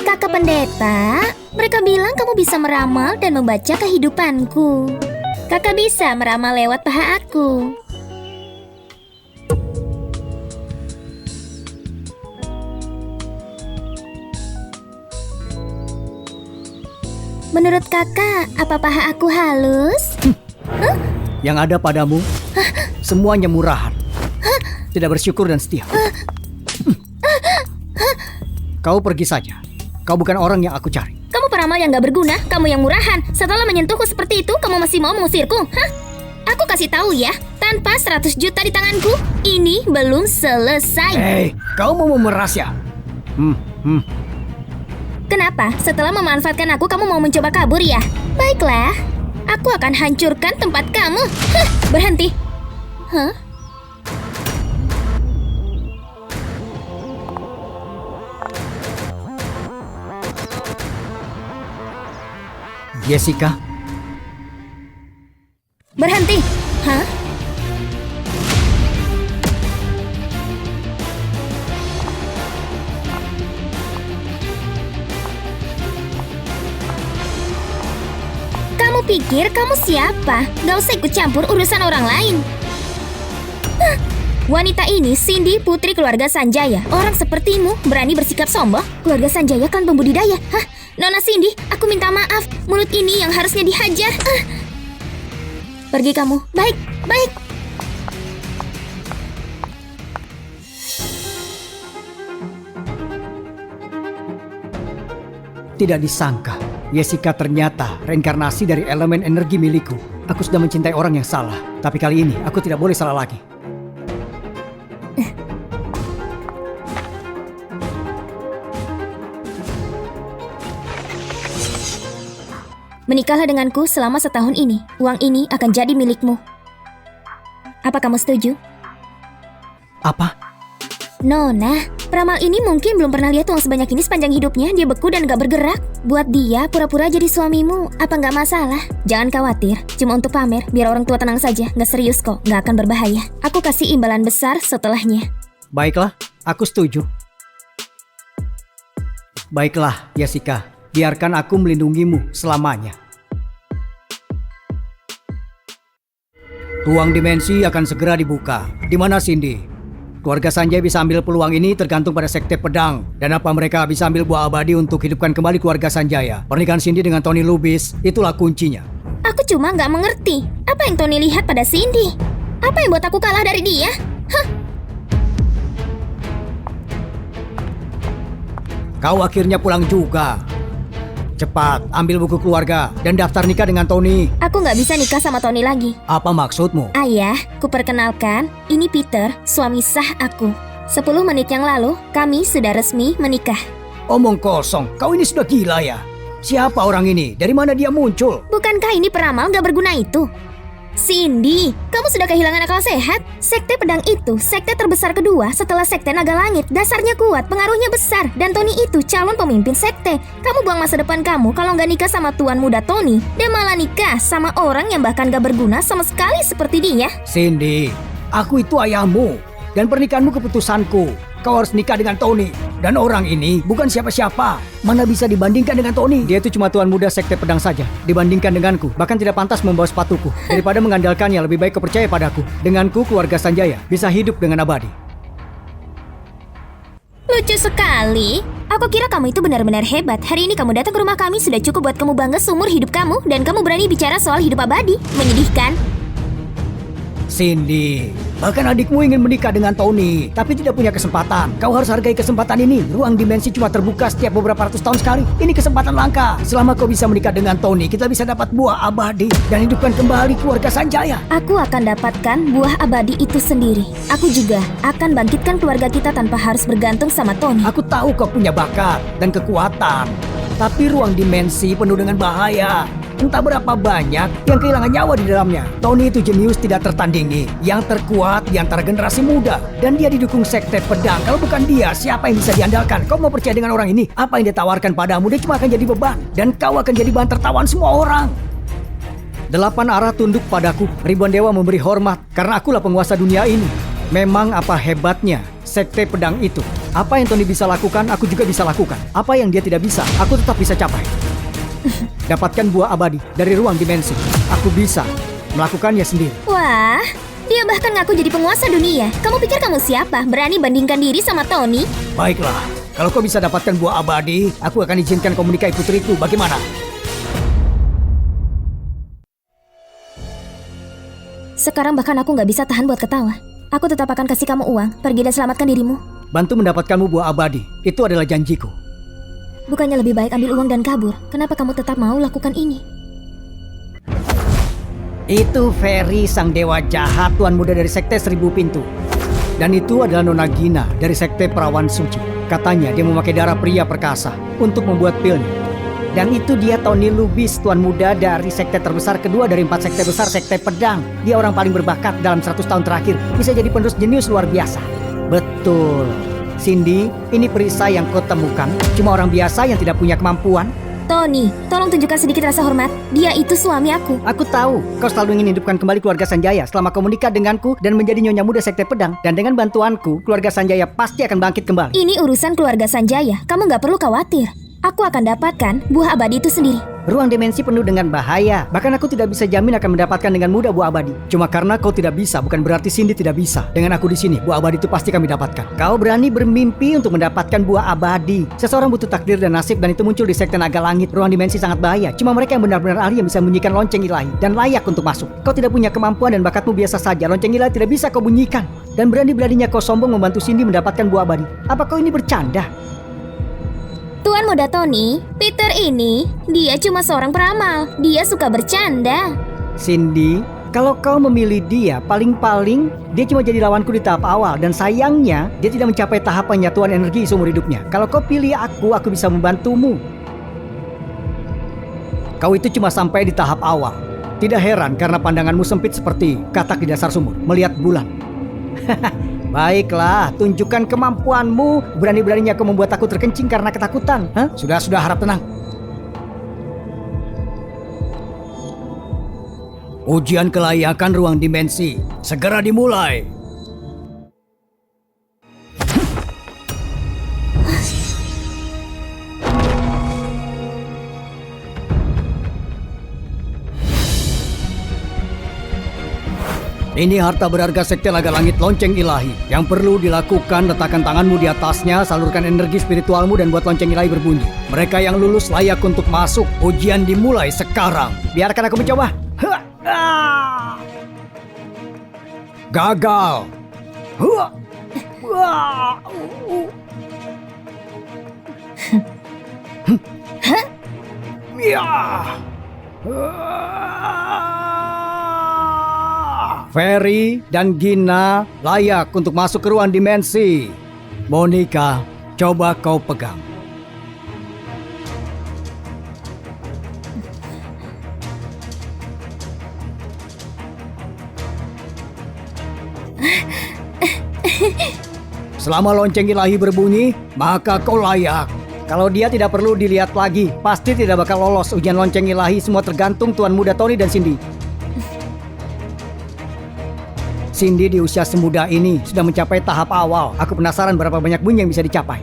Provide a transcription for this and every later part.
Kakak pendeta, mereka bilang kamu bisa meramal dan membaca kehidupanku. Kakak bisa meramal lewat paha aku. Menurut kakak, apa paha aku halus? Yang ada padamu, semuanya murahan. Tidak bersyukur dan setia. Kau pergi saja. Kau bukan orang yang aku cari. Kamu peramal yang gak berguna, kamu yang murahan. Setelah menyentuhku seperti itu, kamu masih mau mengusirku? Hah? Aku kasih tahu ya, tanpa 100 juta di tanganku, ini belum selesai. Hei, kau mau memeras ya? Kenapa? Setelah memanfaatkan aku, kamu mau mencoba kabur ya? Baiklah, aku akan hancurkan tempat kamu. Hah, berhenti. Hah? Jessica, Berhenti. Hah? Kamu pikir kamu siapa? Gak usah ikut campur urusan orang lain. Hah. Wanita ini Cindy, putri keluarga Sanjaya. Orang sepertimu berani bersikap sombong? Keluarga Sanjaya kan pembudidaya. Hah? Nona Cindy, aku minta maaf. Mulut ini yang harusnya dihajar. Pergi kamu. Baik, baik. tidak disangka. Jessica ternyata reinkarnasi dari elemen energi milikku. Aku sudah mencintai orang yang salah. Tapi kali ini aku tidak boleh salah lagi. Menikahlah denganku selama setahun ini. Uang ini akan jadi milikmu. Apa kamu setuju? Apa? Nona, peramal ini mungkin belum pernah lihat uang sebanyak ini sepanjang hidupnya. Dia beku dan gak bergerak. Buat dia, pura-pura jadi suamimu. Apa gak masalah? Jangan khawatir, cuma untuk pamer. Biar orang tua tenang saja. Gak serius kok, gak akan berbahaya. Aku kasih imbalan besar setelahnya. Baiklah, aku setuju. Baiklah, Jessica. Biarkan aku melindungimu selamanya. Ruang dimensi akan segera dibuka. Di mana Cindy? Keluarga Sanjay bisa ambil peluang ini tergantung pada Sekte Pedang. Dan apa mereka bisa ambil buah abadi untuk hidupkan kembali keluarga Sanjaya. Pernikahan Cindy dengan Tony Lubis, itulah kuncinya. Aku cuma gak mengerti. Apa yang Tony lihat pada Cindy? Apa yang buat aku kalah dari dia? Hah? Kau akhirnya pulang juga. Cepat, ambil buku keluarga dan daftar nikah dengan Tony. Aku gak bisa nikah sama Tony lagi. Apa maksudmu? Ayah, kuperkenalkan, ini Peter, suami sah aku. 10 menit yang lalu, kami sudah resmi menikah. Omong kosong, kau ini sudah gila ya? Siapa orang ini? Dari mana dia muncul? Bukankah ini peramal gak berguna itu? Cindy, kamu sudah kehilangan akal sehat? Sekte Pedang itu sekte terbesar kedua setelah Sekte Naga Langit. Dasarnya kuat, pengaruhnya besar. Dan Tony itu calon pemimpin sekte. Kamu buang masa depan kamu kalau nggak nikah sama tuan muda Tony. Dan malah nikah sama orang yang bahkan gak berguna sama sekali seperti dia. Cindy, aku itu ayahmu. Dan pernikahanmu keputusanku. Kau harus nikah dengan Tony. Dan orang ini bukan siapa-siapa. Mana bisa dibandingkan dengan Tony? Dia itu cuma tuan muda Sekte Pedang saja. Dibandingkan denganku, bahkan tidak pantas membawa sepatuku. Daripada mengandalkannya, lebih baik kau percaya padaku. Denganku, keluarga Sanjaya bisa hidup dengan abadi. Lucu sekali. Aku kira kamu itu benar-benar hebat. Hari ini kamu datang ke rumah kami sudah cukup buat kamu bangga seumur hidup kamu. Dan kamu berani bicara soal hidup abadi. Menyedihkan. Cindy, bahkan adikmu ingin menikah dengan Tony, tapi tidak punya kesempatan. Kau harus hargai kesempatan ini. Ruang dimensi cuma terbuka setiap beberapa ratus tahun sekali. Ini kesempatan langka. Selama kau bisa menikah dengan Tony, kita bisa dapat buah abadi dan hidupkan kembali keluarga Sanjaya. Aku akan dapatkan buah abadi itu sendiri. Aku juga akan bangkitkan keluarga kita tanpa harus bergantung sama Tony. Aku tahu kau punya bakat dan kekuatan, tapi ruang dimensi penuh dengan bahaya. Entah berapa banyak yang kehilangan nyawa di dalamnya. Tony itu jenius tidak tertandingi, yang terkuat di antara generasi muda. Dan dia didukung Sekte Pedang. Kalau bukan dia, siapa yang bisa diandalkan? Kau mau percaya dengan orang ini? Apa yang dia tawarkan padamu? Dia cuma akan jadi beban. Dan kau akan jadi bahan tertawaan semua orang. 8 arah tunduk padaku, ribuan dewa memberi hormat karena akulah penguasa dunia ini. Memang apa hebatnya sekte pedang itu? Apa yang Tony bisa lakukan, aku juga bisa lakukan. Apa yang dia tidak bisa, aku tetap bisa capai. Dapatkan buah abadi dari ruang dimensi. Aku bisa melakukannya sendiri. Wah, dia bahkan ngaku jadi penguasa dunia. Kamu pikir kamu siapa? Berani bandingkan diri sama Tony? Baiklah, kalau kau bisa dapatkan buah abadi, aku akan izinkan kau menikahi putriku. Bagaimana? Sekarang bahkan aku nggak bisa tahan buat ketawa. Aku tetap akan kasih kamu uang. Pergi dan selamatkan dirimu. Bantu mendapatkanmu buah abadi. Itu adalah janjiku. Bukannya lebih baik ambil uang dan kabur? Kenapa kamu tetap mau lakukan ini? Itu Ferry, sang dewa jahat, tuan muda dari sekte 1000 pintu. Dan itu adalah Nona Gina dari sekte perawan suci. Katanya dia memakai darah pria perkasa untuk membuat pilnya. Dan itu dia Tony Lubis, tuan muda dari sekte terbesar kedua dari 4 sekte besar sekte pedang. Dia orang paling berbakat dalam 100 tahun terakhir. Bisa jadi penerus jenius luar biasa. Betul. Cindy, ini perisai yang kau temukan cuma orang biasa yang tidak punya kemampuan. Tony, tolong tunjukkan sedikit rasa hormat. Dia itu suami aku. Aku tahu, kau selalu ingin hidupkan kembali keluarga Sanjaya selama kau menikah denganku dan menjadi nyonya muda sekte pedang. Dan dengan bantuanku, keluarga Sanjaya pasti akan bangkit kembali. Ini urusan keluarga Sanjaya. Kamu nggak perlu khawatir. Aku akan dapatkan buah abadi itu sendiri. Ruang dimensi penuh dengan bahaya. Bahkan aku tidak bisa jamin akan mendapatkan dengan mudah buah abadi. Cuma karena kau tidak bisa, bukan berarti Cindy tidak bisa. Dengan aku di sini, buah abadi itu pasti kami dapatkan. Kau berani bermimpi untuk mendapatkan buah abadi. Seseorang butuh takdir dan nasib, dan itu muncul di sekte naga langit. Ruang dimensi sangat bahaya. Cuma mereka yang benar-benar ahli yang bisa membunyikan lonceng ilahi dan layak untuk masuk. Kau tidak punya kemampuan dan bakatmu biasa saja. Lonceng ilahi tidak bisa kau bunyikan. Dan berani-beraninya kau sombong membantu Cindy mendapatkan buah abadi. Apa kau ini bercanda? Tuan muda Tony, Peter ini, dia cuma seorang peramal. Dia suka bercanda. Cindy, kalau kau memilih dia, paling-paling dia cuma jadi lawanku di tahap awal. Dan sayangnya, dia tidak mencapai tahap penyatuan energi seumur hidupnya. Kalau kau pilih aku bisa membantumu. Kau itu cuma sampai di tahap awal. Tidak heran karena pandanganmu sempit seperti katak di dasar sumur, melihat bulan. Baiklah, tunjukkan kemampuanmu. Berani-beraninya kau membuat aku terkencing karena ketakutan. Hah? Sudah, harap tenang. Ujian kelayakan ruang dimensi segera dimulai. Ini harta berharga sekte naga langit lonceng ilahi. Yang perlu dilakukan, letakkan tanganmu di atasnya, salurkan energi spiritualmu dan buat lonceng ilahi berbunyi. Mereka yang lulus layak untuk masuk. Ujian dimulai sekarang. Biarkan aku mencoba. Gagal. Ferry dan Gina layak untuk masuk ke ruang dimensi. Monica, coba kau pegang. Selama lonceng ilahi berbunyi, maka kau layak. Kalau dia tidak perlu dilihat lagi, pasti tidak bakal lolos ujian lonceng ilahi. Semua tergantung tuan muda Tony dan Cindy. Cindy di usia semuda ini sudah mencapai tahap awal. Aku penasaran berapa banyak bunyi yang bisa dicapai.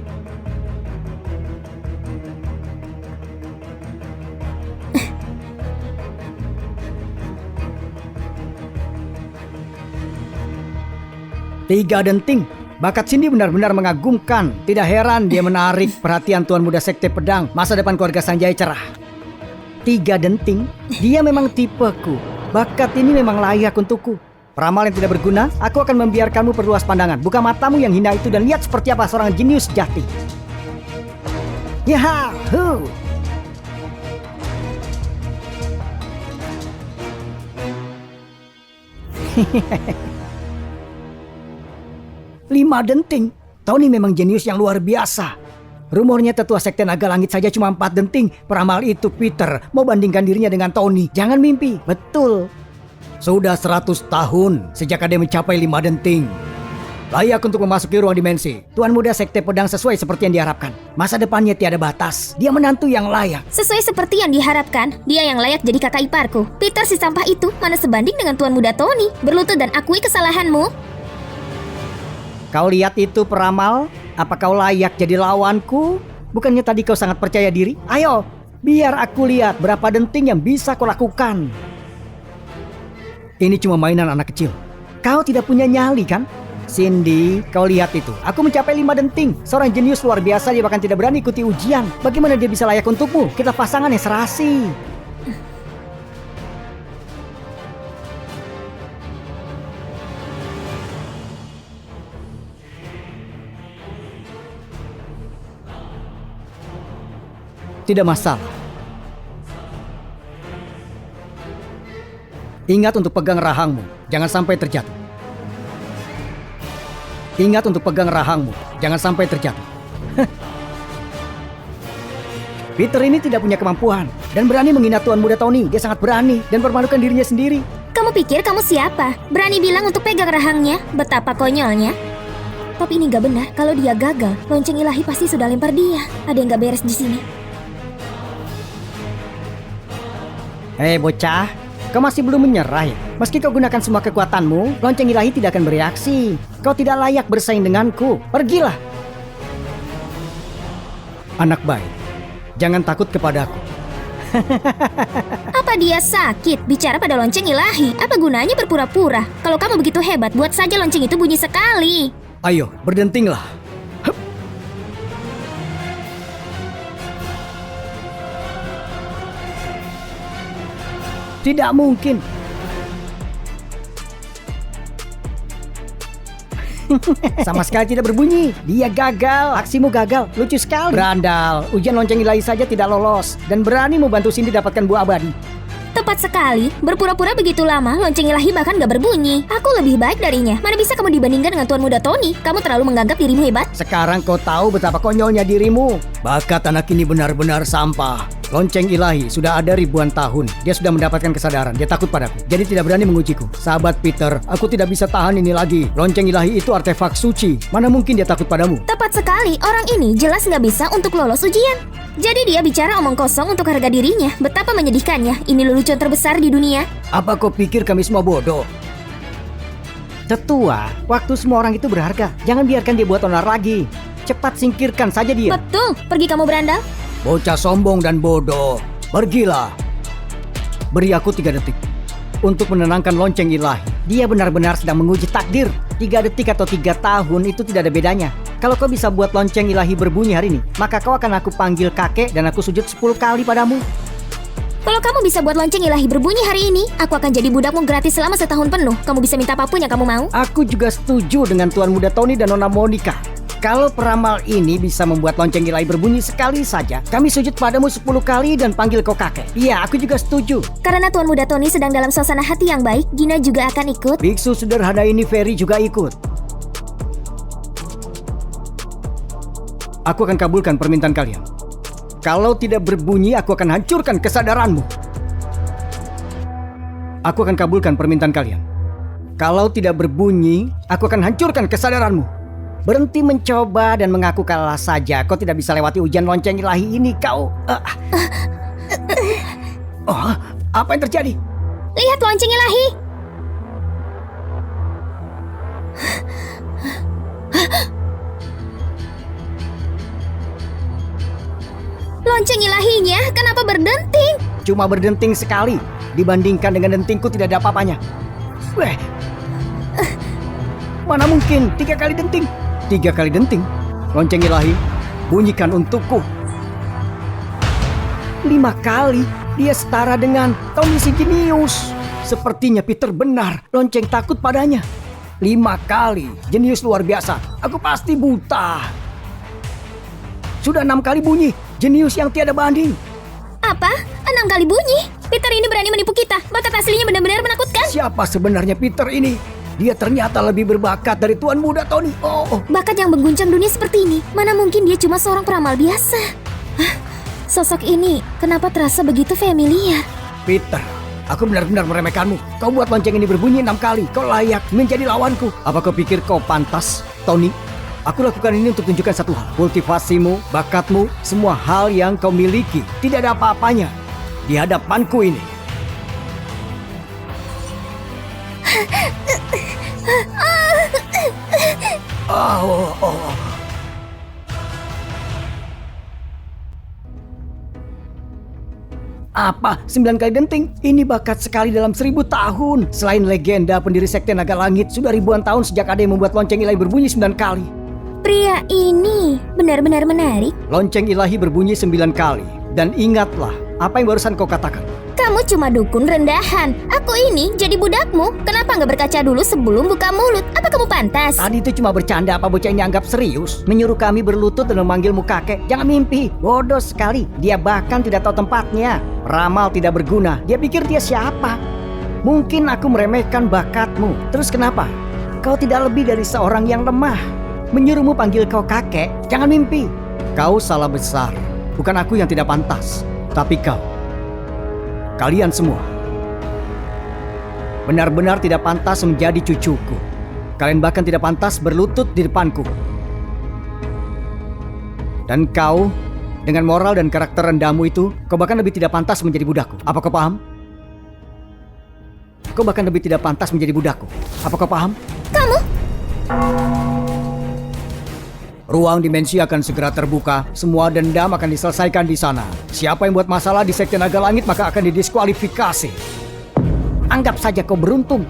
Tiga denting. Bakat Cindy benar-benar mengagumkan. Tidak heran dia menarik perhatian tuan muda sekte pedang. Masa depan keluarga Sanjaya cerah. 3 denting. Dia memang tipeku. Bakat ini memang layak untukku. Peramal yang tidak berguna, aku akan membiarkanmu perluas pandangan. Buka matamu yang hina itu dan lihat seperti apa seorang jenius sejati. Yahoo! 5 denting. Tony memang jenius yang luar biasa. Rumornya tetua sekte naga langit saja cuma 4 denting. Peramal itu Peter mau bandingkan dirinya dengan Tony. Jangan mimpi. Betul. Sudah 100 tahun sejak dia mencapai 5 denting. Layak untuk memasuki ruang dimensi. Tuan muda sekte pedang sesuai seperti yang diharapkan. Masa depannya tiada batas. Dia menantu yang layak. Sesuai seperti yang diharapkan, dia yang layak jadi kakak iparku. Peter si sampah itu mana sebanding dengan tuan muda Tony. Berlutut dan akui kesalahanmu. Kau lihat itu peramal? Apa kau layak jadi lawanku? Bukannya tadi kau sangat percaya diri? Ayo, biar aku lihat berapa denting yang bisa kau lakukan. Ini cuma mainan anak kecil. Kau tidak punya nyali kan? Cindy, kau lihat itu. Aku mencapai 5 denting. Seorang jenius luar biasa, dia bahkan tidak berani ikuti ujian. Bagaimana dia bisa layak untukmu? Kita pasangan yang serasi. Tidak masalah. Ingat untuk pegang rahangmu. Jangan sampai terjatuh. Ingat untuk pegang rahangmu, jangan sampai terjatuh. Peter ini tidak punya kemampuan dan berani menghina tuan muda Tony. Dia sangat berani dan permalukan dirinya sendiri. Kamu pikir kamu siapa? Berani bilang untuk pegang rahangnya? Betapa konyolnya. Tapi ini gak benar. Kalau dia gagal, lonceng ilahi pasti sudah lempar dia. Ada yang gak beres di sini. Hei bocah, kau masih belum menyerah ya? Meski kau gunakan semua kekuatanmu, lonceng ilahi tidak akan bereaksi. Kau tidak layak bersaing denganku. Pergilah. Anak baik, jangan takut kepadaku. Apa dia sakit? Bicara pada lonceng ilahi. Apa gunanya berpura-pura? Kalau kamu begitu hebat, buat saja lonceng itu bunyi sekali. Ayo, berdentinglah. Hup. Tidak mungkin. Sama sekali tidak berbunyi. Dia gagal. Aksimu gagal. Lucu sekali. Berandal. Ujian lonceng ilahi saja tidak lolos. Dan berani membantu Cindy dapatkan buah abadi. Tepat sekali. Berpura-pura begitu lama, lonceng ilahi bahkan gak berbunyi. Aku lebih baik darinya. Mana bisa kamu dibandingkan dengan tuan muda Tony? Kamu terlalu menganggap dirimu hebat. Sekarang kau tahu betapa konyolnya dirimu. Bakat anak ini benar-benar sampah. Lonceng ilahi sudah ada ribuan tahun. Dia sudah mendapatkan kesadaran. Dia takut padaku. Jadi tidak berani mengujiku. Sahabat Peter, aku tidak bisa tahan ini lagi. Lonceng ilahi itu artefak suci. Mana mungkin dia takut padamu? Tepat sekali. Orang ini jelas gak bisa untuk lolos ujian. Jadi dia bicara omong kosong untuk harga dirinya. Betapa menyedihkannya. Ini lelucon terbesar di dunia. Apa kau pikir kami semua bodoh? Tetua, waktu semua orang itu berharga. Jangan biarkan dia buat onar lagi. Cepat singkirkan saja dia. Betul. Pergi kamu berandal. Bocah sombong dan bodoh. Pergilah. Beri aku 3 detik untuk menenangkan lonceng ilahi. Dia benar-benar sedang menguji takdir. 3 detik atau 3 tahun itu tidak ada bedanya. Kalau kau bisa buat lonceng ilahi berbunyi hari ini, maka kau akan aku panggil kakek dan aku sujud 10 kali padamu. Kalau kamu bisa buat lonceng ilahi berbunyi hari ini, aku akan jadi budakmu gratis selama setahun penuh. Kamu bisa minta apapun yang kamu mau. Aku juga setuju dengan tuan muda Tony dan Nona Monica. Kalau peramal ini bisa membuat lonceng ilahi berbunyi sekali saja, kami sujud padamu 10 kali dan panggil kau kakek. Iya, aku juga setuju. Karena tuan muda Tony sedang dalam suasana hati yang baik, Gina juga akan ikut. Biksu sederhana ini Ferry juga ikut. Aku akan kabulkan permintaan kalian. Kalau tidak berbunyi, aku akan hancurkan kesadaranmu. Aku akan kabulkan permintaan kalian. Kalau tidak berbunyi, aku akan hancurkan kesadaranmu. Berhenti mencoba dan mengaku kalah saja. Kau tidak bisa lewati ujian lonceng ilahi ini, kau. Oh, apa yang terjadi? Lihat lonceng ilahi. Lonceng ilahinya kenapa berdenting? Cuma berdenting sekali. Dibandingkan dengan dentingku tidak ada apa-apanya. Weh. Mana mungkin 3 kali denting? 3 kali denting. Lonceng ilahi, bunyikan untukku. 5 kali. Dia setara dengan Tony si jenius. Sepertinya Peter benar. Lonceng takut padanya. 5 kali. Jenius luar biasa. Aku pasti buta. Sudah 6 kali bunyi. Jenius yang tiada banding. Apa? 6 kali bunyi? Peter ini berani menipu kita. Bakat aslinya benar-benar menakutkan. Siapa sebenarnya Peter ini? Dia ternyata lebih berbakat dari tuan muda Tony. Oh. Bakat yang mengguncang dunia seperti ini. Mana mungkin dia cuma seorang peramal biasa. Sosok ini kenapa terasa begitu familiar? Peter, Aku benar-benar meremehkanmu. Kau buat lonceng ini berbunyi 6 kali. Kau layak menjadi lawanku. Apa kau pikir kau pantas, Tony? Aku lakukan ini untuk tunjukkan satu hal. Kultivasimu, bakatmu, semua hal yang kau miliki tidak ada apa-apanya di hadapanku ini. Apa? 9 kali denting? Ini bakat sekali dalam 1000 tahun. Selain legenda pendiri Sekte Naga Langit, sudah ribuan tahun sejak ada yang membuat lonceng ilahi berbunyi 9 kali. Pria ini benar-benar menarik. Lonceng ilahi berbunyi 9 kali. Dan ingatlah, apa yang barusan kau katakan? Kamu cuma dukun rendahan. Aku ini jadi budakmu. Kenapa nggak berkaca dulu sebelum buka mulut? Apa kamu pantas? Tadi itu cuma bercanda, apa bocah ini anggap serius? Menyuruh kami berlutut dan memanggilmu kakek. Jangan mimpi, bodoh sekali. Dia bahkan tidak tahu tempatnya. Ramal tidak berguna. Dia pikir dia siapa? Mungkin aku meremehkan bakatmu. Terus kenapa? Kau tidak lebih dari seorang yang lemah. Menyuruhmu panggil kau kakek. Jangan mimpi. Kau salah besar. Bukan aku yang tidak pantas, tapi kau. Kalian semua benar-benar tidak pantas menjadi cucuku. Kalian bahkan tidak pantas berlutut di depanku. Dan kau, dengan moral dan karakter rendahmu itu, kau bahkan lebih tidak pantas menjadi budakku. Apa kau paham? Kau bahkan lebih tidak pantas menjadi budakku. Apa kau paham? Kamu? Ruang dimensi akan segera terbuka. Semua dendam akan diselesaikan di sana. Siapa yang buat masalah di Sekte Naga Langit maka akan didiskualifikasi. Anggap saja kau beruntung.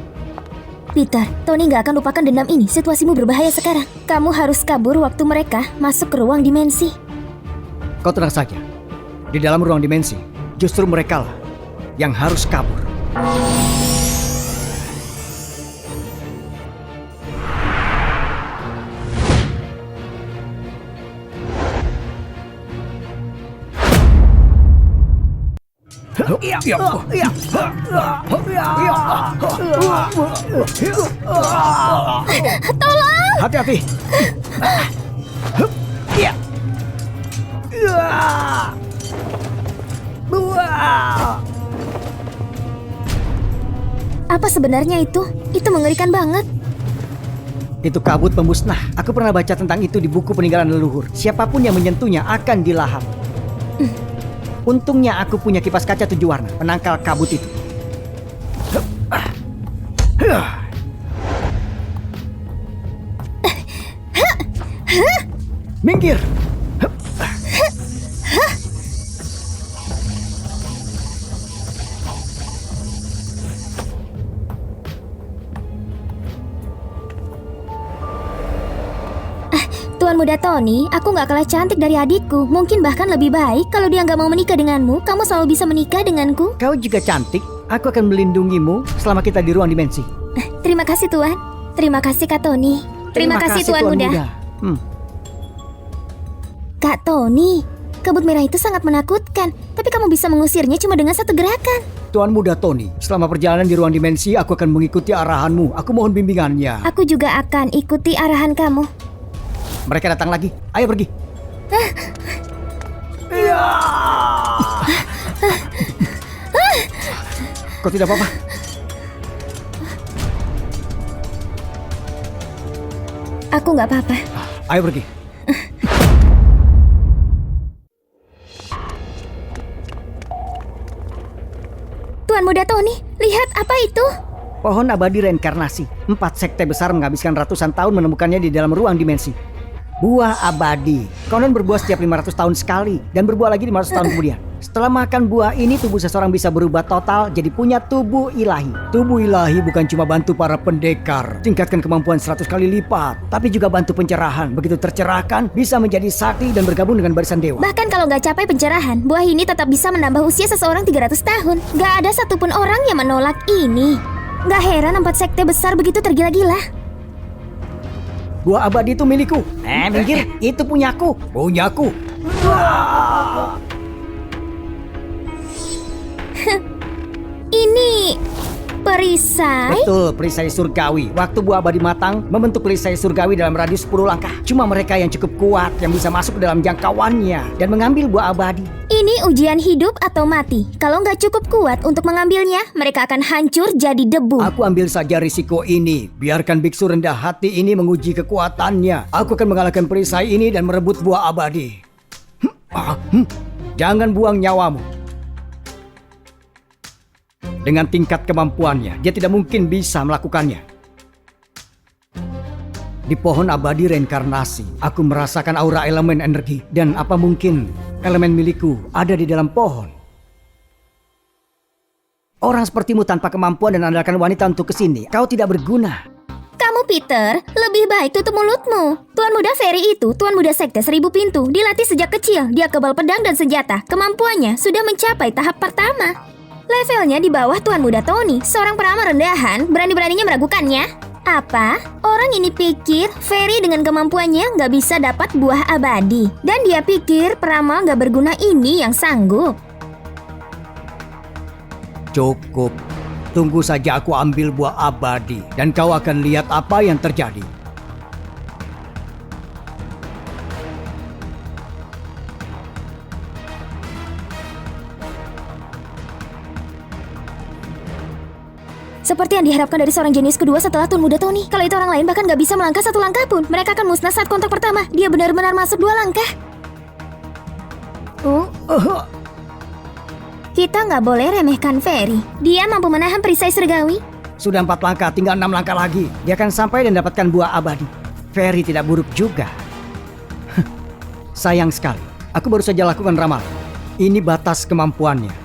Peter, Tony nggak akan lupakan dendam ini. Situasimu berbahaya sekarang. Kamu harus kabur waktu mereka masuk ke ruang dimensi. Kau tenang saja. Di dalam ruang dimensi, justru merekalah yang harus kabur. Tolong! Hati-hati. Apa sebenarnya itu? Itu mengerikan banget. Itu kabut pemusnah. Aku pernah baca tentang itu di buku peninggalan leluhur. Siapapun yang menyentuhnya akan dilahap. Untungnya aku punya kipas kaca 7 warna penangkal kabut itu. Minggir. Tuan muda Tony, aku nggak kalah cantik dari adikku. Mungkin bahkan lebih baik kalau dia nggak mau menikah denganmu. Kamu selalu bisa menikah denganku. Kau juga cantik. Aku akan melindungimu selama kita di ruang dimensi. Terima kasih Tuan. Terima kasih Kak Tony. Terima kasih Tuan muda. Kak Tony, kabut merah itu sangat menakutkan. Tapi kamu bisa mengusirnya cuma dengan satu gerakan. Tuan muda Tony, selama perjalanan di ruang dimensi aku akan mengikuti arahanmu. Aku mohon bimbingannya. Aku juga akan ikuti arahan kamu. Mereka datang lagi. Ayo pergi. Kau tidak apa-apa? Aku nggak apa-apa. Ayo pergi. Tuan muda Tony, lihat apa itu? Pohon abadi reinkarnasi. 4 sekte besar menghabiskan ratusan tahun menemukannya di dalam ruang dimensi. Buah abadi. Konon berbuah setiap 500 tahun sekali dan berbuah lagi 500 tahun kemudian. Setelah makan buah ini, tubuh seseorang bisa berubah total jadi punya tubuh ilahi. Tubuh ilahi bukan cuma bantu para pendekar tingkatkan kemampuan 100 kali lipat, tapi juga bantu pencerahan. Begitu tercerahkan, bisa menjadi sakti dan bergabung dengan barisan dewa. Bahkan kalau nggak capai pencerahan, buah ini tetap bisa menambah usia seseorang 300 tahun. Nggak ada satupun orang yang menolak ini. Nggak heran 4 sekte besar begitu tergila-gila. Buah abadi itu milikku. Minggir, itu punyaku. Punyaku. Ini Perisai? Betul, perisai surgawi. Waktu buah abadi matang, membentuk perisai surgawi dalam radius 10 langkah. Cuma mereka yang cukup kuat yang bisa masuk ke dalam jangkauannya dan mengambil buah abadi. Ini ujian hidup atau mati. Kalau nggak cukup kuat untuk mengambilnya, mereka akan hancur jadi debu. Aku ambil saja risiko ini. Biarkan biksu rendah hati ini menguji kekuatannya. Aku akan mengalahkan perisai ini dan merebut buah abadi. Jangan buang nyawamu. Dengan tingkat kemampuannya, dia tidak mungkin bisa melakukannya. Di pohon abadi reinkarnasi, aku merasakan aura elemen energi. Dan apa mungkin elemen milikku ada di dalam pohon? Orang sepertimu tanpa kemampuan dan andalkan wanita untuk kesini, kau tidak berguna. Kamu Peter, lebih baik tutup mulutmu. Tuan Muda Ferry itu Tuan Muda Sekte 1000 Pintu. Dilatih sejak kecil, dia kebal pedang dan senjata. Kemampuannya sudah mencapai tahap pertama. Levelnya di bawah Tuan Muda Tony, seorang peramal rendahan. Berani-beraninya meragukannya. Apa? Orang ini pikir Ferry dengan kemampuannya nggak bisa dapat buah abadi. Dan dia pikir peramal nggak berguna ini yang sanggup. Cukup. Tunggu saja aku ambil buah abadi. Dan kau akan lihat apa yang terjadi. Seperti yang diharapkan dari seorang jenius kedua setelah Tuan Muda Tony. Kalau itu orang lain bahkan gak bisa melangkah 1 langkah pun. Mereka akan musnah saat kontak pertama. Dia benar-benar masuk 2 langkah. Kita gak boleh remehkan Ferry. Dia mampu menahan perisai surgawi. Sudah 4 langkah, tinggal 6 langkah lagi. Dia akan sampai dan dapatkan buah abadi. Ferry tidak buruk juga. Sayang sekali. Aku baru saja lakukan ramalan. Ini batas kemampuannya.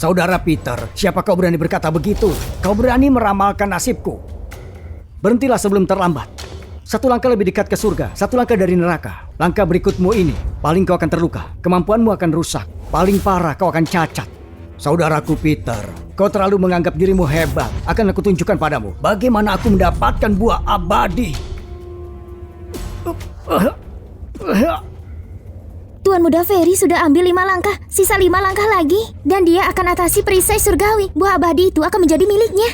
Saudara Peter, siapa kau berani berkata begitu? Kau berani meramalkan nasibku. Berhentilah sebelum terlambat. 1 langkah lebih dekat ke surga, 1 langkah dari neraka. Langkah berikutmu ini, paling kau akan terluka. Kemampuanmu akan rusak. Paling parah kau akan cacat. Saudaraku Peter, kau terlalu menganggap dirimu hebat. Akan aku tunjukkan padamu bagaimana aku mendapatkan buah abadi. Tuan Muda Ferry sudah ambil 5 langkah, sisa 5 langkah lagi. Dan dia akan atasi perisai surgawi. Buah abadi itu akan menjadi miliknya.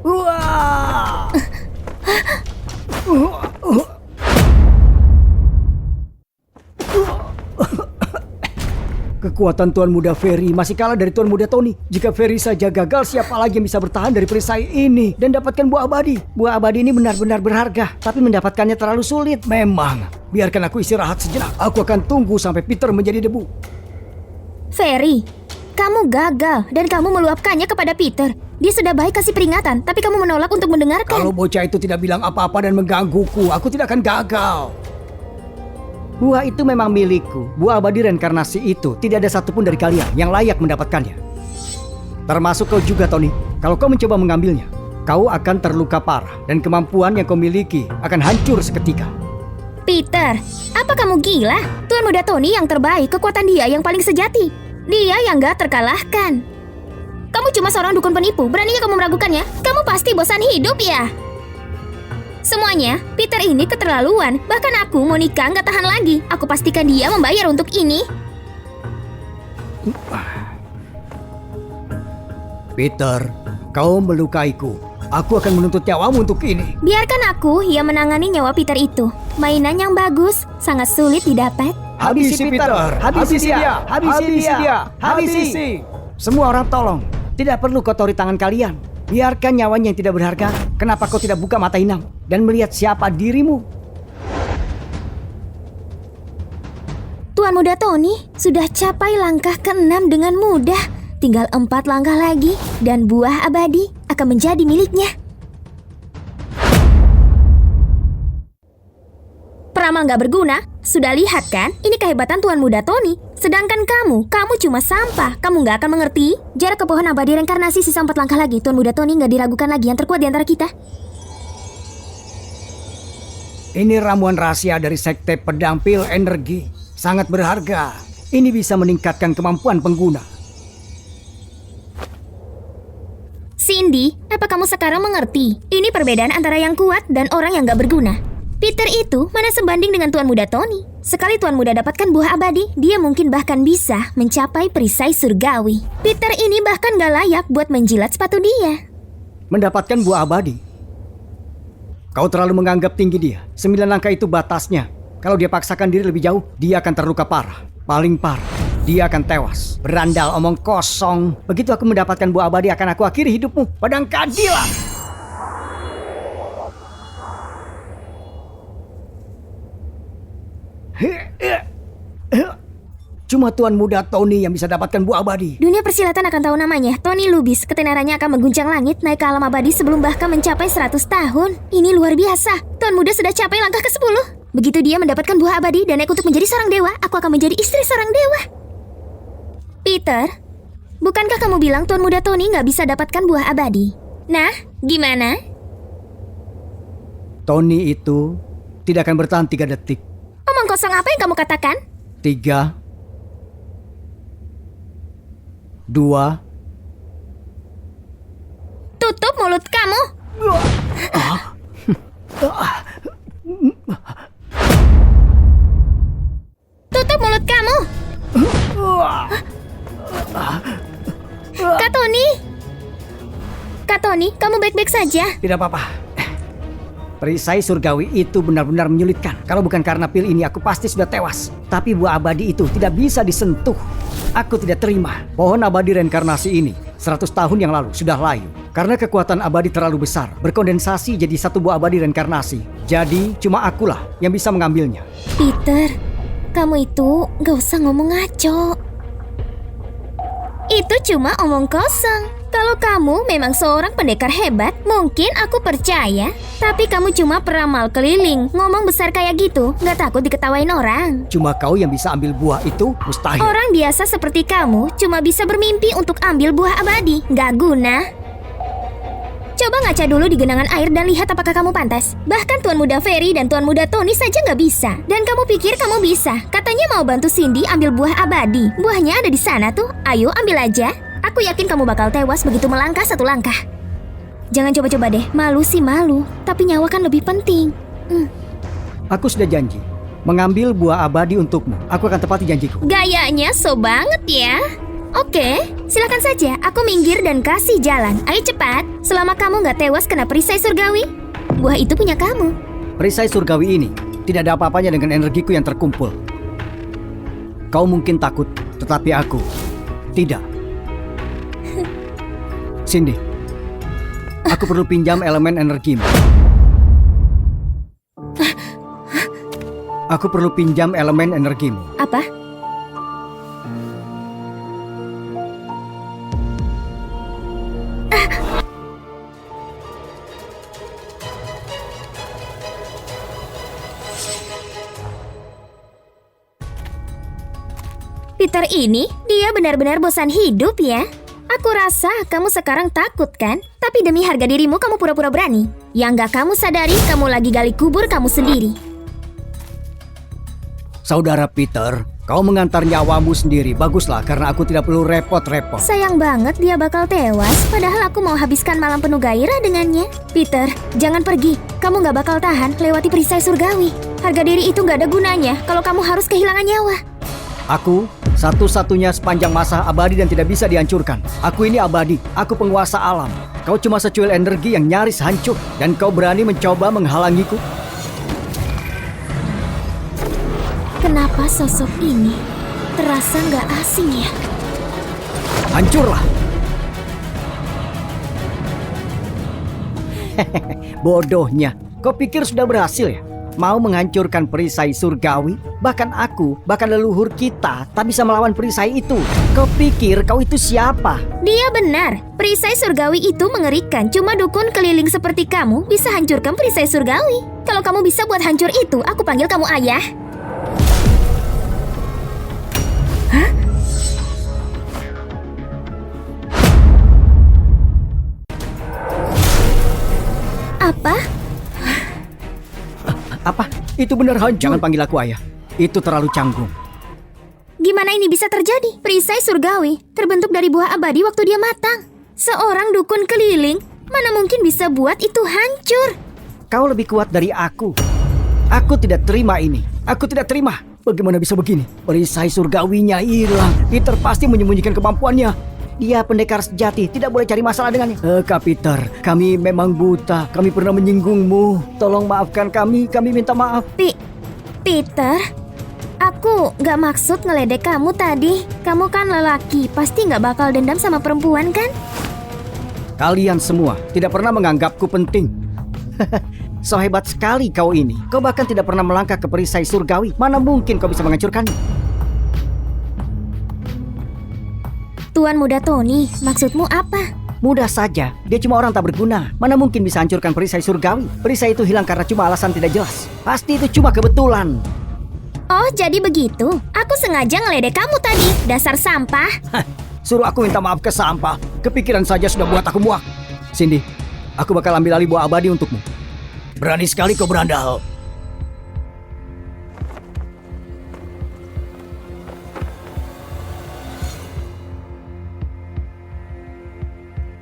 Wah! Kekuatan Tuan Muda Ferry masih kalah dari Tuan Muda Tony. Jika Ferry saja gagal, siapa lagi yang bisa bertahan dari perisai ini dan dapatkan buah abadi? Buah abadi ini benar-benar berharga, tapi mendapatkannya terlalu sulit. Memang, biarkan aku istirahat sejenak. Aku akan tunggu sampai Peter menjadi debu. Ferry, kamu gagal dan kamu meluapkannya kepada Peter. Dia sudah baik kasih peringatan, tapi kamu menolak untuk mendengarkan. Kalau bocah itu tidak bilang apa-apa dan menggangguku, aku tidak akan gagal. Buah itu memang milikku. Buah abadi reinkarnasi itu tidak ada satupun dari kalian yang layak mendapatkannya. Termasuk kau juga, Tony. Kalau kau mencoba mengambilnya, kau akan terluka parah dan kemampuan yang kau miliki akan hancur seketika. Peter, apa kamu gila? Tuan Muda Tony yang terbaik, kekuatan dia yang paling sejati. Dia yang gak terkalahkan. Kamu cuma seorang dukun penipu, beraninya kamu meragukannya? Kamu pasti bosan hidup ya? Semuanya, Peter ini keterlaluan. Bahkan aku, Monica, gak tahan lagi. Aku pastikan dia membayar untuk ini. Peter, kau melukaiku. Aku akan menuntut nyawamu untuk ini. Biarkan aku yang menangani nyawa Peter itu. Mainan yang bagus, sangat sulit didapat. Habisi Peter, habisi dia, habisi dia, habisi. Semua orang tolong. Tidak perlu kotori tangan kalian. Biarkan nyawanya yang tidak berharga. Kenapa kau tidak buka mata inang dan melihat siapa dirimu? Tuan Muda Tony sudah capai langkah ke-6 dengan mudah. Tinggal 4 langkah lagi dan buah abadi akan menjadi miliknya. Peramal gak berguna. Sudah lihat kan? Ini kehebatan Tuan Muda Tony. Sedangkan kamu cuma sampah. Kamu gak akan mengerti. Jarak ke pohon abadi reinkarnasi sisa 4 langkah lagi. Tuan Muda Tony gak diragukan lagi, yang terkuat di antara kita. Ini ramuan rahasia dari Sekte Pedang Pil Energi. Sangat berharga. Ini bisa meningkatkan kemampuan pengguna. Cindy, apa kamu sekarang mengerti? Ini perbedaan antara yang kuat dan orang yang gak berguna. Peter itu mana sebanding dengan Tuan Muda Tony. Sekali Tuan Muda dapatkan buah abadi, dia mungkin bahkan bisa mencapai perisai surgawi. Peter ini bahkan gak layak buat menjilat sepatu dia. Mendapatkan buah abadi? Kau terlalu menganggap tinggi dia. 9 langkah itu batasnya. Kalau dia paksakan diri lebih jauh, dia akan terluka parah. Paling parah, dia akan tewas. Berandal omong kosong. Begitu aku mendapatkan buah abadi, akan aku akhiri hidupmu. Padang keadilan. Cuma Tuan Muda Tony yang bisa dapatkan buah abadi. Dunia persilatan akan tahu namanya. Tony Lubis, ketenarannya akan mengguncang langit, naik ke alam abadi sebelum bahkan mencapai 100 tahun. Ini luar biasa. Tuan Muda sudah capai langkah ke-10. Begitu dia mendapatkan buah abadi dan naik untuk menjadi seorang dewa, aku akan menjadi istri seorang dewa. Peter, bukankah kamu bilang Tuan Muda Tony nggak bisa dapatkan buah abadi? Nah, gimana? Tony itu tidak akan bertahan 3 detik. Omong kosong apa yang kamu katakan? 3, 2. Tutup mulut kamu. Tutup mulut kamu. Kak Tony. Kak Tony, kamu baik-baik saja? Tidak apa-apa. Perisai surgawi itu benar-benar menyulitkan. Kalau bukan karena pil ini, aku pasti sudah tewas. Tapi buah abadi itu tidak bisa disentuh. Aku tidak terima. Pohon abadi reinkarnasi ini 100 tahun yang lalu sudah layu. Karena kekuatan abadi terlalu besar, berkondensasi jadi satu buah abadi reinkarnasi. Jadi cuma akulah yang bisa mengambilnya. Peter, kamu itu gak usah ngomong ngaco. Itu cuma omong kosong. Kalau kamu memang seorang pendekar hebat, mungkin aku percaya. Tapi kamu cuma peramal keliling. Ngomong besar kayak gitu, gak takut diketawain orang. Cuma kau yang bisa ambil buah itu, mustahil. Orang biasa seperti kamu cuma bisa bermimpi untuk ambil buah abadi. Gak guna. Coba ngaca dulu di genangan air dan lihat apakah kamu pantas. Bahkan Tuan Muda Ferry dan Tuan Muda Tony saja nggak bisa. Dan kamu pikir kamu bisa? Katanya mau bantu Cindy ambil buah abadi. Buahnya ada di sana tuh. Ayo ambil aja. Aku yakin kamu bakal tewas begitu melangkah 1 langkah. Jangan coba-coba deh. Malu sih malu, tapi nyawa kan lebih penting. Aku sudah janji mengambil buah abadi untukmu. Aku akan tepati janjiku. Gayanya so banget ya. Oke, silakan saja. Aku minggir dan kasih jalan. Ayo cepat. Selama kamu nggak tewas kena perisai surgawi, buah itu punya kamu. Perisai surgawi ini tidak ada apa-apanya dengan energiku yang terkumpul. Kau mungkin takut, tetapi aku tidak. Cindy, aku perlu pinjam elemen energimu. Aku perlu pinjam elemen energimu. Apa? Peter ini, dia benar-benar bosan hidup ya. Aku rasa kamu sekarang takut kan? Tapi demi harga dirimu kamu pura-pura berani. Yang gak kamu sadari, kamu lagi gali kubur kamu sendiri. Saudara Peter, kau mengantar nyawamu sendiri. Baguslah, karena aku tidak perlu repot-repot. Sayang banget dia bakal tewas, padahal aku mau habiskan malam penuh gairah dengannya. Peter, jangan pergi. Kamu gak bakal tahan lewati perisai surgawi. Harga diri itu gak ada gunanya kalau kamu harus kehilangan nyawa. Aku satu-satunya sepanjang masa abadi dan tidak bisa dihancurkan. Aku ini abadi, aku penguasa alam. Kau cuma secuil energi yang nyaris hancur. Dan kau berani mencoba menghalangiku? Kenapa sosok ini terasa nggak asing ya? Hancurlah! Bodohnya, kau pikir sudah berhasil ya? Mau menghancurkan perisai surgawi? Bahkan aku, bahkan leluhur kita tak bisa melawan perisai itu. Kau pikir kau itu siapa? Dia benar, perisai surgawi itu mengerikan. Cuma dukun keliling seperti kamu bisa hancurkan perisai surgawi. Kalau kamu bisa buat hancur itu, aku panggil kamu ayah. Hah? Apa? Apa? Itu benar hancur. Jangan panggil aku ayah. Itu terlalu canggung. Gimana ini bisa terjadi? Perisai surgawi terbentuk dari buah abadi waktu dia matang. Seorang dukun keliling mana mungkin bisa buat itu hancur? Kau lebih kuat dari aku. Aku tidak terima ini. Aku tidak terima. Bagaimana bisa begini? Perisai surgawinya hilang. Peter pasti menyembunyikan kemampuannya. Dia pendekar sejati, tidak boleh cari masalah dengannya. Kak Peter, kami memang buta. Kami pernah menyinggungmu. Tolong maafkan kami minta maaf. Peter, aku gak maksud ngeledek kamu tadi. Kamu kan lelaki, pasti gak bakal dendam sama perempuan kan? Kalian semua tidak pernah menganggapku penting. So hebat sekali kau ini. Kau bahkan tidak pernah melangkah ke perisai surgawi. Mana mungkin kau bisa menghancurkannya? Tuan Muda Tony, maksudmu apa? Mudah saja, dia cuma orang tak berguna. Mana mungkin bisa hancurkan perisai surgawi? Perisai itu hilang karena cuma alasan tidak jelas. Pasti itu cuma kebetulan. Oh, jadi begitu? Aku sengaja ngeledek kamu tadi, dasar sampah. Suruh aku minta maaf ke sampah. Kepikiran saja sudah buat aku muak. Cindy, aku bakal ambil alih buah abadi untukmu. Berani sekali kau berandal.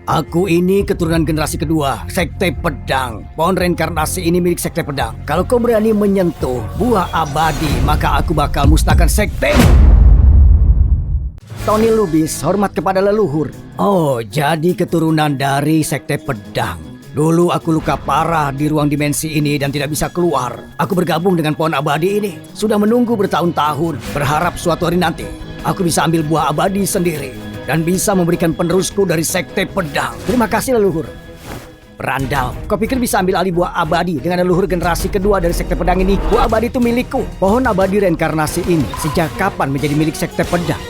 Aku ini keturunan generasi kedua, Sekte Pedang. Pohon reinkarnasi ini milik Sekte Pedang. Kalau kau berani menyentuh buah abadi, maka aku bakal musnahkan sekte. Tony Lubis, hormat kepada leluhur. Oh, jadi keturunan dari Sekte Pedang. Dulu aku luka parah di ruang dimensi ini dan tidak bisa keluar. Aku bergabung dengan pohon abadi ini. Sudah menunggu bertahun-tahun, berharap suatu hari nanti aku bisa ambil buah abadi sendiri dan bisa memberikan penerusku dari Sekte Pedang. Terima kasih leluhur. Berandal, kau pikir bisa ambil alih buah abadi dengan leluhur generasi kedua dari Sekte Pedang ini? Buah abadi itu milikku. Pohon abadi reinkarnasi ini sejak kapan menjadi milik Sekte Pedang?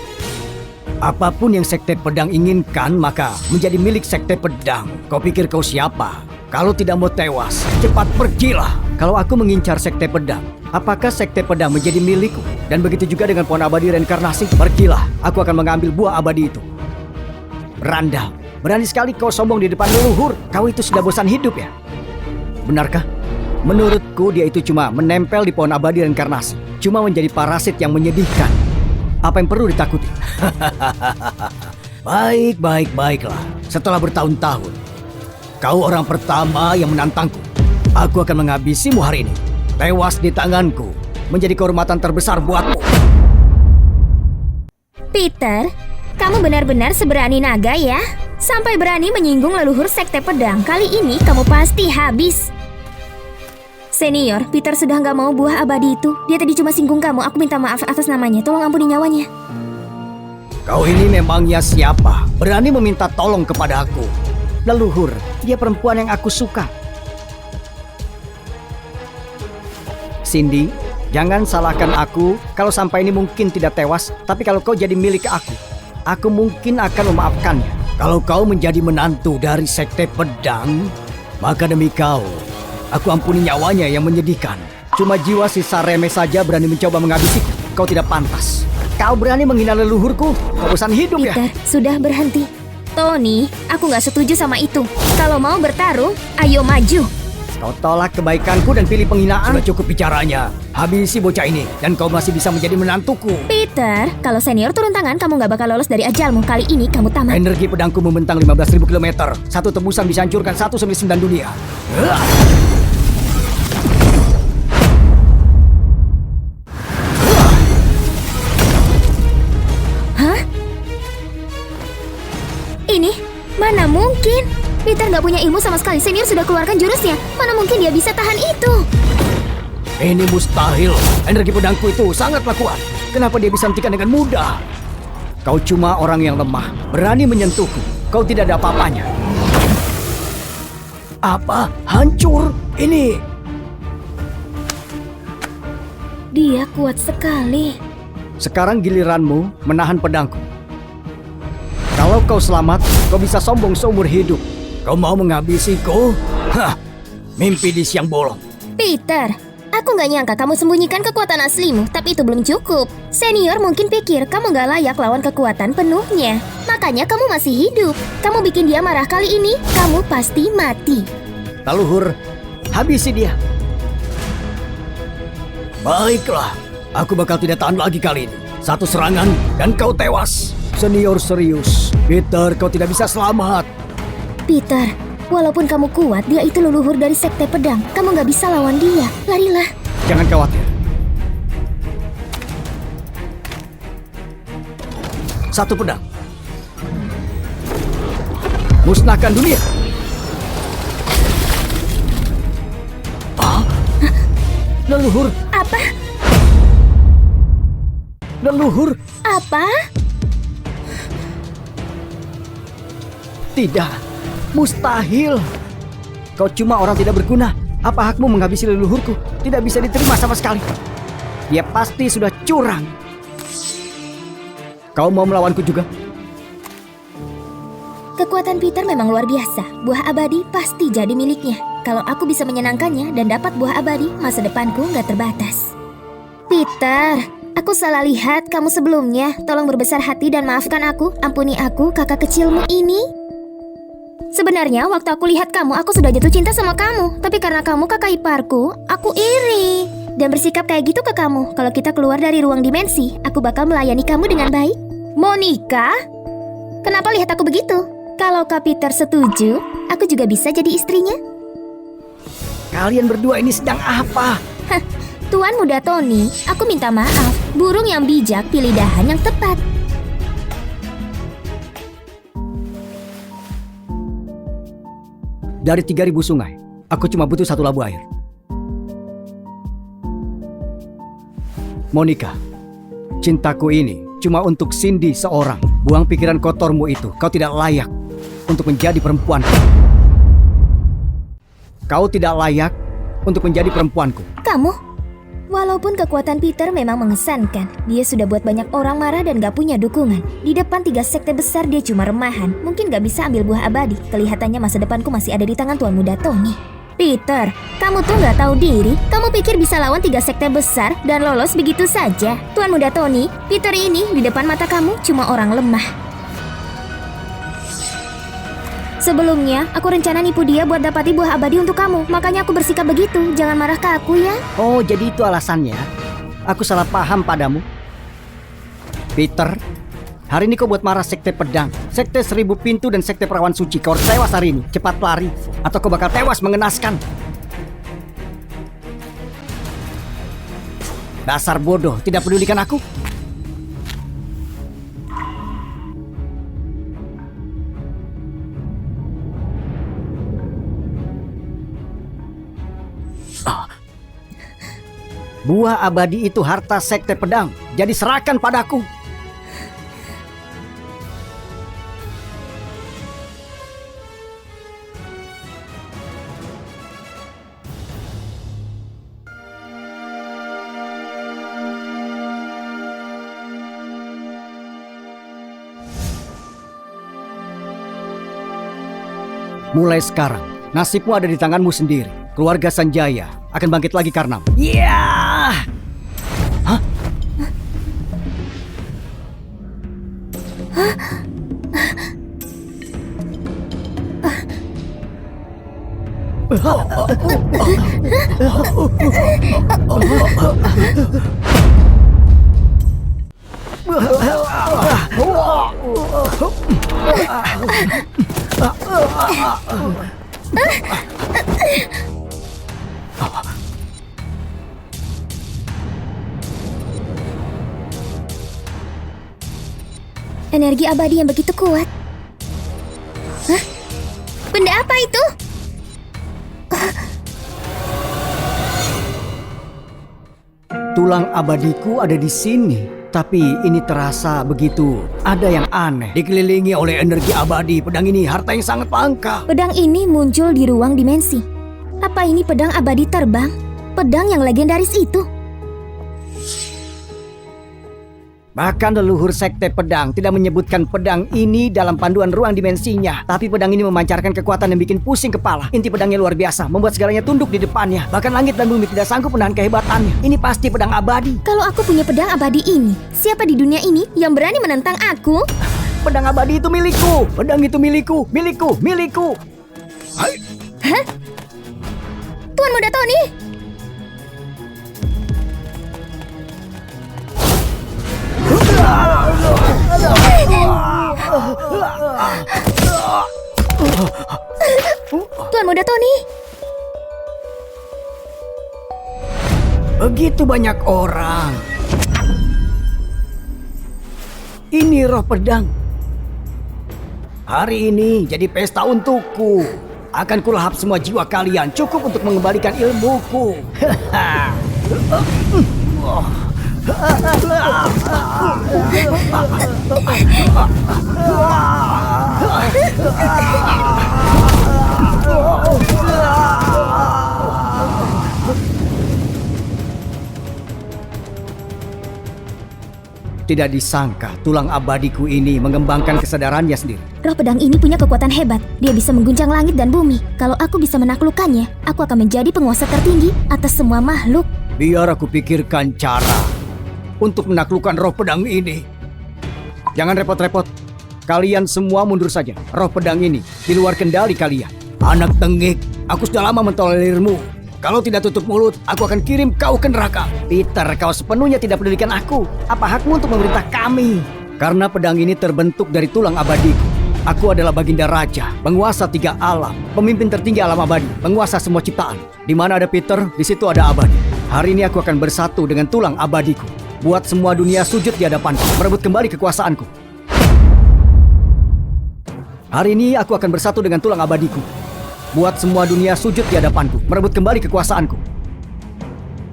Apapun yang Sekte Pedang inginkan, maka menjadi milik Sekte Pedang. Kau pikir kau siapa? Kalau tidak mau tewas, cepat pergilah. Kalau aku mengincar Sekte Pedang, apakah Sekte Pedang menjadi milikku? Dan begitu juga dengan pohon abadi reinkarnasi. Pergilah, aku akan mengambil buah abadi itu. Berandal, berani sekali kau sombong di depan leluhur. Kau itu sudah bosan hidup ya? Benarkah? Menurutku dia itu cuma menempel di pohon abadi reinkarnasi. Cuma menjadi parasit yang menyedihkan. Apa yang perlu ditakuti? Baiklah. Setelah bertahun-tahun, kau orang pertama yang menantangku. Aku akan menghabisimu hari ini. Tewas di tanganku menjadi kehormatan terbesar buatmu. Peter, kamu benar-benar seberani naga ya? Sampai berani menyinggung leluhur Sekte Pedang. Kali ini kamu pasti habis. Senior, Peter sudah nggak mau buah abadi itu. Dia tadi cuma singgung kamu. Aku minta maaf atas namanya. Tolong ampuni nyawanya. Kau ini memangnya siapa? Berani meminta tolong kepada aku. Leluhur, dia perempuan yang aku suka. Cindy, jangan salahkan aku kalau sampai ini mungkin tidak tewas. Tapi kalau kau jadi milik aku mungkin akan memaafkannya. Kalau kau menjadi menantu dari Sekte Pedang, maka demi kau, aku ampuni nyawanya yang menyedihkan. Cuma jiwa sisa remeh saja berani mencoba menghabisinya. Kau tidak pantas. Kau berani menghina leluhurku. Kau bosan hidup ya? Peter, sudah berhenti. Tony, aku nggak setuju sama itu. Kalau mau bertarung, ayo maju. Kau tolak kebaikanku dan pilih penghinaan. Sudah cukup bicaranya. Habisi bocah ini dan kau masih bisa menjadi menantuku. Peter, kalau senior turun tangan, kamu nggak bakal lolos dari ajalmu. Kali ini kamu tamat. Energi pedangku membentang 15.000 km. Satu tebusan bisa hancurkan 1/9 dunia. Hah? Ini? Mana mungkin? Peter nggak punya ilmu sama sekali. Senior sudah keluarkan jurusnya. Mana mungkin dia bisa tahan itu? Ini mustahil. Energi pedangku itu sangatlah kuat. Kenapa dia bisa hentikan dengan mudah? Kau cuma orang yang lemah. Berani menyentuhku. Kau tidak ada apa-apanya. Apa? Hancur? Ini... Dia kuat sekali. Sekarang giliranmu menahan pedangku. Kalau kau selamat, kau bisa sombong seumur hidup. Kau mau menghabisiku? Hah, mimpi di siang bolong. Peter, aku nggak nyangka kamu sembunyikan kekuatan aslimu, tapi itu belum cukup. Senior mungkin pikir kamu nggak layak lawan kekuatan penuhnya. Makanya kamu masih hidup. Kamu bikin dia marah kali ini, kamu pasti mati. Leluhur, habisi dia. Baiklah, aku bakal tidak tahan lagi kali ini. Satu serangan dan kau tewas. Senior serius. Peter, kau tidak bisa selamat. Peter, walaupun kamu kuat, dia itu leluhur dari Sekte Pedang. Kamu nggak bisa lawan dia. Larilah. Jangan khawatir. Satu pedang. Musnahkan dunia. Leluhur. Apa? Leluhur. Apa? Tidak. Mustahil. Kau cuma orang tidak berguna. Apa hakmu menghabisi leluhurku? Tidak bisa diterima sama sekali. Dia pasti sudah curang. Kau mau melawanku juga? Kekuatan Peter memang luar biasa. Buah abadi pasti jadi miliknya. Kalau aku bisa menyenangkannya dan dapat buah abadi, masa depanku nggak terbatas. Peter, aku salah lihat kamu sebelumnya. Tolong berbesar hati dan maafkan aku. Ampuni aku, kakak kecilmu ini. Sebenarnya waktu aku lihat kamu, aku sudah jatuh cinta sama kamu. Tapi karena kamu kakak iparku, aku iri. Dan bersikap kayak gitu ke kamu. Kalau kita keluar dari ruang dimensi, aku bakal melayani kamu dengan baik. Monica? Kenapa lihat aku begitu? Kalau Kak Peter setuju, aku juga bisa jadi istrinya. Kalian berdua ini sedang apa? Hah, Tuan Muda Tony, aku minta maaf. Burung yang bijak pilih dahan yang tepat. Dari 3.000 sungai, aku cuma butuh 1 labu air. Monica, cintaku ini cuma untuk Cindy seorang. Buang pikiran kotormu itu. Kau tidak layak untuk menjadi perempuan. Kau tidak layak untuk menjadi perempuanku. Kamu? Walaupun kekuatan Peter memang mengesankan, dia sudah buat banyak orang marah dan gak punya dukungan. Di depan 3 sekte besar dia cuma remahan. Mungkin gak bisa ambil buah abadi. Kelihatannya masa depanku masih ada di tangan Tuan Muda Tony. Peter, kamu tuh gak tahu diri. Kamu pikir bisa lawan 3 sekte besar dan lolos begitu saja? Tuan Muda Tony, Peter ini di depan mata kamu cuma orang lemah. Sebelumnya, aku rencana nipu dia buat dapati buah abadi untuk kamu. Makanya aku bersikap begitu. Jangan marah ke aku ya. Oh, jadi itu alasannya. Aku salah paham padamu. Peter, hari ini kau buat marah sekte pedang, sekte 1000 pintu dan sekte perawan suci. Kau harus tewas hari ini. Cepat lari, atau kau bakal tewas mengenaskan. Dasar bodoh, tidak pedulikan aku. Buah abadi itu harta sekte pedang. Jadi serahkan padaku. Mulai sekarang, nasibmu ada di tanganmu sendiri. Keluarga Sanjaya akan bangkit lagi karena... Yeah! Hah? Energi abadi yang begitu kuat. Hah? Benda apa itu? Tulang abadiku ada di sini. Tapi ini terasa begitu. Ada yang aneh. Dikelilingi oleh energi abadi. Pedang ini harta yang sangat langka. Pedang ini muncul di ruang dimensi. Apa ini pedang abadi terbang? Pedang yang legendaris itu? Bahkan leluhur sekte pedang tidak menyebutkan pedang ini dalam panduan ruang dimensinya. Tapi pedang ini memancarkan kekuatan yang bikin pusing kepala. Inti pedangnya luar biasa, membuat segalanya tunduk di depannya. Bahkan langit dan bumi tidak sanggup menahan kehebatannya. Ini pasti pedang abadi. Kalau aku punya pedang abadi ini, siapa di dunia ini yang berani menentang aku? Pedang abadi itu milikku. Pedang itu milikku. Milikku. Milikku. Hai. Hah? Tuan Muda Tony? Tuan Muda Tony. Begitu banyak orang. Ini roh pedang. Hari ini jadi pesta untukku. Akan kulahap semua jiwa kalian cukup untuk mengembalikan ilmuku. Tidak disangka tulang abadiku ini mengembangkan kesadarannya sendiri. Roh pedang ini punya kekuatan hebat. Dia bisa mengguncang langit dan bumi. Kalau aku bisa menaklukkannya, aku akan menjadi penguasa tertinggi atas semua makhluk. Biar aku pikirkan cara untuk menaklukkan roh pedang ini. Jangan repot-repot. Kalian semua mundur saja. Roh pedang ini di luar kendali kalian. Anak tengik, aku sudah lama mentolerirmu. Kalau tidak tutup mulut, aku akan kirim kau ke neraka. Peter, kau sepenuhnya tidak pedulikan aku. Apa hakmu untuk memerintah kami? Karena pedang ini terbentuk dari tulang abadiku. Aku adalah Baginda Raja, penguasa 3 alam, pemimpin tertinggi alam abadi, penguasa semua ciptaan. Di mana ada Peter, di situ ada abadi. Hari ini aku akan bersatu dengan tulang abadiku. Buat semua dunia sujud di hadapanku, merebut kembali kekuasaanku. Hari ini aku akan bersatu dengan tulang abadiku. Buat semua dunia sujud di hadapanku, merebut kembali kekuasaanku.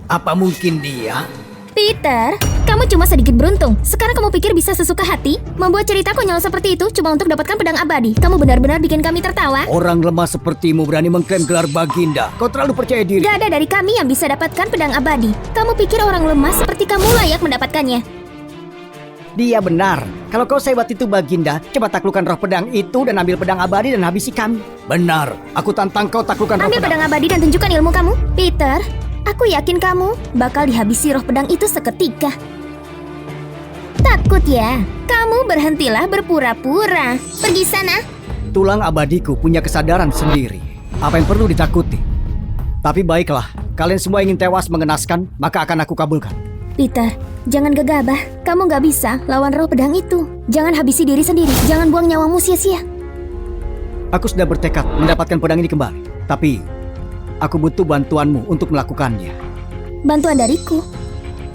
Apa mungkin dia? Peter, kamu cuma sedikit beruntung. Sekarang kamu pikir bisa sesuka hati? Membuat cerita konyol seperti itu cuma untuk dapatkan pedang abadi. Kamu benar-benar bikin kami tertawa. Orang lemah sepertimu berani mengklaim gelar Baginda. Kau terlalu percaya diri. Gak ada dari kami yang bisa dapatkan pedang abadi. Kamu pikir orang lemah seperti kamu layak mendapatkannya? Dia benar. Kalau kau sehebat itu Baginda, coba taklukkan roh pedang itu dan ambil pedang abadi dan habisi kami. Benar. Aku tantang kau taklukkan roh Ambil pedang pedang abadi dan tunjukkan ilmu kamu. Peter, aku yakin kamu bakal dihabisi roh pedang itu seketika. Takut ya? Kamu berhentilah berpura-pura. Pergi sana. Tulang abadiku punya kesadaran sendiri. Apa yang perlu ditakuti? Tapi baiklah, kalian semua ingin tewas mengenaskan, maka akan aku kabulkan. Peter, jangan gegabah. Kamu gak bisa lawan roh pedang itu. Jangan habisi diri sendiri. Jangan buang nyawamu sia-sia. Aku sudah bertekad mendapatkan pedang ini kembali. Tapi, aku butuh bantuanmu untuk melakukannya. Bantuan dariku?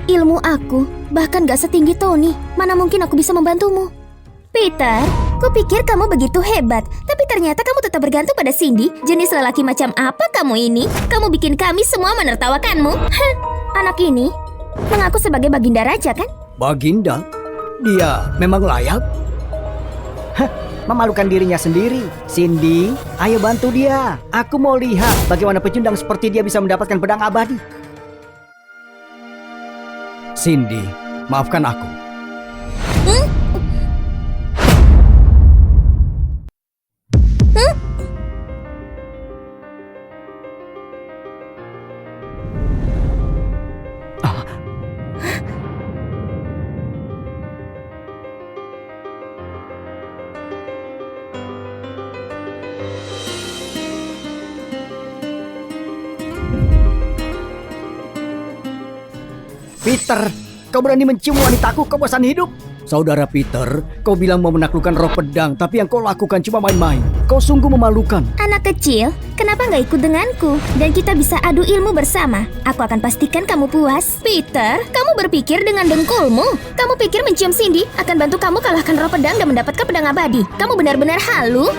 Ilmu aku bahkan gak setinggi Tony. Mana mungkin aku bisa membantumu? Peter, kupikir kamu begitu hebat. Tapi ternyata kamu tetap bergantung pada Cindy. Jenis lelaki macam apa kamu ini? Kamu bikin kami semua menertawakanmu. Hah, anak ini mengaku sebagai Baginda Raja, kan? Baginda? Dia memang layak? Hah, memalukan dirinya sendiri. Cindy, ayo bantu dia. Aku mau lihat bagaimana pecundang seperti dia bisa mendapatkan pedang abadi. Cindy, maafkan aku. Peter, kau berani mencium wanitaku, kau bosan hidup? Saudara Peter, kau bilang mau menaklukkan roh pedang, tapi yang kau lakukan cuma main-main. Kau sungguh memalukan. Anak kecil, kenapa nggak ikut denganku? Dan kita bisa adu ilmu bersama. Aku akan pastikan kamu puas. Peter, kamu berpikir dengan dengkulmu. Kamu pikir mencium Cindy akan bantu kamu kalahkan roh pedang dan mendapatkan pedang abadi. Kamu benar-benar halu.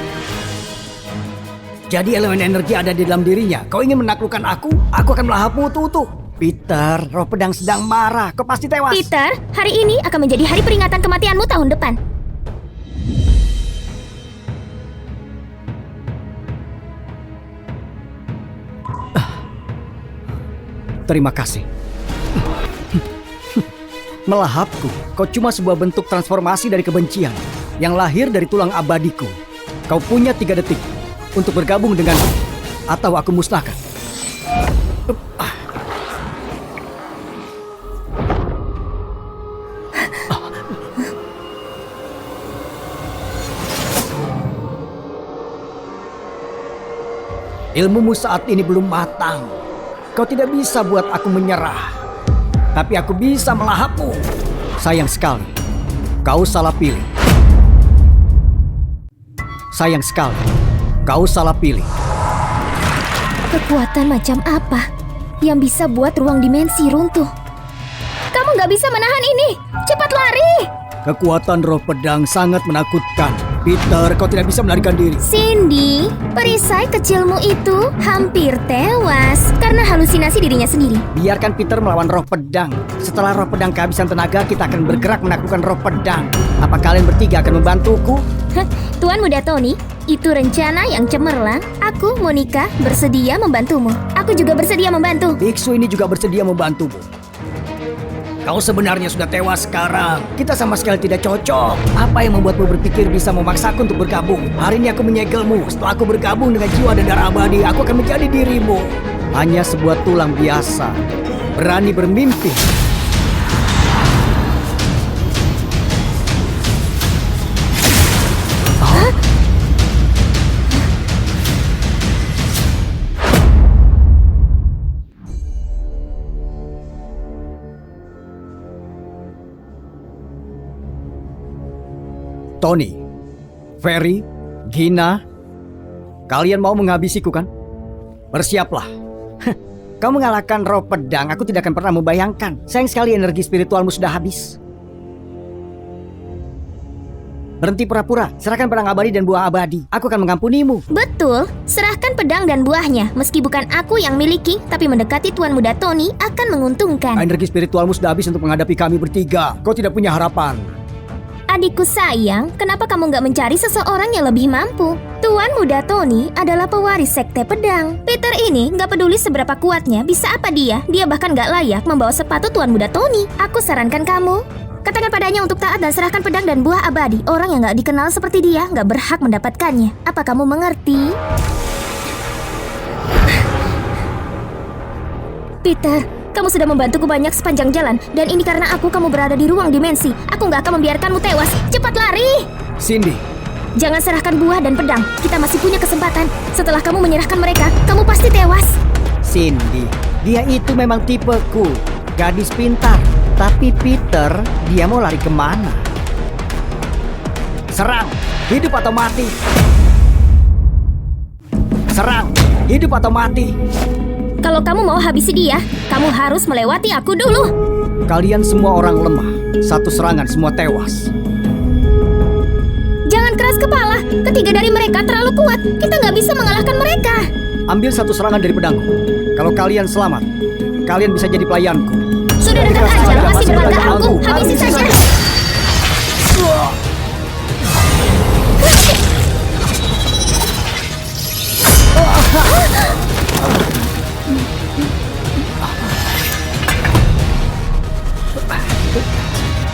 Jadi elemen energi ada di dalam dirinya. Kau ingin menaklukkan aku akan melahapmu utuh-utuh. Peter, roh pedang sedang marah. Kau pasti tewas. Peter, hari ini akan menjadi hari peringatan kematianmu tahun depan. Terima kasih. Melahapku, kau cuma sebuah bentuk transformasi dari kebencian yang lahir dari tulang abadiku. Kau punya 3 detik untuk bergabung denganku, atau aku musnahkan. Ilmumu saat ini belum matang. Kau tidak bisa buat aku menyerah. Tapi aku bisa melahapmu. Sayang sekali, kau salah pilih. Sayang sekali, kau salah pilih. Kekuatan macam apa yang bisa buat ruang dimensi runtuh? Kamu nggak bisa menahan ini. Cepat lari! Kekuatan roh pedang sangat menakutkan. Peter, kau tidak bisa melarikan diri. Cindy, perisai kecilmu itu hampir tewas karena halusinasi dirinya sendiri. Biarkan Peter melawan roh pedang. Setelah roh pedang kehabisan tenaga, kita akan bergerak menaklukkan roh pedang. Apa kalian bertiga akan membantuku? Tuan Muda Tony, itu rencana yang cemerlang. Aku, Monica, bersedia membantumu. Aku juga bersedia membantu. Biksu ini juga bersedia membantumu. Kau sebenarnya sudah tewas sekarang. Kita sama sekali tidak cocok. Apa yang membuatmu berpikir bisa memaksaku untuk bergabung? Hari ini aku menyegelmu. Setelah aku bergabung dengan jiwa dan darah abadi, aku akan menjadi dirimu. Hanya sebuah tulang biasa. Berani bermimpi. Tony, Ferry, Gina, kalian mau menghabisiku kan? Bersiaplah. Kau mengalahkan roh pedang, aku tidak akan pernah membayangkan. Sayang sekali energi spiritualmu sudah habis. Berhenti pura-pura, serahkan pedang abadi dan buah abadi. Aku akan mengampunimu. Betul, serahkan pedang dan buahnya. Meski bukan aku yang miliki, tapi mendekati Tuan Muda Tony akan menguntungkan. Energi spiritualmu sudah habis untuk menghadapi kami bertiga. Kau tidak punya harapan. Adikku sayang, kenapa kamu nggak mencari seseorang yang lebih mampu? Tuan Muda Tony adalah pewaris sekte pedang. Peter ini nggak peduli seberapa kuatnya, bisa apa dia? Dia bahkan nggak layak membawa sepatu Tuan Muda Tony. Aku sarankan kamu, katakan padanya untuk taat dan serahkan pedang dan buah abadi. Orang yang nggak dikenal seperti dia nggak berhak mendapatkannya. Apa kamu mengerti? Peter, kamu sudah membantuku banyak sepanjang jalan. Dan ini karena kamu berada di ruang dimensi. Aku nggak akan membiarkanmu tewas. Cepat lari! Cindy, jangan serahkan buah dan pedang. Kita masih punya kesempatan. Setelah kamu menyerahkan mereka, kamu pasti tewas. Cindy, dia itu memang tipeku. Gadis pintar. Tapi Peter, dia mau lari kemana? Serang! Hidup atau mati! Serang! Hidup atau mati! Kalau kamu mau habisi dia, kamu harus melewati aku dulu. Kalian semua orang lemah. Satu serangan semua tewas. Jangan keras kepala. Ketiga dari mereka terlalu kuat. Kita nggak bisa mengalahkan mereka. Ambil satu serangan dari pedangku. Kalau kalian selamat, kalian bisa jadi pelayanku. Sudah dekat ajal, masih dekat aku. Habisi saja.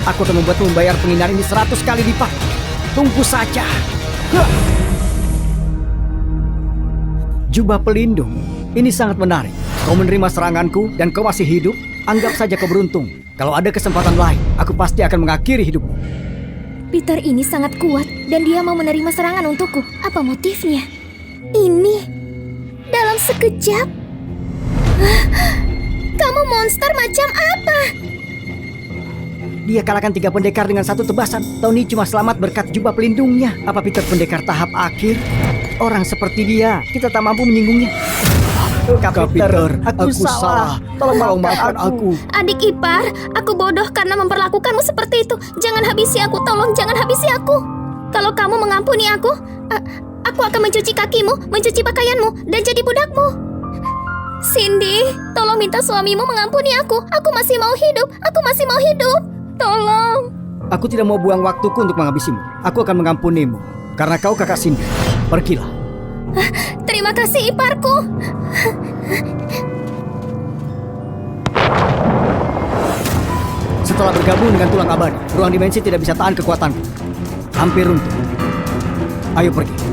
Aku akan membuatmu membayar penghinaan ini 100 kali lipat. Tunggu saja. Jubah pelindung. Ini sangat menarik. Kau menerima seranganku dan kau masih hidup. Anggap saja kau beruntung. Kalau ada kesempatan lain, aku pasti akan mengakhiri hidupmu. Peter ini sangat kuat dan dia mau menerima serangan untukku. Apa motifnya? Ini dalam sekejap. Kamu monster macam apa? Dia kalahkan 3 pendekar dengan 1 tebasan. Tony cuma selamat berkat jubah pelindungnya. Apa Peter pendekar tahap akhir? Orang seperti dia, kita tak mampu menyinggungnya. Kak Peter, aku salah. Tolong maafkan aku. Adik ipar, aku bodoh karena memperlakukanmu seperti itu. Jangan habisi aku, tolong jangan habisi aku. Kalau kamu mengampuni aku akan mencuci kakimu, mencuci pakaianmu, dan jadi budakmu. Cindy, tolong minta suamimu mengampuni aku. Aku masih mau hidup, aku masih mau hidup. Tolong. Aku tidak mau buang waktuku untuk menghabisimu. Aku akan mengampunimu. Karena kau kakak Cindy. Pergilah. Terima kasih iparku. Setelah bergabung dengan tulang abadi, ruang dimensi tidak bisa tahan kekuatanku. Hampir runtuh. Ayo pergi.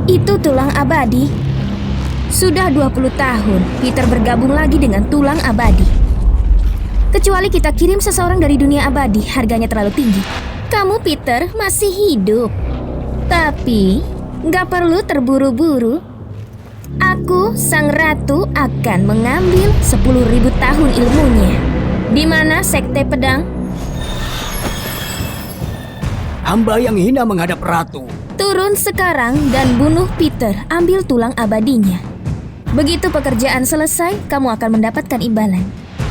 Itu tulang abadi. Sudah 20 tahun Peter bergabung lagi dengan tulang abadi. Kecuali kita kirim seseorang dari dunia abadi, harganya terlalu tinggi. Kamu Peter masih hidup. Tapi nggak perlu terburu-buru. Aku, sang ratu, akan mengambil 10.000 tahun ilmunya. Di mana sekte pedang? Hamba yang hina menghadap ratu. Turun sekarang dan bunuh Peter. Ambil tulang abadinya. Begitu pekerjaan selesai, kamu akan mendapatkan imbalan.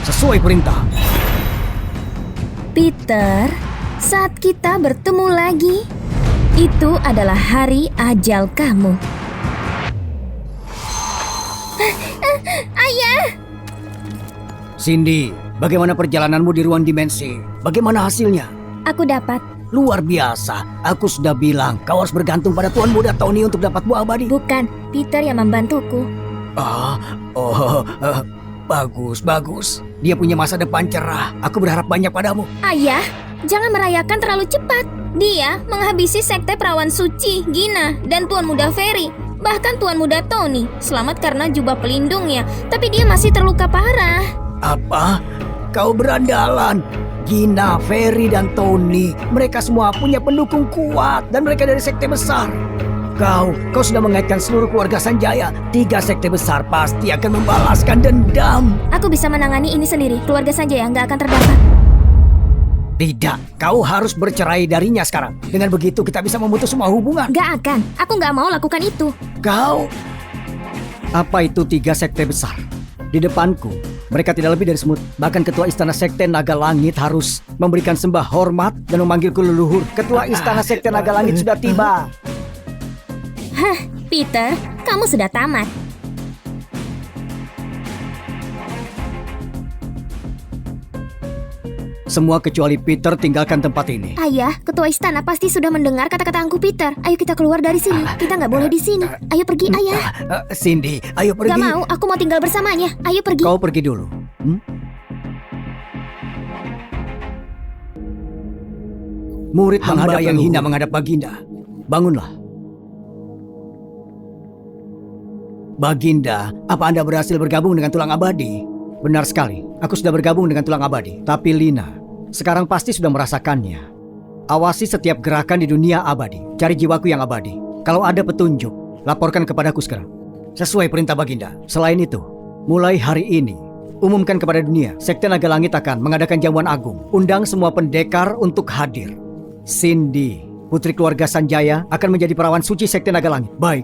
Sesuai perintah. Peter, saat kita bertemu lagi, itu adalah hari ajal kamu. Ayah! Cindy, bagaimana perjalananmu di ruang dimensi? Bagaimana hasilnya? Aku dapat. Luar biasa. Aku sudah bilang kau harus bergantung pada Tuan Muda Tony untuk dapat buah abadi. Bukan, Peter yang membantuku. Bagus. Dia punya masa depan cerah. Aku berharap banyak padamu. Ayah, jangan merayakan terlalu cepat. Dia menghabisi sekte perawan suci, Gina, dan Tuan Muda Ferry. Bahkan Tuan Muda Tony selamat karena jubah pelindungnya, tapi dia masih terluka parah. Apa? Kau berandalan. Gina, Ferry, dan Tony, mereka semua punya pendukung kuat dan mereka dari sekte besar. Kau sudah mengaitkan seluruh keluarga Sanjaya. 3 sekte besar pasti akan membalaskan dendam. Aku bisa menangani ini sendiri. Keluarga Sanjaya nggak akan terdampak. Tidak, kau harus bercerai darinya sekarang. Dengan begitu kita bisa memutus semua hubungan. Nggak akan. Aku nggak mau lakukan itu. Kau... Apa itu 3 sekte besar? Di depanku, mereka tidak lebih dari semut. Bahkan ketua istana sekte Naga Langit harus memberikan sembah hormat dan memanggilku leluhur. Ketua istana sekte Naga Langit sudah tiba. Hah, Peter, kamu sudah tamat. Semua kecuali Peter tinggalkan tempat ini. Ayah, ketua istana pasti sudah mendengar kata-kataku Peter. Ayo kita keluar dari sini. Kita nggak boleh di sini. Ayo pergi, ayah. Cindy, ayo pergi. Gak mau, aku mau tinggal bersamanya. Ayo pergi. Kau pergi dulu. Murid hamba yang hina menghadap Baginda. Bangunlah. Baginda, apa Anda berhasil bergabung dengan tulang abadi? Benar sekali, aku sudah bergabung dengan tulang abadi. Tapi Lina, sekarang pasti sudah merasakannya. Awasi setiap gerakan di dunia abadi. Cari jiwaku yang abadi. Kalau ada petunjuk, laporkan kepadaku sekarang. Sesuai perintah Baginda. Selain itu, mulai hari ini, umumkan kepada dunia, Sekte Naga Langit akan mengadakan jamuan agung. Undang semua pendekar untuk hadir. Cindy, putri keluarga Sanjaya, akan menjadi perawan suci Sekte Naga Langit. Baik.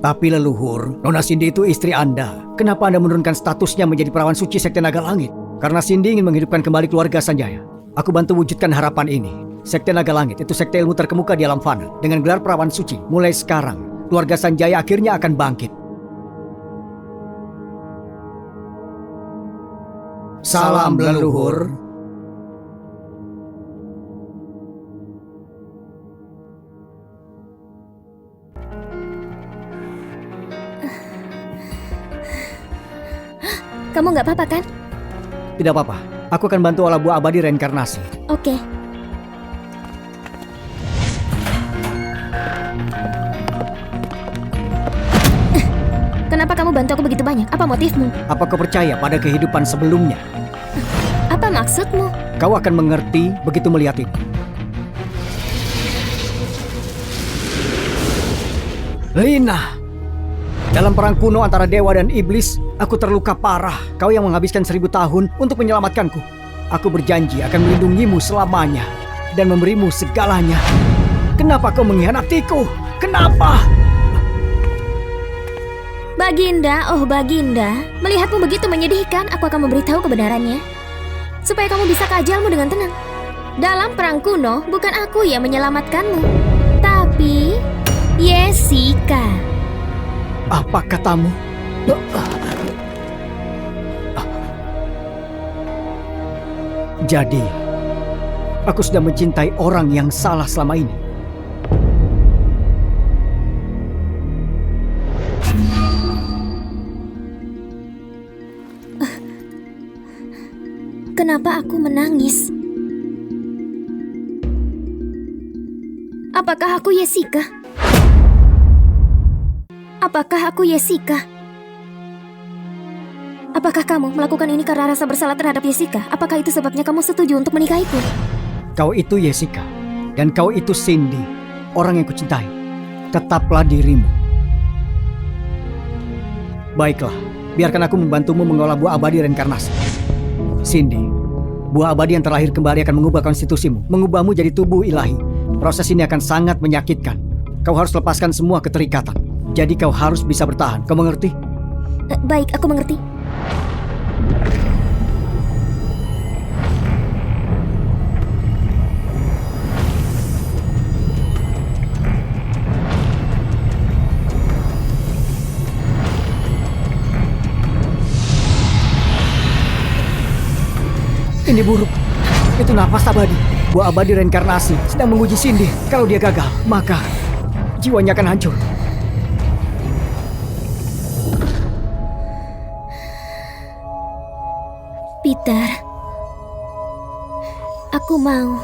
Tapi leluhur, Nona Cindy itu istri Anda. Kenapa Anda menurunkan statusnya menjadi perawan suci Sekte Naga Langit? Karena Cindy ingin menghidupkan kembali keluarga Sanjaya. Aku bantu wujudkan harapan ini. Sekte Naga Langit itu sekte ilmu terkemuka di alam fana. Dengan gelar perawan suci, mulai sekarang, keluarga Sanjaya akhirnya akan bangkit. Salam leluhur. Kamu nggak apa-apa kan? Tidak apa-apa. Aku akan bantu olah buah abadi reinkarnasi. Oke. Kenapa kamu bantu aku begitu banyak? Apa motifmu? Apa kau percaya pada kehidupan sebelumnya? Apa maksudmu? Kau akan mengerti begitu melihat ini. Lina, dalam perang kuno antara dewa dan iblis, aku terluka parah. Kau yang menghabiskan 1000 tahun untuk menyelamatkanku. Aku berjanji akan melindungimu selamanya dan memberimu segalanya. Kenapa kau mengkhianatiku? Kenapa? Baginda, oh Baginda, melihatmu begitu menyedihkan, aku akan memberitahu kebenarannya. Supaya kamu bisa ke ajalmu dengan tenang. Dalam perang kuno, bukan aku yang menyelamatkanmu, tapi Jessica. Apa katamu? Jadi, aku sudah mencintai orang yang salah selama ini. Kenapa aku menangis? Apakah aku Jessica? Apakah aku Jessica? Apakah kamu melakukan ini karena rasa bersalah terhadap Jessica? Apakah itu sebabnya kamu setuju untuk menikahiku? Kau itu Jessica, dan kau itu Cindy, orang yang kucintai. Tetaplah dirimu. Baiklah, biarkan aku membantumu mengolah buah abadi reinkarnasi. Cindy, buah abadi yang terlahir kembali akan mengubah konstitusimu, mengubahmu jadi tubuh ilahi. Proses ini akan sangat menyakitkan. Kau harus lepaskan semua keterikatan. Jadi kau harus bisa bertahan. Kau mengerti? Baik, aku mengerti. Ini buruk. Itu nafas abadi. Buah abadi reinkarnasi sedang menguji Cindy. Kalau dia gagal, maka jiwanya akan hancur. Peter, aku mau.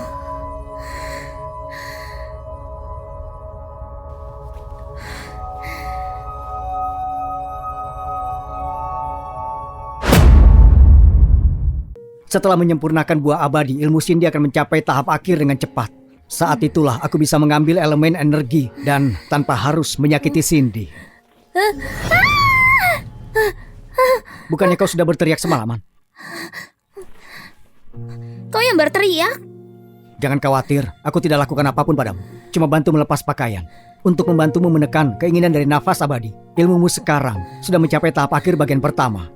Setelah menyempurnakan buah abadi, ilmu Cindy akan mencapai tahap akhir dengan cepat. Saat itulah aku bisa mengambil elemen energi dan tanpa harus menyakiti Cindy. Bukannya kau sudah berteriak semalaman? Kau yang berteriak? Jangan khawatir, aku tidak lakukan apapun padamu. Cuma bantu melepas pakaian. Untuk membantumu menekan keinginan dari nafas abadi. Ilmumu sekarang sudah mencapai tahap akhir bagian pertama.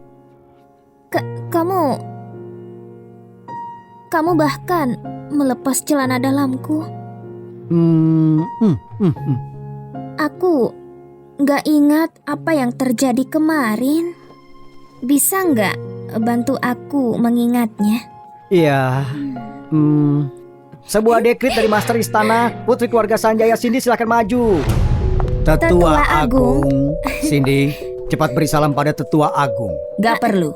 Kamu bahkan melepas celana dalamku. Aku gak ingat apa yang terjadi kemarin. Bisa gak bantu aku mengingatnya? Iya. Sebuah dekrit dari Master Istana, Putri Keluarga Sanjaya Cindy silakan maju. Tetua Agung. Cindy, cepat beri salam pada Tetua Agung. Gak perlu.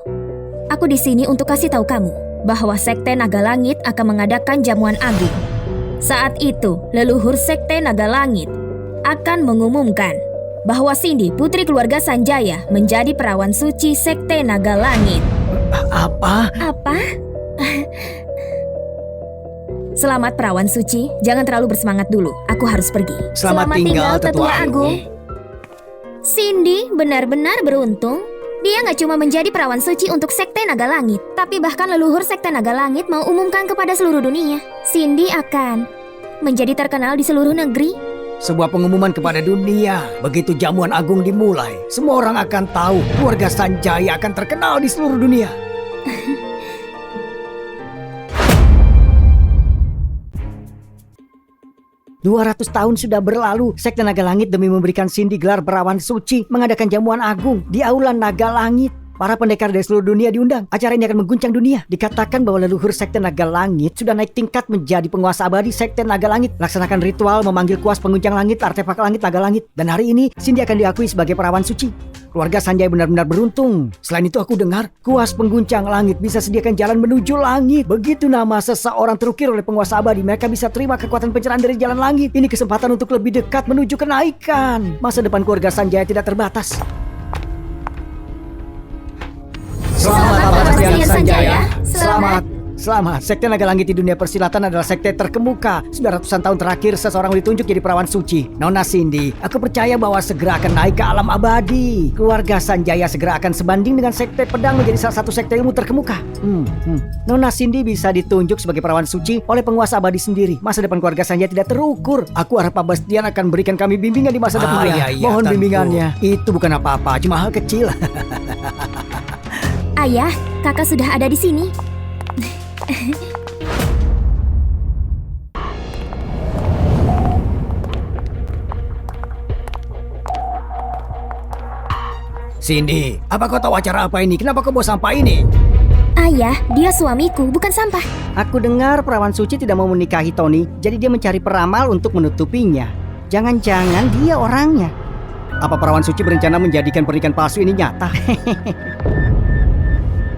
Aku di sini untuk kasih tahu kamu bahwa Sekte Naga Langit akan mengadakan jamuan agung. Saat itu, leluhur Sekte Naga Langit akan mengumumkan bahwa Cindy, Putri Keluarga Sanjaya, menjadi perawan suci Sekte Naga Langit. Apa? Selamat perawan suci, jangan terlalu bersemangat dulu. Aku harus pergi. Selamat tinggal, Tetua Agung. Cindy benar-benar beruntung. Dia nggak cuma menjadi perawan suci untuk Sekte Naga Langit, tapi bahkan leluhur Sekte Naga Langit mau umumkan kepada seluruh dunia. Cindy akan menjadi terkenal di seluruh negeri. Sebuah pengumuman kepada dunia. Begitu jamuan agung dimulai, semua orang akan tahu keluarga Sanjaya akan terkenal di seluruh dunia. 200 tahun sudah berlalu, Sekte Naga Langit demi memberikan Cindy gelar perawan suci mengadakan jamuan agung di Aula Naga Langit. Para pendekar dari seluruh dunia diundang. Acara ini akan mengguncang dunia. Dikatakan bahwa leluhur Sekte Naga Langit sudah naik tingkat menjadi penguasa abadi Sekte Naga Langit. Laksanakan ritual memanggil kuas penguncang langit, artefak langit, naga langit. Dan hari ini Cindy akan diakui sebagai perawan suci. Keluarga Sanjaya benar-benar beruntung. Selain itu aku dengar kuas pengguncang langit bisa sediakan jalan menuju langit. Begitu nama seseorang terukir oleh penguasa abadi, mereka bisa terima kekuatan pencerahan dari jalan langit. Ini kesempatan untuk lebih dekat menuju kenaikan. Masa depan keluarga Sanjaya tidak terbatas. Selamat Abad Kalian Sanjaya. Selamat. Sekte Naga Langit di dunia persilatan adalah sekte terkemuka. Sudah ratusan tahun terakhir seseorang ditunjuk jadi perawan suci. Nona Cindy, aku percaya bahwa segera akan naik ke alam abadi. Keluarga Sanjaya segera akan sebanding dengan sekte pedang menjadi salah satu sekte ilmu terkemuka. Nona Cindy bisa ditunjuk sebagai perawan suci oleh penguasa abadi sendiri. Masa depan keluarga Sanjaya tidak terukur. Aku harap Pak Bastian akan berikan kami bimbingan di masa depan. Mohon tentu. Bimbingannya. Itu bukan apa-apa, cuma hal kecil. Ayah, kakak sudah ada di sini. Cindy, apa kau tahu acara apa ini? Kenapa kau bawa sampah ini? Ayah, dia suamiku, bukan sampah. Aku dengar perawan suci tidak mau menikahi Tony, jadi dia mencari peramal untuk menutupinya. Jangan-jangan dia orangnya. Apa perawan suci berencana menjadikan pernikahan palsu ini nyata?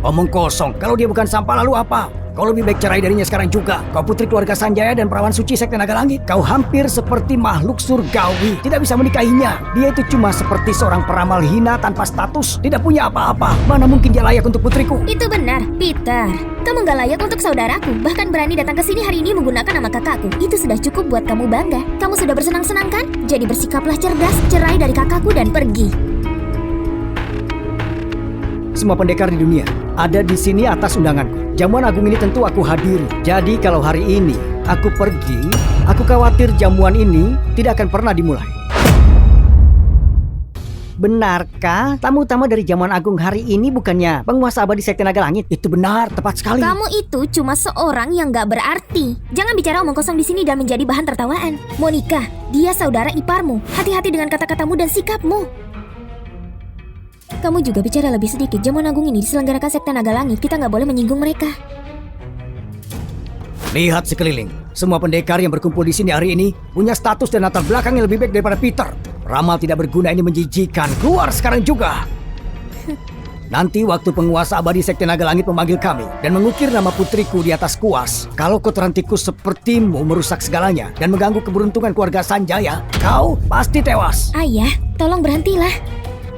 Omong kosong, kalau dia bukan sampah lalu apa? Kau lebih baik cerai darinya sekarang juga. Kau putri keluarga Sanjaya dan perawan suci Sekte Naga Langit. Kau hampir seperti makhluk surgawi. Tidak bisa menikahinya. Dia itu cuma seperti seorang peramal hina tanpa status. Tidak punya apa-apa. Mana mungkin dia layak untuk putriku? Itu benar, Peter. Kamu gak layak untuk saudaraku. Bahkan berani datang ke sini hari ini menggunakan nama kakakku. Itu sudah cukup buat kamu bangga. Kamu sudah bersenang-senang kan? Jadi bersikaplah cerdas, cerai dari kakakku dan pergi. semua pendekar di dunia ada di sini atas undanganku. Jamuan agung ini tentu aku hadiri. Jadi kalau hari ini aku pergi, aku khawatir jamuan ini tidak akan pernah dimulai. Benarkah tamu utama dari Jamuan Agung hari ini bukannya penguasa abadi Sekte Naga Langit? Itu benar, tepat sekali. Kamu itu cuma seorang yang gak berarti. Jangan bicara omong kosong di sini dan menjadi bahan tertawaan. Monica, dia saudara iparmu. Hati-hati dengan kata-katamu dan sikapmu. Kamu juga bicara lebih sedikit. Jamuan Agung ini diselenggarakan Sekte Naga Langit. Kita gak boleh menyinggung mereka. Lihat sekeliling. Semua pendekar yang berkumpul di sini hari ini punya status dan latar belakang yang lebih baik daripada Peter. Ramal tidak berguna ini menjijikan. Keluar sekarang juga. Nanti waktu penguasa abadi Sekte Naga Langit memanggil kami dan mengukir nama putriku di atas kuas. Kalau kotoran tikus sepertimu merusak segalanya dan mengganggu keberuntungan keluarga Sanjaya, kau pasti tewas. Ayah, tolong berhentilah.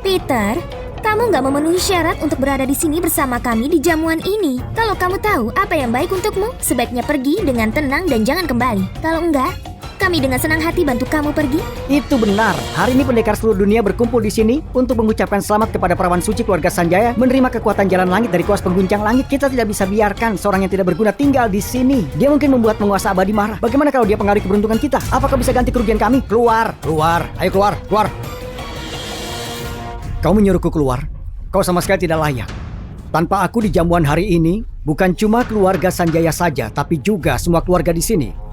Peter, kamu gak memenuhi syarat untuk berada di sini bersama kami di jamuan ini. Kalau kamu tahu apa yang baik untukmu, sebaiknya pergi dengan tenang dan jangan kembali. Kalau enggak, kami dengan senang hati bantu kamu pergi. Itu benar. Hari ini pendekar seluruh dunia berkumpul di sini untuk mengucapkan selamat kepada perawan suci keluarga Sanjaya menerima kekuatan jalan langit dari kuas pengguncang langit. Kita tidak bisa biarkan seorang yang tidak berguna tinggal di sini. Dia mungkin membuat penguasa abadi marah. Bagaimana kalau dia pengaruhi keberuntungan kita? Apakah bisa ganti kerugian kami? Keluar, keluar, ayo keluar, keluar. Kau menyuruhku keluar. Kau sama sekali tidak layak. Tanpa aku di jamuan hari ini, bukan cuma keluarga Sanjaya saja, tapi juga semua keluarga di sini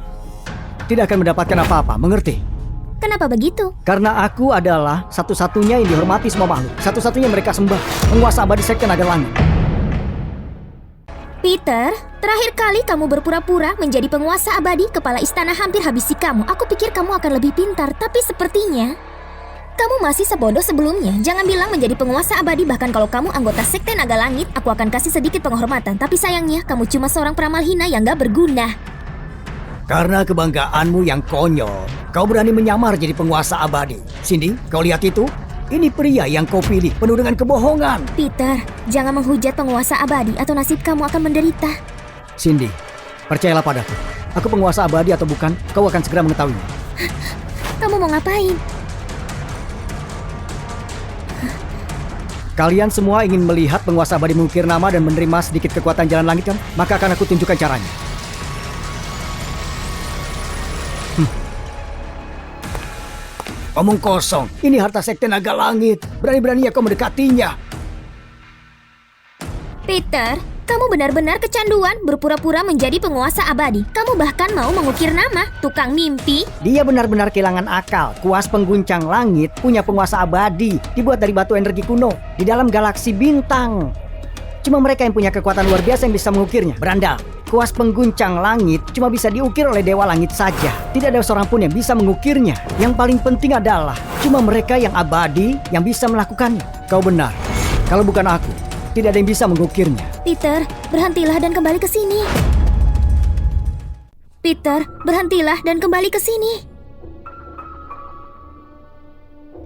tidak akan mendapatkan apa-apa, mengerti? Kenapa begitu? Karena aku adalah satu-satunya yang dihormati semua makhluk. Satu-satunya mereka sembah, penguasa abadi Sekte Naga Langit. Peter, terakhir kali kamu berpura-pura menjadi penguasa abadi, kepala istana hampir habisi kamu. Aku pikir kamu akan lebih pintar, tapi sepertinya kamu masih sebodoh sebelumnya. Jangan bilang menjadi penguasa abadi, bahkan kalau kamu anggota Sekte Naga Langit, aku akan kasih sedikit penghormatan. Tapi sayangnya, kamu cuma seorang peramal hina yang gak berguna. Karena kebanggaanmu yang konyol, kau berani menyamar jadi penguasa abadi. Cindy, kau lihat itu? Ini pria yang kau pilih, penuh dengan kebohongan. Peter, jangan menghujat penguasa abadi atau nasib kamu akan menderita. Cindy, percayalah padaku. Aku penguasa abadi atau bukan, kau akan segera mengetahuinya. Kamu mau ngapain? Kalian semua ingin melihat penguasa abadi mengukir nama dan menerima sedikit kekuatan jalan langit kan? Maka akan aku tunjukkan caranya. Omong kosong, ini harta Sekte Naga Langit. Berani-beraninya kau mendekatinya. Peter, kamu benar-benar kecanduan berpura-pura menjadi penguasa abadi. Kamu bahkan mau mengukir nama, tukang mimpi. Dia benar-benar kehilangan akal. Kuas pengguncang langit punya penguasa abadi, dibuat dari batu energi kuno, di dalam galaksi bintang. Cuma mereka yang punya kekuatan luar biasa yang bisa mengukirnya. Berandal, kuas pengguncang langit cuma bisa diukir oleh dewa langit saja. Tidak ada seorang pun yang bisa mengukirnya. Yang paling penting adalah cuma mereka yang abadi yang bisa melakukannya. Kau benar. Kalau bukan aku, tidak ada yang bisa mengukirnya. Peter, berhentilah dan kembali ke sini. Peter, berhentilah dan kembali ke sini.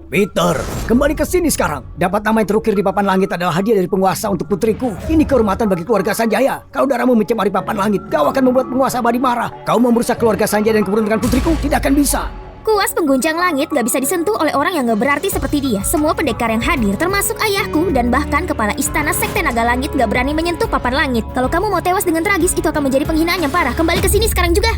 Peter, kembali ke sini sekarang. Dapat nama yang terukir di papan langit adalah hadiah dari penguasa untuk putriku. Ini kehormatan bagi keluarga Sanjaya. Kalau darahmu mencemari papan langit, kau akan membuat penguasa abadi marah. Kau mau merusak keluarga Sanjaya dan keberuntungan putriku? Tidak akan bisa. Kuas pengguncang langit gak bisa disentuh oleh orang yang gak berarti seperti dia. Semua pendekar yang hadir, termasuk ayahku dan bahkan kepala istana Sekte Naga Langit, gak berani menyentuh papan langit. Kalau kamu mau tewas dengan tragis, itu akan menjadi penghinaan yang parah. Kembali ke sini sekarang juga.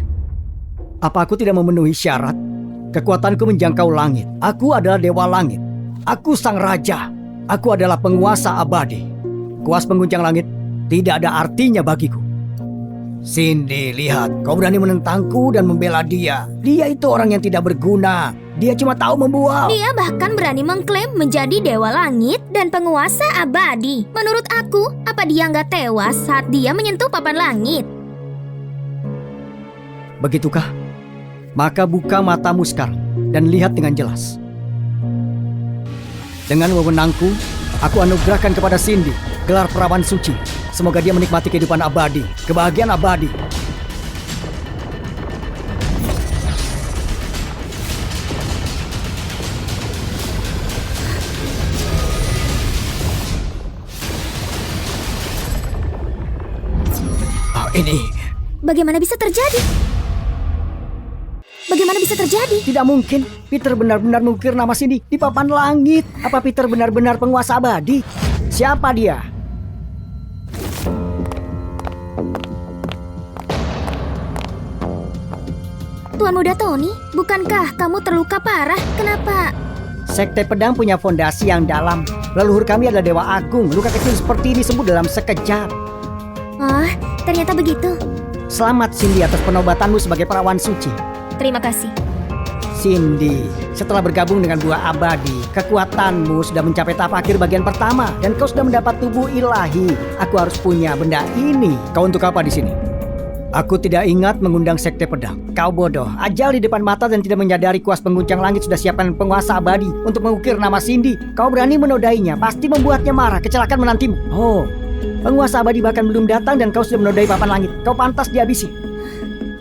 Apa aku tidak memenuhi syarat? Kekuatanku menjangkau langit. Aku adalah dewa langit. Aku sang raja. Aku adalah penguasa abadi. Kuas pengguncang langit tidak ada artinya bagiku. Cindy, lihat. Kau berani menentangku dan membela dia. Dia itu orang yang tidak berguna. Dia cuma tahu membual. Dia bahkan berani mengklaim menjadi dewa langit dan penguasa abadi. Menurut aku, apa dia nggak tewas saat dia menyentuh papan langit? Begitukah? Maka buka matamu sekarang dan lihat dengan jelas. Dengan wewenangku, aku anugerahkan kepada Cindy gelar perawan suci. Semoga dia menikmati kehidupan abadi, kebahagiaan abadi. Oh, ini. Bagaimana bisa terjadi? Bagaimana bisa terjadi? Tidak mungkin. Peter benar-benar mengukir nama Cindy di papan langit. Apa Peter benar-benar penguasa abadi? Siapa dia? Tuan Muda Tony, bukankah kamu terluka parah? Kenapa? Sekte Pedang punya fondasi yang dalam. Leluhur kami adalah Dewa Agung. Luka kecil seperti ini sembuh dalam sekejap. Oh, ternyata begitu. Selamat Cindy atas penobatanmu sebagai perawan suci. Terima kasih. Cindy, setelah bergabung dengan Buah Abadi, kekuatanmu sudah mencapai tahap akhir bagian pertama dan kau sudah mendapat tubuh ilahi. Aku harus punya benda ini. Kau untuk apa di sini? Aku tidak ingat mengundang Sekte Pedang. Kau bodoh, ajal di depan mata dan tidak menyadari kuas pengguncang langit sudah siapkan penguasa abadi untuk mengukir nama Cindy. Kau berani menodainya, pasti membuatnya marah, kecelakaan menantimu. Oh, penguasa abadi bahkan belum datang dan kau sudah menodai papan langit. Kau pantas dihabisi.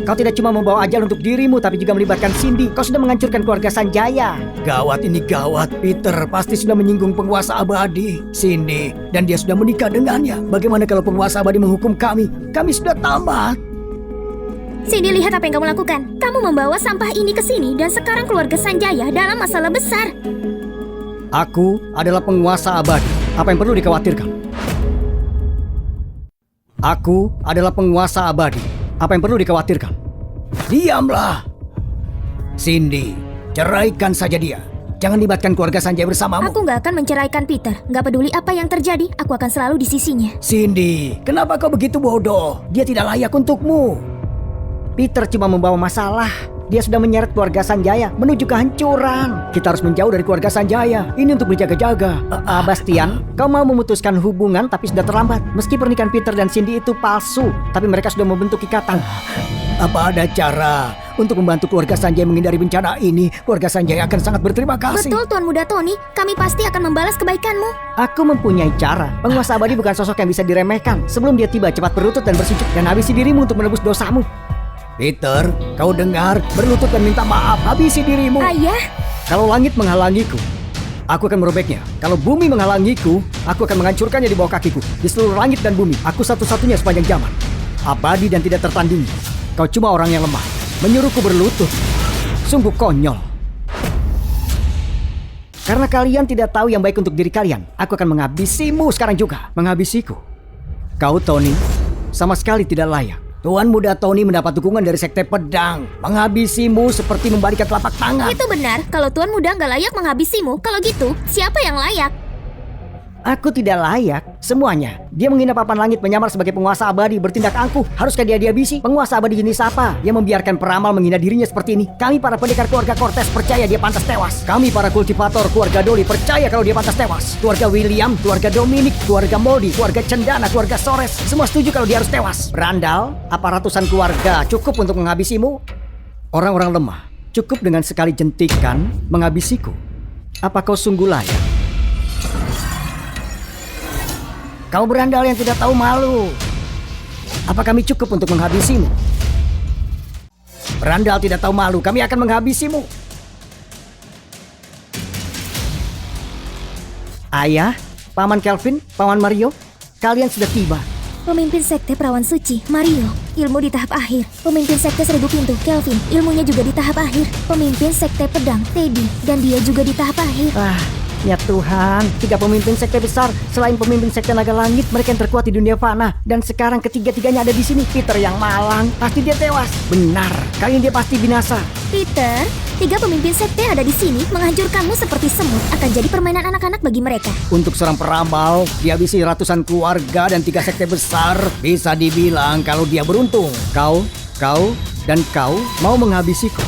Kau tidak cuma membawa ajal untuk dirimu, tapi juga melibatkan Cindy. Kau sudah menghancurkan keluarga Sanjaya. Gawat ini gawat. Peter pasti sudah menyinggung penguasa abadi, Cindy, dan dia sudah menikah dengannya. Bagaimana kalau penguasa abadi menghukum kami? Kami sudah tamat. Cindy, lihat apa yang kamu lakukan. Kamu membawa sampah ini ke sini dan sekarang keluarga Sanjaya dalam masalah besar. Aku adalah penguasa abadi. Apa yang perlu dikhawatirkan? Aku adalah penguasa abadi. Apa yang perlu dikhawatirkan? Diamlah. Cindy, ceraikan saja dia. Jangan libatkan keluarga Sanjaya bersamamu. Aku nggak akan menceraikan Peter. Nggak peduli apa yang terjadi, aku akan selalu di sisinya. Cindy, kenapa kau begitu bodoh? Dia tidak layak untukmu. Peter cuma membawa masalah. Dia sudah menyeret keluarga Sanjaya menuju kehancuran. Kita harus menjauh dari keluarga Sanjaya. Ini untuk berjaga-jaga. Bastian, kau mau memutuskan hubungan tapi sudah terlambat. Meski pernikahan Peter dan Cindy itu palsu, tapi mereka sudah membentuk ikatan. Apa ada cara untuk membantu keluarga Sanjaya menghindari bencana ini? Keluarga Sanjaya akan sangat berterima kasih. Betul, Tuan Muda Tony. Kami pasti akan membalas kebaikanmu. Aku mempunyai cara. Penguasa abadi bukan sosok yang bisa diremehkan. Sebelum dia tiba, cepat berlutut dan bersujud dan habisi dirimu untuk menebus dosamu. Peter, kau dengar? Berlutut dan minta maaf. Habisi dirimu. Ayah. Kalau langit menghalangiku, aku akan merobeknya. Kalau bumi menghalangiku, aku akan menghancurkannya di bawah kakiku. Di seluruh langit dan bumi, aku satu-satunya sepanjang zaman. Abadi dan tidak tertandingi. Kau cuma orang yang lemah. Menyuruhku berlutut. Sungguh konyol. Karena kalian tidak tahu yang baik untuk diri kalian, aku akan menghabisimu sekarang juga. Menghabisiku. Kau, Tony, sama sekali tidak layak. Tuan Muda Tony mendapat dukungan dari Sekte Pedang. Menghabisimu seperti membalikan telapak tangan. Itu benar. Kalau Tuan Muda nggak layak menghabisimu, kalau gitu, siapa yang layak? Aku tidak layak. Semuanya. Dia menghina papan langit, menyamar sebagai penguasa abadi, bertindak angkuh. Haruskah dia dihabisi? Penguasa abadi jenis apa yang membiarkan peramal menghina dirinya seperti ini? Kami para pendekar keluarga Cortez percaya dia pantas tewas. Kami para kultivator keluarga Dolly percaya kalau dia pantas tewas. Keluarga William, keluarga Dominic, keluarga Moldy, keluarga Cendana, keluarga Sores, semua setuju kalau dia harus tewas. Randall, apa ratusan keluarga cukup untuk menghabisimu? Orang-orang lemah cukup dengan sekali jentikan menghabisiku. Apa kau sungguh layak? Kau berandal yang tidak tahu malu. Apa kami cukup untuk menghabisimu? Berandal tidak tahu malu, kami akan menghabisimu. Ayah, Paman Kelvin, Paman Mario, kalian sudah tiba. Pemimpin Sekte Perawan Suci, Mario, ilmu di tahap akhir. Pemimpin Sekte Seribu Pintu, Kelvin, ilmunya juga di tahap akhir. Pemimpin Sekte Pedang, Teddy, dan dia juga di tahap akhir. Ya Tuhan, 3 pemimpin sekte besar. Selain pemimpin sekte naga langit, mereka yang terkuat di dunia fana. Dan sekarang ketiga-tiganya ada di sini. Peter yang malang, pasti dia tewas. Benar, kali ini dia pasti binasa. Peter, 3 pemimpin sekte ada di sini. Menghancurkanmu seperti semut akan jadi permainan anak-anak bagi mereka. Untuk seorang peramal, dihabisi ratusan keluarga dan 3 sekte besar. Bisa dibilang kalau dia beruntung. Kau, dan kau mau menghabisiku.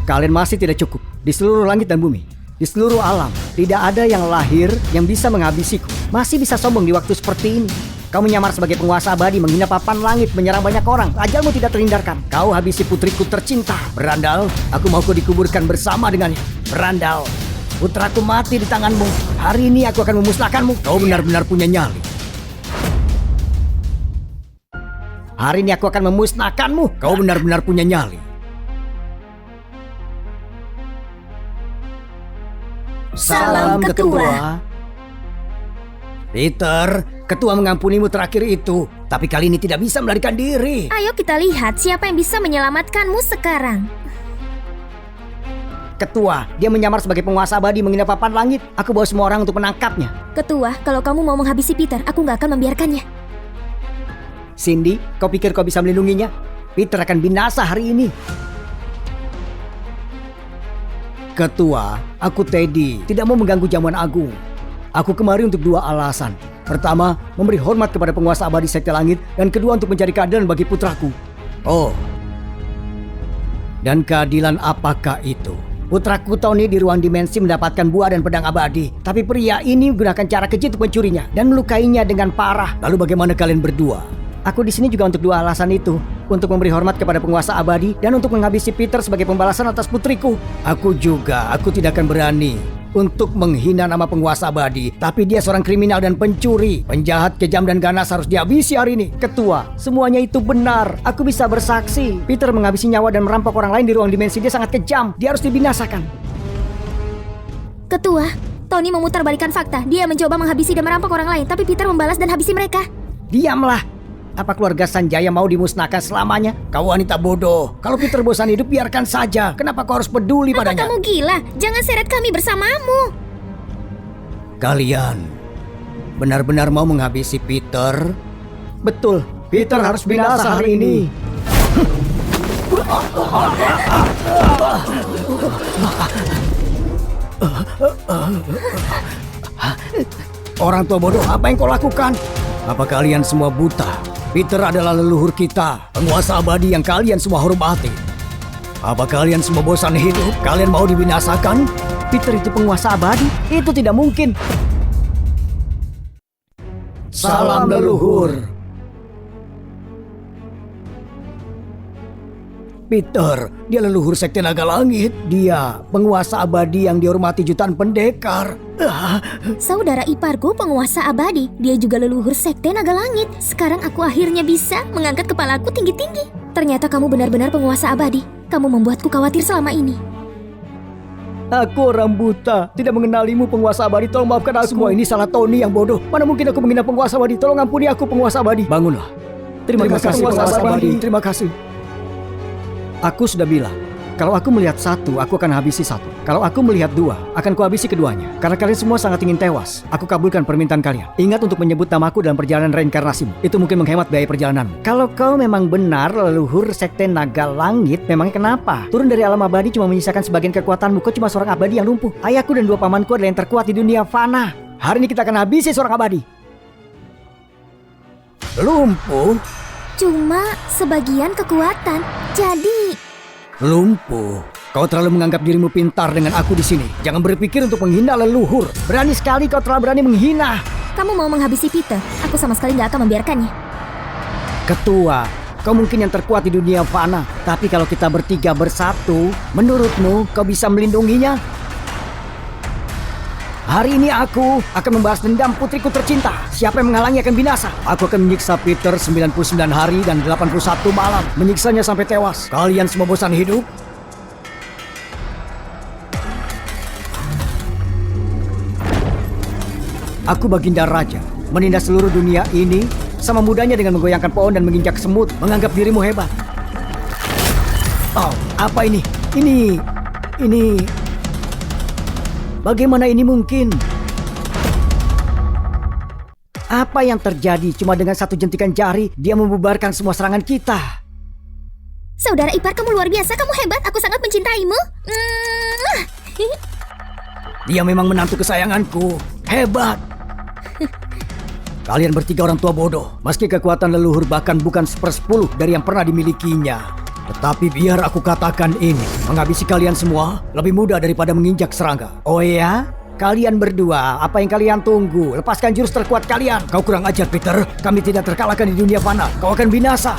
Kalian masih tidak cukup. Di seluruh langit dan bumi, di seluruh alam, tidak ada yang lahir yang bisa menghabisiku. Masih bisa sombong di waktu seperti ini. Kau menyamar sebagai penguasa abadi, menghina papan langit, menyerang banyak orang. Ajalmu tidak terhindarkan. Kau habisi putriku tercinta. Berandal, aku mau kau dikuburkan bersama dengannya. Berandal, putraku mati di tanganmu. Hari ini aku akan memusnahkanmu. Kau benar-benar punya nyali. Hari ini aku akan memusnahkanmu. Kau benar-benar punya nyali. Salam ketua. Peter, ketua mengampunimu terakhir itu, tapi kali ini tidak bisa melarikan diri. Ayo kita lihat siapa yang bisa menyelamatkanmu sekarang. Ketua, dia menyamar sebagai penguasa abadi menghina papan langit. Aku bawa semua orang untuk menangkapnya. Ketua, kalau kamu mau menghabisi Peter, aku nggak akan membiarkannya. Cindy, kau pikir kau bisa melindunginya? Peter akan binasa hari ini. Ketua, aku Teddy, tidak mau mengganggu jamuan agung. Aku kemari untuk 2 alasan. Pertama, memberi hormat kepada penguasa abadi Sekte Langit, dan kedua untuk mencari keadilan bagi putraku. Oh. Dan keadilan apakah itu? Putraku Tony di ruang dimensi mendapatkan buah dan pedang abadi. Tapi pria ini menggunakan cara keji untuk mencurinya dan melukainya dengan parah. Lalu bagaimana kalian berdua? Aku di sini juga untuk 2 alasan itu. Untuk memberi hormat kepada penguasa abadi dan untuk menghabisi Peter sebagai pembalasan atas putriku. Aku tidak akan berani untuk menghina nama penguasa abadi. Tapi dia seorang kriminal dan pencuri. Penjahat, kejam dan ganas harus dihabisi hari ini. Ketua, semuanya itu benar. Aku bisa bersaksi. Peter menghabisi nyawa dan merampok orang lain di ruang dimensi. Dia sangat kejam. Dia harus dibinasakan. Ketua, Tony memutarbalikkan fakta. Dia mencoba menghabisi dan merampok orang lain, tapi Peter membalas dan habisi mereka. Diamlah. Apa keluarga Sanjaya mau dimusnahkan selamanya? Kau wanita bodoh. Kalau Peter bosan hidup, biarkan saja. Kenapa kau harus peduli padanya? Apa kamu gila? Jangan seret kami bersamamu. Kalian benar-benar mau menghabisi Peter? Betul. Peter harus binasa hari ini. Orang tua bodoh, apa yang kau lakukan? Apa kalian semua buta? Peter adalah leluhur kita, penguasa abadi yang kalian semua hormati. Apa kalian semua bosan hidup? Kalian mau dibinasakan? Peter itu penguasa abadi? Itu tidak mungkin. Salam leluhur. Peter, dia leluhur Sekte Naga Langit. Dia penguasa abadi yang dihormati jutaan pendekar. Saudara iparku penguasa abadi. Dia juga leluhur Sekte Naga Langit. Sekarang aku akhirnya bisa mengangkat kepalaku tinggi-tinggi. Ternyata kamu benar-benar penguasa abadi. Kamu membuatku khawatir selama ini. Aku orang buta, tidak mengenalimu penguasa abadi. Tolong maafkan aku. Semua ini salah Tony yang bodoh. Mana mungkin aku menghina penguasa abadi. Tolong ampuni aku penguasa abadi. Bangunlah. Terima kasih penguasa abadi. Terima kasih. Aku sudah bilang, kalau aku melihat 1, aku akan habisi 1. Kalau aku melihat 2, akan kuhabisi keduanya. Karena kalian semua sangat ingin tewas. Aku kabulkan permintaan kalian. Ingat untuk menyebut namaku dalam perjalanan reinkarnasimu. Itu mungkin menghemat biaya perjalananmu. Kalau kau memang benar leluhur Sekte Naga Langit, memangnya kenapa? Turun dari alam abadi cuma menyisakan sebagian kekuatanmu. Kau cuma seorang abadi yang lumpuh. Ayahku dan 2 pamanku adalah yang terkuat di dunia fana. Hari ini kita akan habisi seorang abadi. Lumpuh? Cuma sebagian kekuatan. Jadi lumpuh. Kau terlalu menganggap dirimu pintar dengan aku di sini. Jangan berpikir untuk menghina leluhur. Berani sekali kau telah berani menghina. Kamu mau menghabisi Peter? Aku sama sekali gak akan membiarkannya. Ketua, kau mungkin yang terkuat di dunia fana. Tapi kalau kita bertiga bersatu, menurutmu kau bisa melindunginya? Hari ini aku akan membalas dendam putriku tercinta. Siapa yang menghalangi akan binasa. Aku akan menyiksa Peter 99 hari dan 81 malam. Menyiksanya sampai tewas. Kalian semua bosan hidup? Aku Baginda Raja, menindas seluruh dunia ini sama mudahnya dengan menggoyangkan pohon dan menginjak semut. Menganggap dirimu hebat. Oh, apa ini? Ini... Bagaimana ini mungkin? Apa yang terjadi? Cuma dengan 1 jentikan jari, dia membubarkan semua serangan kita. Saudara ipar, kamu luar biasa. Kamu hebat. Aku sangat mencintaimu. Dia memang menantu kesayanganku. Hebat. Kalian bertiga orang tua bodoh. Meski kekuatan leluhur bahkan bukan 1/10 dari yang pernah dimilikinya. Tetapi biar aku katakan ini, menghabisi kalian semua lebih mudah daripada menginjak serangga. Oh ya? Kalian berdua, apa yang kalian tunggu? Lepaskan jurus terkuat kalian. Kau kurang ajar, Peter. Kami tidak terkalahkan di dunia fana. Kau akan binasa.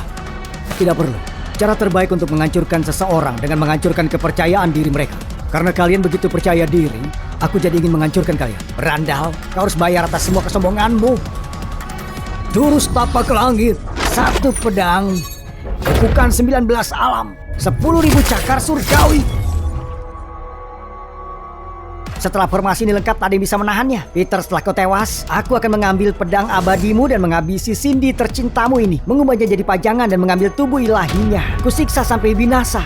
Tidak perlu. Cara terbaik untuk menghancurkan seseorang dengan menghancurkan kepercayaan diri mereka. Karena kalian begitu percaya diri, aku jadi ingin menghancurkan kalian. Berandal, kau harus bayar atas semua kesombonganmu. Jurus tapak langit, 1 pedang. Bukan 19 alam, 10.000 cakar surgawi. Setelah formasi ini lengkap, tak ada yang bisa menahannya. Peter, setelah kau tewas, aku akan mengambil pedang abadimu dan menghabisi Cindy tercintamu ini. Mengubahnya jadi pajangan dan mengambil tubuh ilahinya. Kusiksa sampai binasa.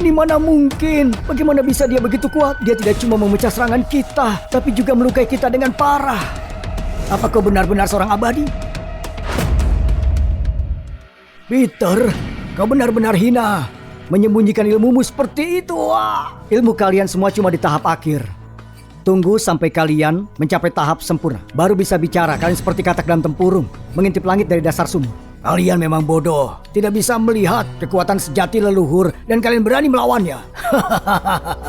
Ini mana mungkin? Bagaimana bisa dia begitu kuat? Dia tidak cuma memecah serangan kita, tapi juga melukai kita dengan parah. Apa kau benar-benar seorang abadi? Peter, kau benar-benar hina. Menyembunyikan ilmumu seperti itu. Wah. Ilmu kalian semua cuma di tahap akhir. Tunggu sampai kalian mencapai tahap sempurna. Baru bisa bicara. Kalian seperti katak dalam tempurung, mengintip langit dari dasar sumur. Kalian memang bodoh. Tidak bisa melihat kekuatan sejati leluhur dan kalian berani melawannya.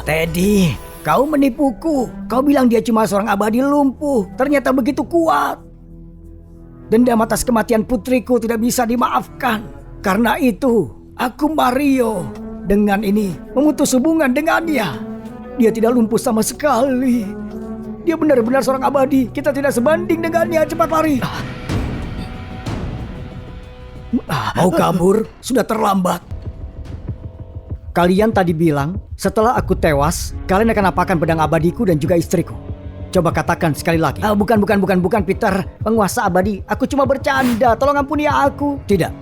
Teddy, kau menipuku. Kau bilang dia cuma seorang abadi lumpuh. Ternyata begitu kuat. Dendam atas kematian putriku tidak bisa dimaafkan. Karena itu, aku Mario. Dengan ini, memutus hubungan dengannya. Dia tidak lumpuh sama sekali. Dia benar-benar seorang abadi. Kita tidak sebanding dengannya. Cepat lari. Mau kabur? Sudah terlambat. Kalian tadi bilang, setelah aku tewas, kalian akan apakan pedang abadiku dan juga istriku. Coba katakan sekali lagi. Bukan Peter, penguasa abadi. Aku cuma bercanda, tolong ampuni aku. Tidak.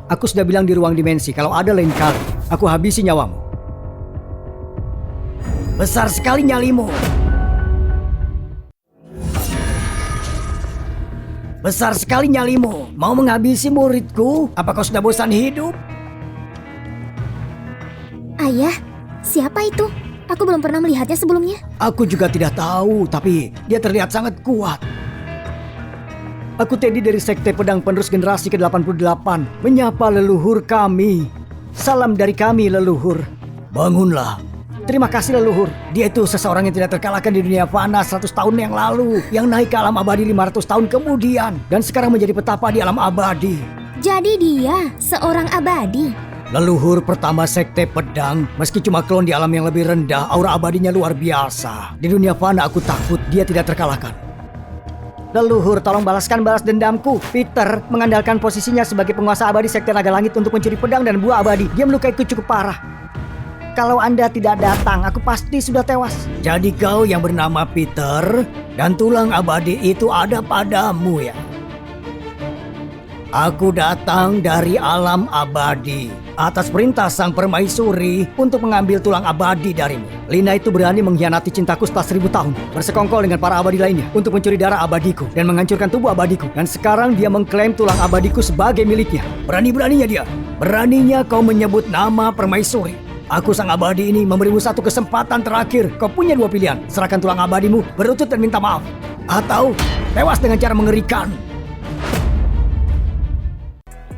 Aku sudah bilang di ruang dimensi, kalau ada lain kali, aku habisi nyawamu. Besar sekali nyalimu. Besar sekali nyalimu. Mau menghabisi muridku? Apa kau sudah bosan hidup? Ayah, siapa itu? Aku belum pernah melihatnya sebelumnya. Aku juga tidak tahu, tapi dia terlihat sangat kuat. Aku Teddy dari Sekte Pedang Penerus Generasi ke-88, menyapa leluhur kami. Salam dari kami, leluhur. Bangunlah. Terima kasih, leluhur. Dia itu seseorang yang tidak terkalahkan di dunia fana 100 tahun yang lalu, yang naik ke alam abadi 500 tahun kemudian, dan sekarang menjadi petapa di alam abadi. Jadi dia seorang abadi. Leluhur pertama Sekte Pedang, meski cuma klon di alam yang lebih rendah, aura abadinya luar biasa. Di dunia fana aku takut dia tidak terkalahkan. Leluhur, tolong balas dendamku. Peter mengandalkan posisinya sebagai penguasa abadi Sekte Naga Langit untuk mencuri pedang dan buah abadi. Dia melukaiku cukup parah. Kalau Anda tidak datang, aku pasti sudah tewas. Jadi kau yang bernama Peter, dan tulang abadi itu ada padamu ya? Aku datang dari alam abadi atas perintah sang permaisuri untuk mengambil tulang abadi darimu. Lina itu berani mengkhianati cintaku setelah 1000 tahun, bersekongkol dengan para abadi lainnya untuk mencuri darah abadiku dan menghancurkan tubuh abadiku. Dan sekarang dia mengklaim tulang abadiku sebagai miliknya. Berani-beraninya dia. Beraninya kau menyebut nama permaisuri. Aku sang abadi ini memberimu satu kesempatan terakhir. Kau punya 2 pilihan. Serahkan tulang abadimu, berlutut dan minta maaf. Atau tewas dengan cara mengerikan.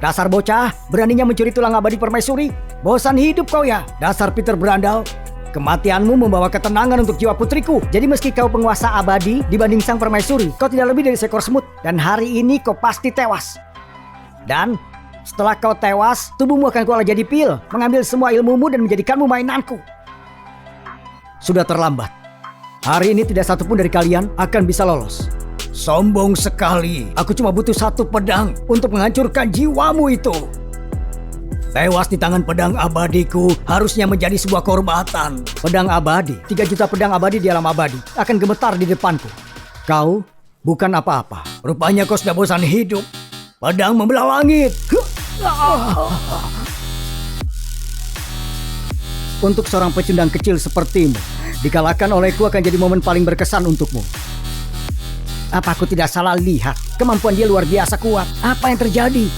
Dasar bocah, beraninya mencuri tulang abadi permaisuri. Bosan hidup kau ya, dasar Peter berandal. Kematianmu membawa ketenangan untuk jiwa putriku. Jadi meski kau penguasa abadi dibanding sang permaisuri, kau tidak lebih dari seekor semut. Dan hari ini kau pasti tewas. Dan setelah kau tewas, tubuhmu akan kuolah jadi pil, mengambil semua ilmumu dan menjadikanmu mainanku. Sudah terlambat. Hari ini tidak satupun dari kalian akan bisa lolos. Sombong sekali. Aku cuma butuh 1 pedang untuk menghancurkan jiwamu itu. Tewas di tangan pedang abadiku harusnya menjadi sebuah kehormatan. Pedang abadi, 3 juta pedang abadi di alam abadi akan gemetar di depanku. Kau bukan apa-apa. Rupanya kau sudah bosan hidup. Pedang membelah langit. Untuk seorang pecundang kecil sepertimu, dikalahkan olehku akan jadi momen paling berkesan untukmu. Apa aku tidak salah lihat? Kemampuan dia luar biasa kuat. Apa yang terjadi?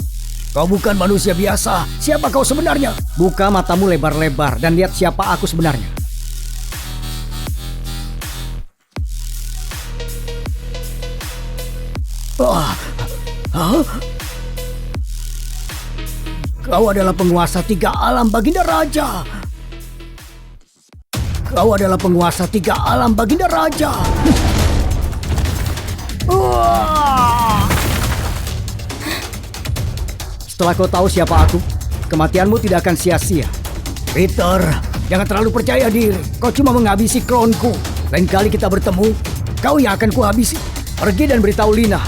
Kau bukan manusia biasa. Siapa kau sebenarnya? Buka matamu lebar-lebar dan lihat siapa aku sebenarnya. Kau adalah penguasa 3 alam Baginda Raja. Kau adalah penguasa 3 alam Baginda Raja. Setelah kau tahu siapa aku, kematianmu tidak akan sia-sia. Peter, jangan terlalu percaya diri. Kau cuma menghabisi klonku. Lain kali kita bertemu, kau yang akan kuhabisi. Pergi dan beritahu Lina.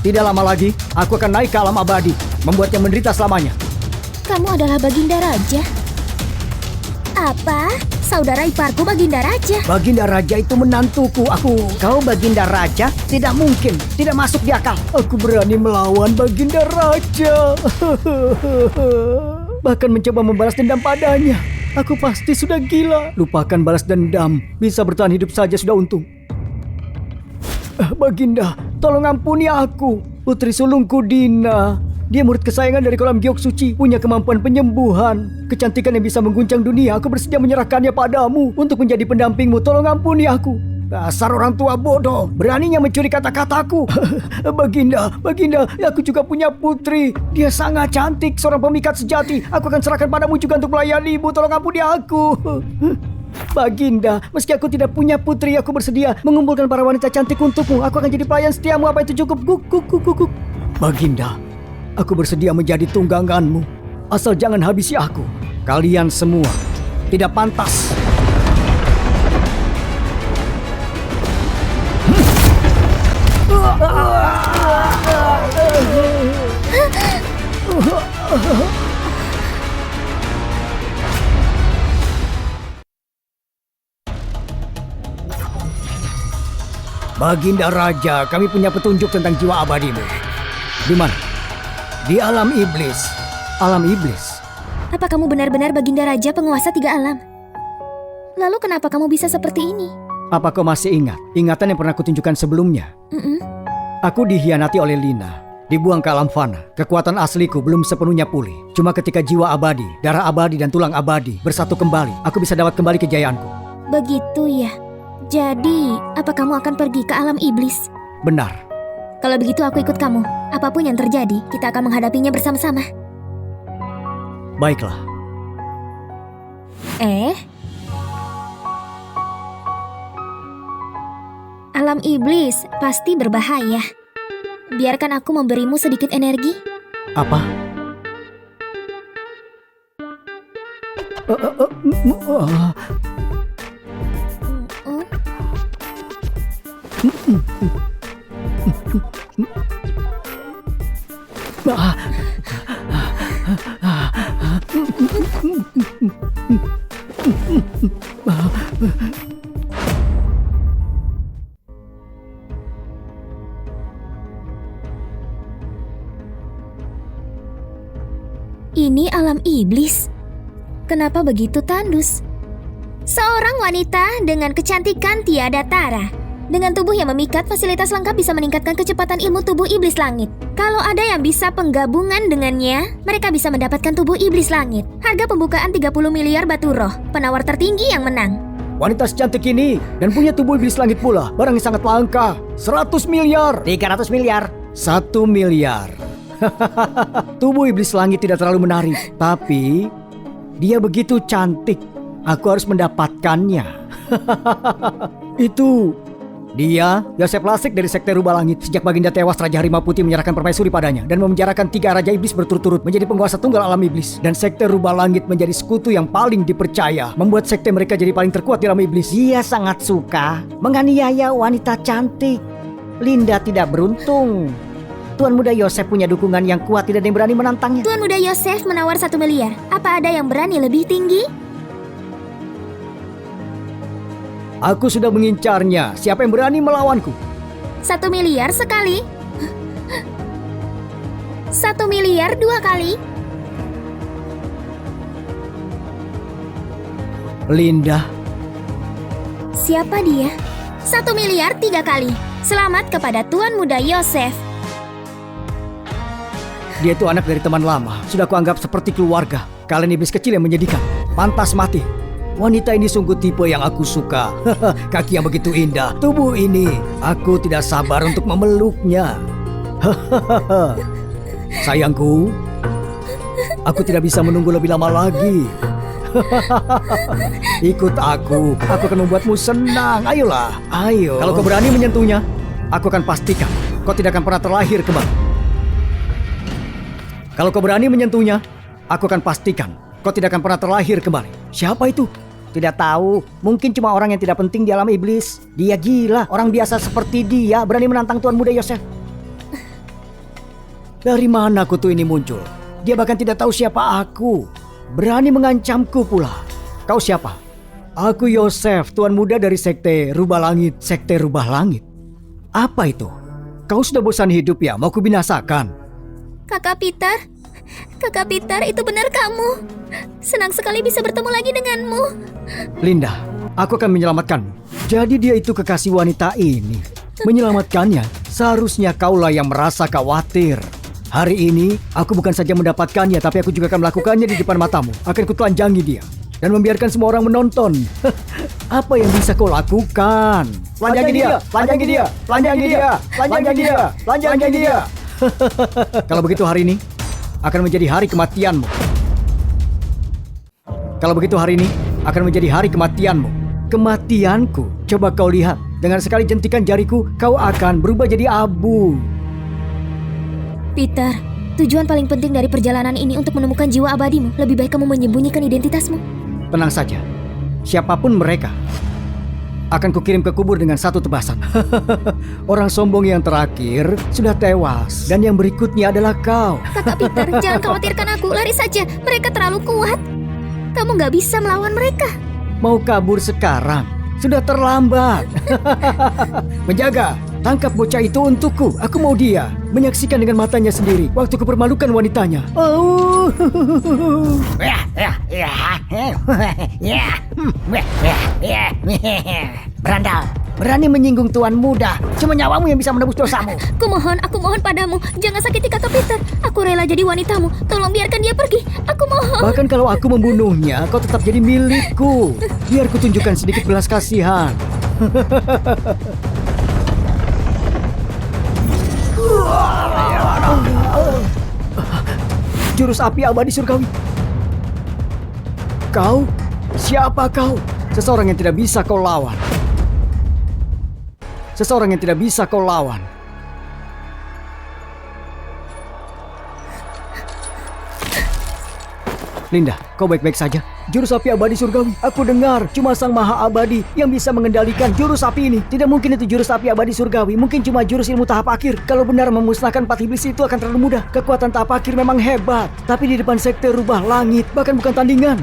Tidak lama lagi, aku akan naik ke alam abadi, membuatnya menderita selamanya. Kamu adalah Baginda Raja. Apa? Saudara iparku Baginda Raja. Baginda Raja itu menantuku. Kau Baginda Raja? Tidak mungkin. Tidak masuk di akal. Aku berani melawan Baginda Raja. Bahkan mencoba membalas dendam padanya. Aku pasti sudah gila. Lupakan balas dendam. Bisa bertahan hidup saja sudah untung. Baginda, tolong ampuni aku. Putri sulungku Dina. Dia murid kesayangan dari kolam giok suci, punya kemampuan penyembuhan, kecantikan yang bisa mengguncang dunia. Aku bersedia menyerahkannya padamu untuk menjadi pendampingmu. Tolong ampuni aku. Dasar orang tua bodoh, beraninya mencuri kata-kataku. Baginda, aku juga punya putri. Dia sangat cantik, seorang pemikat sejati. Aku akan serahkan padamu juga untuk melayanimu. Tolong ampuni aku. Baginda, meski aku tidak punya putri, aku bersedia mengumpulkan para wanita cantik untukmu. Aku akan jadi pelayan setiamu. Apa itu cukup? Guk. Baginda, aku bersedia menjadi tungganganmu. Asal jangan habisi aku. Kalian semua tidak pantas. Baginda Raja, kami punya petunjuk tentang jiwa abadimu. Di mana? Di alam iblis. Alam iblis. Apa kamu benar-benar Baginda Raja penguasa 3 alam? Lalu kenapa kamu bisa seperti ini? Apa kau masih ingat ingatan yang pernah kutunjukkan sebelumnya? Aku dihianati oleh Lina, dibuang ke alam fana. Kekuatan asliku belum sepenuhnya pulih. Cuma ketika jiwa abadi, darah abadi dan tulang abadi bersatu kembali, aku bisa dapat kembali kejayaanku. Begitu ya. Jadi, apa kamu akan pergi ke alam iblis? Benar. Kalau begitu aku ikut kamu. Apapun yang terjadi, kita akan menghadapinya bersama-sama. Baiklah. Alam iblis pasti berbahaya. Biarkan aku memberimu sedikit energi. Apa? Ini alam iblis. Kenapa begitu tandus? Seorang wanita dengan kecantikan tiada tara. Dengan tubuh yang memikat, fasilitas lengkap bisa meningkatkan kecepatan ilmu tubuh iblis langit. Kalau ada yang bisa penggabungan dengannya, mereka bisa mendapatkan tubuh iblis langit. Harga pembukaan 30 miliar batu roh. Penawar tertinggi yang menang. Wanita secantik ini dan punya tubuh iblis langit pula. Barang yang sangat langka. 100 miliar. 300 miliar. 1 miliar. Tubuh iblis langit tidak terlalu menarik, tapi dia begitu cantik. Aku harus mendapatkannya. Itu dia, Yosef Lasik dari Sekte Rubah Langit. Sejak Baginda tewas, Raja Harimau Putih menyerahkan permaisuri padanya dan memenjarakan 3 raja iblis berturut-turut menjadi penguasa tunggal alam iblis. Dan Sekte Rubah Langit menjadi sekutu yang paling dipercaya, membuat sekte mereka jadi paling terkuat di alam iblis. Dia sangat suka menganiaya wanita cantik. Linda tidak beruntung. Tuan Muda Yosef punya dukungan yang kuat, tidak ada yang berani menantangnya. Tuan Muda Yosef menawar 1 miliar. Apa ada yang berani lebih tinggi? Aku sudah mengincarnya. Siapa yang berani melawanku? 1 miliar sekali. 1 miliar 2 kali. Linda. Siapa dia? 1 miliar 3 kali. Selamat kepada Tuan Muda Yosef. Dia itu anak dari teman lama. Sudah kuanggap seperti keluarga. Kalian iblis kecil yang menyedihkan. Pantas mati. Wanita ini sungguh tipe yang aku suka. Kaki yang begitu indah. Tubuh ini. Aku tidak sabar untuk memeluknya. Sayangku, aku tidak bisa menunggu lebih lama lagi. Ikut aku. Aku akan membuatmu senang. Ayolah. Ayo. Kalau kau berani menyentuhnya, aku akan pastikan kau tidak akan pernah terlahir kembali. Kalau kau berani menyentuhnya, aku akan pastikan kau tidak akan pernah terlahir kembali. Siapa itu? Tidak tahu. Mungkin cuma orang yang tidak penting di alam iblis. Dia gila. Orang biasa seperti dia berani menantang Tuan Muda Yosef. Dari mana kutu ini muncul? Dia bahkan tidak tahu siapa aku. Berani mengancamku pula. Kau siapa? Aku Yosef, Tuan Muda dari Sekte Rubah Langit. Sekte Rubah Langit? Apa itu? Kau sudah bosan hidup ya? Mau kubinasakan? Kakak Peter, Kakak Peter, itu benar kamu. Senang sekali bisa bertemu lagi denganmu. Linda, aku akan menyelamatkanmu. Jadi dia itu kekasih wanita ini. Menyelamatkannya, seharusnya kaulah yang merasa khawatir. Hari ini, aku bukan saja mendapatkannya, tapi aku juga akan melakukannya di depan matamu. Akan kutelanjangi dia dan membiarkan semua orang menonton. Apa yang bisa kau lakukan? Telanjangi dia, telanjangi dia, telanjangi dia, telanjangi dia, telanjangi dia. Kalau begitu hari ini akan menjadi hari kematianmu. Kalau begitu hari ini akan menjadi hari kematianmu. Kematianku. Coba kau lihat. Dengan sekali jentikan jariku, kau akan berubah jadi abu. Peter, tujuan paling penting dari perjalanan ini untuk menemukan jiwa abadimu. Lebih baik kamu menyembunyikan identitasmu. Tenang saja. Siapapun mereka akan kukirim ke kubur dengan satu tebasan. Orang sombong yang terakhir sudah tewas. Dan yang berikutnya adalah kau. Kakak Peter, jangan khawatirkan aku. Lari saja, mereka terlalu kuat. Kamu gak bisa melawan mereka. Mau kabur sekarang? Sudah terlambat. Menjaga, tangkap bocah itu untukku. Aku mau dia menyaksikan dengan matanya sendiri waktu kupermalukan wanitanya. Oh. Berandal, berani menyinggung tuan muda. Cuma nyawamu yang bisa menebus dosamu. Aku mohon padamu, jangan sakiti kakak Peter. Aku rela jadi wanitamu. Tolong biarkan dia pergi. Aku mohon. Bahkan kalau aku membunuhnya, kau tetap jadi milikku. Biar ku tunjukkan sedikit belas kasihan. Jurus api abadi surgawi. Kau? Siapa kau? Seseorang yang tidak bisa kau lawan. Seseorang yang tidak bisa kau lawan. Linda, kau baik-baik saja? Jurus api abadi surgawi. Aku dengar cuma Sang Maha Abadi yang bisa mengendalikan jurus api ini. Tidak mungkin itu jurus api abadi surgawi. Mungkin cuma jurus ilmu tahap akhir. Kalau benar memusnahkan 4 iblis itu akan terlalu mudah. Kekuatan tahap akhir memang hebat. Tapi di depan sekte rubah langit, bahkan bukan tandingan.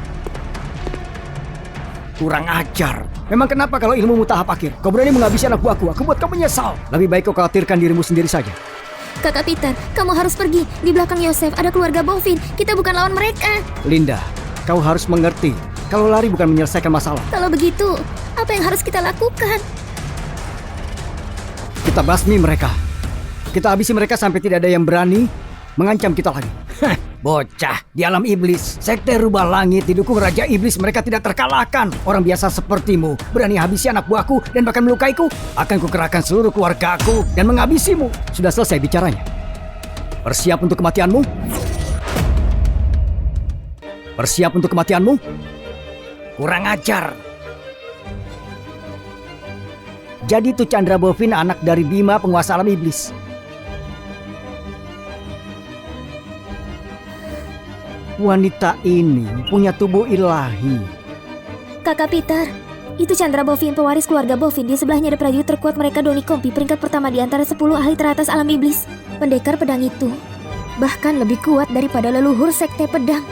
Kurang ajar. Memang kenapa kalau ilmu tahap akhir? Kau berani menghabisi anak buahku. Aku buat kau menyesal. Lebih baik kau khawatirkan dirimu sendiri saja. Kakak Peter, kamu harus pergi. Di belakang Yosef ada keluarga Bovin. Kita bukan lawan mereka. Linda, kau harus mengerti. Kalau lari bukan menyelesaikan masalah. Kalau begitu, apa yang harus kita lakukan? Kita basmi mereka. Kita habisi mereka sampai tidak ada yang berani mengancam kita lagi. Bocah, di alam iblis, sekte rubah langit didukung Raja Iblis, mereka tidak terkalahkan. Orang biasa sepertimu berani habisi anak buahku dan bahkan melukaiku. Akan kukerahkan seluruh keluargaku dan menghabisimu. Sudah selesai bicaranya. Bersiap untuk kematianmu? Bersiap untuk kematianmu? Kurang ajar. Jadi itu Chandra Bovin anak dari Bima, penguasa alam iblis. Wanita ini punya tubuh ilahi. Kakak Peter, itu Chandra Bovin, pewaris keluarga Bovin. Di sebelahnya ada prajurit terkuat mereka, Doni Kompi, peringkat pertama di antara 10 ahli teratas alam iblis. Pendekar pedang itu bahkan lebih kuat daripada leluhur sekte pedang.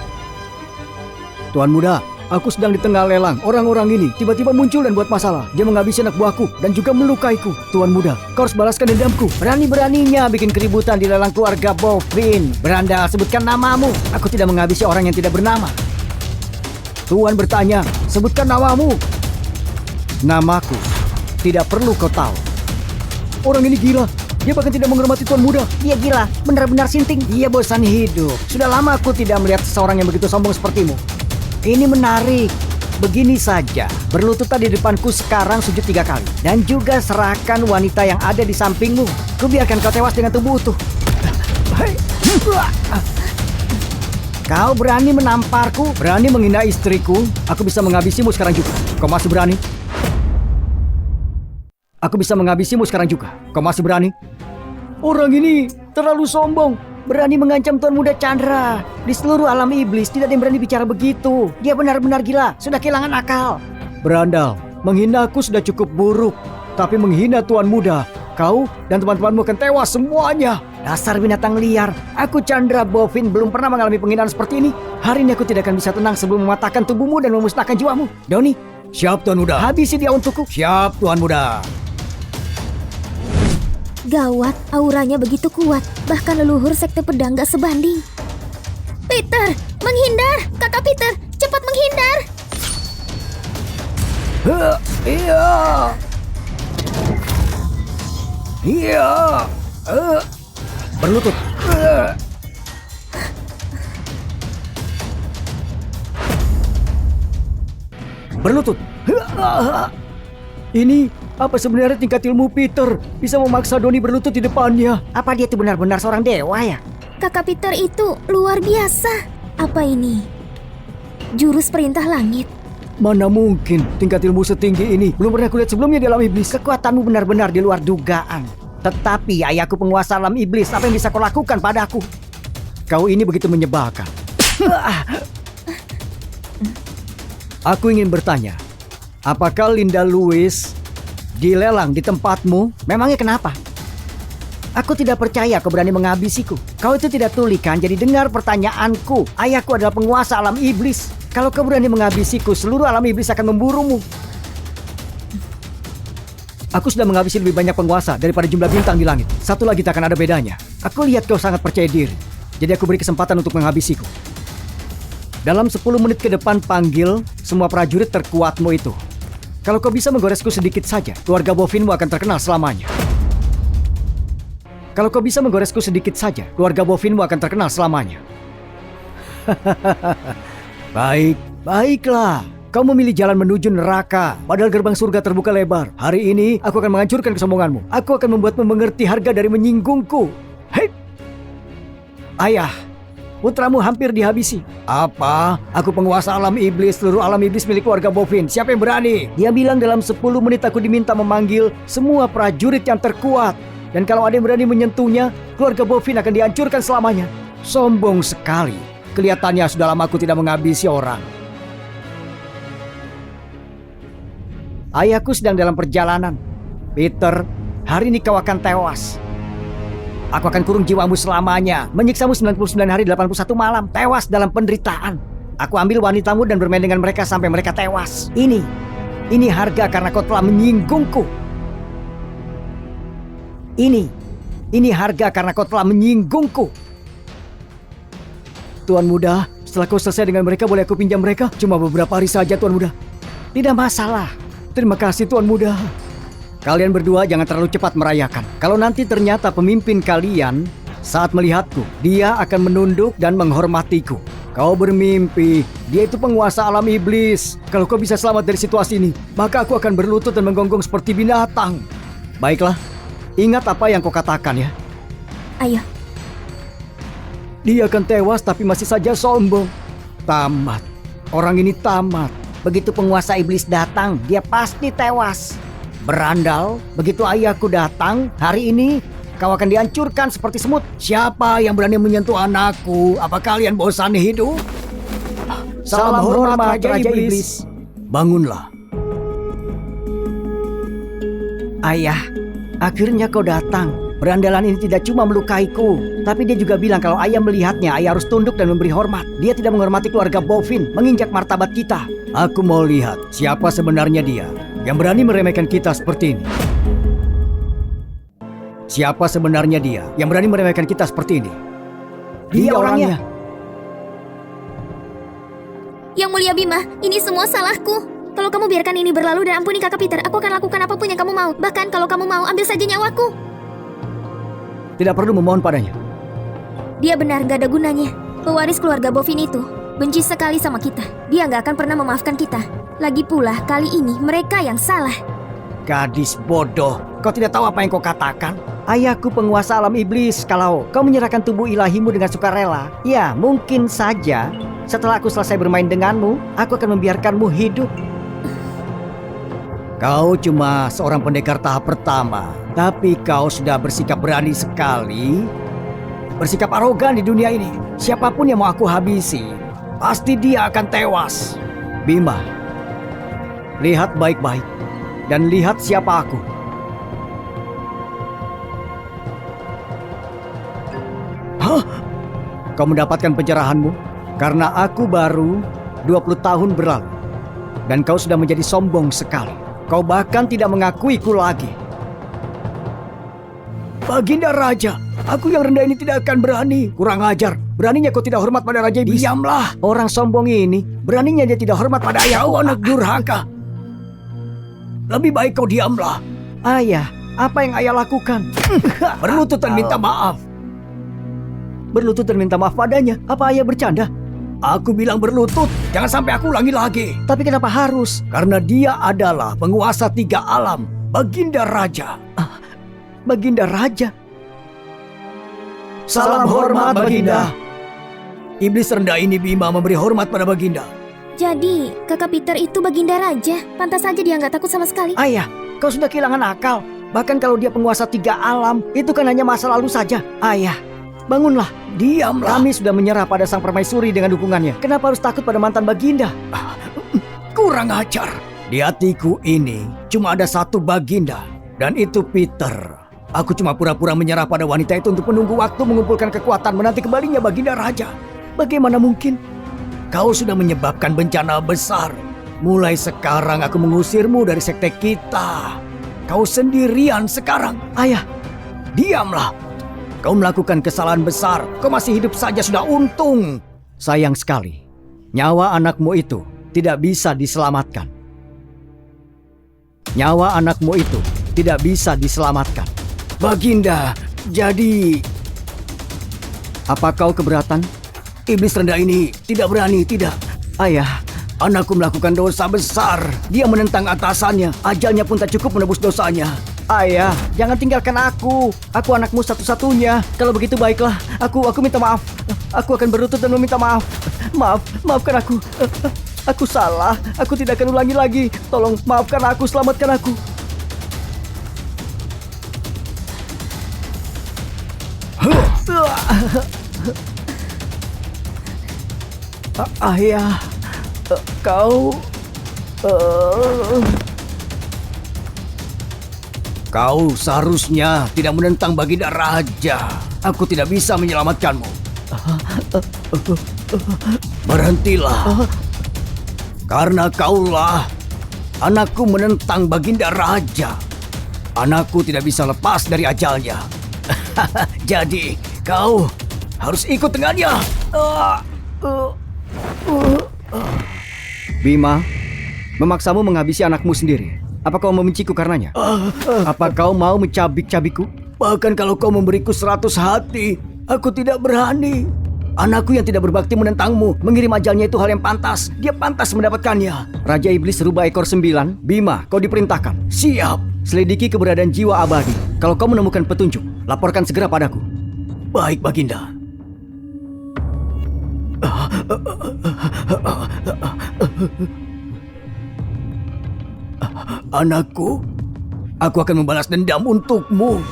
Tuan muda, aku sedang di tengah lelang. Orang-orang ini tiba-tiba muncul dan buat masalah. Dia menghabisi anak buahku dan juga melukaiku. Tuan muda, kau harus balaskan dendamku. Berani-beraninya bikin keributan di lelang keluarga Bovin. Berandal, sebutkan namamu. Aku tidak menghabisi orang yang tidak bernama. Tuan bertanya, sebutkan namamu. Namaku tidak perlu kau tahu. Orang ini gila. Dia bahkan tidak menghormati tuan muda. Dia gila, benar-benar sinting. Dia bosan hidup. Sudah lama aku tidak melihat seseorang yang begitu sombong sepertimu. Ini menarik. Begini saja, berlututlah di depanku sekarang, sujud 3 kali. Dan juga serahkan wanita yang ada di sampingmu. Kubiarkan kau tewas dengan tubuh utuh. Kau berani menamparku, berani menghina istriku. Aku bisa menghabisimu sekarang juga. Kau masih berani? Aku bisa menghabisimu sekarang juga. Kau masih berani? Orang ini terlalu sombong. Berani mengancam Tuan Muda Chandra. Di seluruh alam iblis tidak ada yang berani bicara begitu. Dia benar-benar gila, sudah kehilangan akal. Berandal, menghina aku sudah cukup buruk. Tapi menghina Tuan Muda, kau dan teman-temanmu akan tewas semuanya. Dasar binatang liar. Aku Chandra Bovin belum pernah mengalami penghinaan seperti ini. Hari ini aku tidak akan bisa tenang sebelum mematahkan tubuhmu dan memusnahkan jiwamu. Doni, siap Tuan Muda. Habisi dia untukku. Siap Tuan Muda. Gawat, auranya begitu kuat. Bahkan leluhur sekte pedang gak sebanding. Peter, menghindar! Kakak Peter, cepat menghindar! Iya. Iya. Berlutut. Berlutut. Ini apa sebenarnya tingkat ilmu Peter bisa memaksa Doni berlutut di depannya? Apa dia itu benar-benar seorang dewa ya? Kakak Peter itu luar biasa. Apa ini? Jurus perintah langit. Mana mungkin tingkat ilmu setinggi ini belum pernah kulihat sebelumnya di alam iblis. Kekuatanmu benar-benar di luar dugaan. Tetapi ayahku penguasa alam iblis, apa yang bisa kau lakukan padaku? Kau ini begitu menyebalkan. Aku ingin bertanya, apakah Linda Lewis dilelang di tempatmu? Memangnya kenapa? Aku tidak percaya kau berani menghabisiku. Kau itu tidak tuli kan? Jadi dengar pertanyaanku. Ayahku adalah penguasa alam iblis. Kalau kau berani menghabisiku, seluruh alam iblis akan memburumu. Aku sudah menghabisi lebih banyak penguasa daripada jumlah bintang di langit. Satu lagi tak akan ada bedanya. Aku lihat kau sangat percaya diri. Jadi aku beri kesempatan untuk menghabisiku. Dalam 10 menit ke depan panggil semua prajurit terkuatmu itu. Kalau kau bisa menggoresku sedikit saja, keluarga Bofinmu akan terkenal selamanya. Kalau kau bisa menggoresku sedikit saja, keluarga Bofinmu akan terkenal selamanya. Baiklah. Kau memilih jalan menuju neraka, padahal gerbang surga terbuka lebar. Hari ini, aku akan menghancurkan kesombonganmu. Aku akan membuatmu mengerti harga dari menyinggungku. Hei! Ayah, putramu hampir dihabisi. Apa? Aku penguasa alam iblis, seluruh alam iblis milik keluarga Bofin. Siapa yang berani? Dia bilang dalam 10 menit aku diminta memanggil semua prajurit yang terkuat. Dan kalau ada yang berani menyentuhnya, keluarga Bofin akan dihancurkan selamanya. Sombong sekali. Kelihatannya sudah lama aku tidak menghabisi orang. Ayahku sedang dalam perjalanan. Peter, hari ini kau akan tewas. Aku akan kurung jiwamu selamanya, menyiksamu 99 hari 81 malam, tewas dalam penderitaan. Aku ambil wanitamu dan bermain dengan mereka sampai mereka tewas. Ini harga karena kau telah menyinggungku. Ini harga karena kau telah menyinggungku. Tuan Muda, setelah kau selesai dengan mereka, boleh aku pinjam mereka? Cuma beberapa hari saja, Tuan Muda. Tidak masalah. Terima kasih, Tuan Muda. Kalian berdua jangan terlalu cepat merayakan. Kalau nanti ternyata pemimpin kalian saat melihatku, dia akan menunduk dan menghormatiku. Kau bermimpi, dia itu penguasa alam iblis. Kalau kau bisa selamat dari situasi ini, maka aku akan berlutut dan menggonggong seperti binatang. Baiklah, ingat apa yang kau katakan ya. Ayo. Dia akan tewas tapi masih saja sombong. Tamat. Orang ini tamat. Begitu penguasa iblis datang, dia pasti tewas. Berandal, begitu ayahku datang, hari ini kau akan dihancurkan seperti semut. Siapa yang berani menyentuh anakku? Apa kalian bosan hidup? Salam hormat Raja Iblis. Bangunlah. Ayah, akhirnya kau datang. Berandalan ini tidak cuma melukaiku, tapi dia juga bilang kalau ayah melihatnya, ayah harus tunduk dan memberi hormat. Dia tidak menghormati keluarga Bofin, menginjak martabat kita. Aku mau lihat siapa sebenarnya dia yang berani meremehkan kita seperti ini. Siapa sebenarnya dia yang berani meremehkan kita seperti ini? Dia orangnya. Yang mulia Bima, ini semua salahku. Kalau kamu biarkan ini berlalu dan ampuni kakak Peter, aku akan lakukan apapun yang kamu mau. Bahkan kalau kamu mau, ambil saja nyawaku. Tidak perlu memohon padanya. Dia benar, gak ada gunanya. Pewaris keluarga Bofin itu benci sekali sama kita. Dia gak akan pernah memaafkan kita. Lagi pula, kali ini mereka yang salah. Gadis bodoh, kau tidak tahu apa yang kau katakan? Ayahku penguasa alam iblis. Kalau kau menyerahkan tubuh ilahimu dengan sukarela, ya mungkin saja setelah aku selesai bermain denganmu, aku akan membiarkanmu hidup. Kau cuma seorang pendekar tahap pertama, tapi kau sudah bersikap berani sekali. Bersikap arogan di dunia ini. Siapapun yang mau aku habisi, pasti dia akan tewas. Bima, lihat baik-baik dan lihat siapa aku. Hah? Kau mendapatkan pencerahanmu karena aku baru 20 tahun berlalu dan kau sudah menjadi sombong sekali. Kau bahkan tidak mengakuiku lagi. Baginda Raja, aku yang rendah ini tidak akan berani. Kurang ajar. Beraninya kau tidak hormat pada Raja Iblis? Diamlah. Orang sombong ini, beraninya dia tidak hormat pada ayah. Kau anak durhaka. Lebih baik kau diamlah. Ayah, apa yang ayah lakukan? Berlutut dan minta maaf. Berlutut dan minta maaf padanya? Apa ayah bercanda? Aku bilang berlutut, jangan sampai aku ulangi lagi. Tapi kenapa harus? Karena dia adalah penguasa 3 alam, Baginda Raja. Baginda Raja? Salam hormat, Baginda. Iblis rendah ini Bima memberi hormat pada Baginda. Jadi, kakak Peter itu Baginda Raja. Pantas saja dia nggak takut sama sekali. Ayah, kau sudah kehilangan akal. Bahkan kalau dia penguasa 3 alam, itu kan hanya masa lalu saja. Ayah, bangunlah. Diamlah. Kami sudah menyerah pada sang permaisuri dengan dukungannya. Kenapa harus takut pada mantan Baginda? Kurang ajar. Di hatiku ini cuma ada satu Baginda, dan itu Peter. Aku cuma pura-pura menyerah pada wanita itu untuk menunggu waktu mengumpulkan kekuatan menanti kembalinya Baginda Raja. Bagaimana mungkin? Kau sudah menyebabkan bencana besar. Mulai sekarang aku mengusirmu dari sekte kita. Kau sendirian sekarang. Ayah, diamlah. Kau melakukan kesalahan besar. Kau masih hidup saja sudah untung. Sayang sekali, nyawa anakmu itu tidak bisa diselamatkan. Nyawa anakmu itu tidak bisa diselamatkan. Baginda, jadi... Apa kau keberatan? Iblis rendah ini tidak berani, tidak. Ayah, anakku melakukan dosa besar. Dia menentang atasannya. Ajalnya pun tak cukup menebus dosanya. Ayah, jangan tinggalkan aku. Aku anakmu satu-satunya. Kalau begitu baiklah. Aku minta maaf. Aku akan berlutut dan meminta maaf. Maafkan aku. Aku salah. Aku tidak akan ulangi lagi. Tolong maafkan aku, selamatkan aku. Ayah, kau seharusnya tidak menentang Baginda Raja. Aku tidak bisa menyelamatkanmu. Berhentilah. Karena kaulah anakku menentang Baginda Raja. Anakku tidak bisa lepas dari ajalnya. Jadi kau harus ikut dengannya. Bima, memaksamu menghabisi anakmu sendiri. Apa kau membenciku karenanya? Apa kau mau mencabik-cabikku? Bahkan kalau kau memberiku 100 hati, aku tidak berani. Anakku yang tidak berbakti menentangmu, mengirim ajalnya itu hal yang pantas. Dia pantas mendapatkannya. Raja Iblis rubah ekor 9. Bima, kau diperintahkan. Siap. Selidiki keberadaan jiwa abadi. Kalau kau menemukan petunjuk, laporkan segera padaku. Baik, Baginda. Anakku, aku akan membalas dendam untukmu.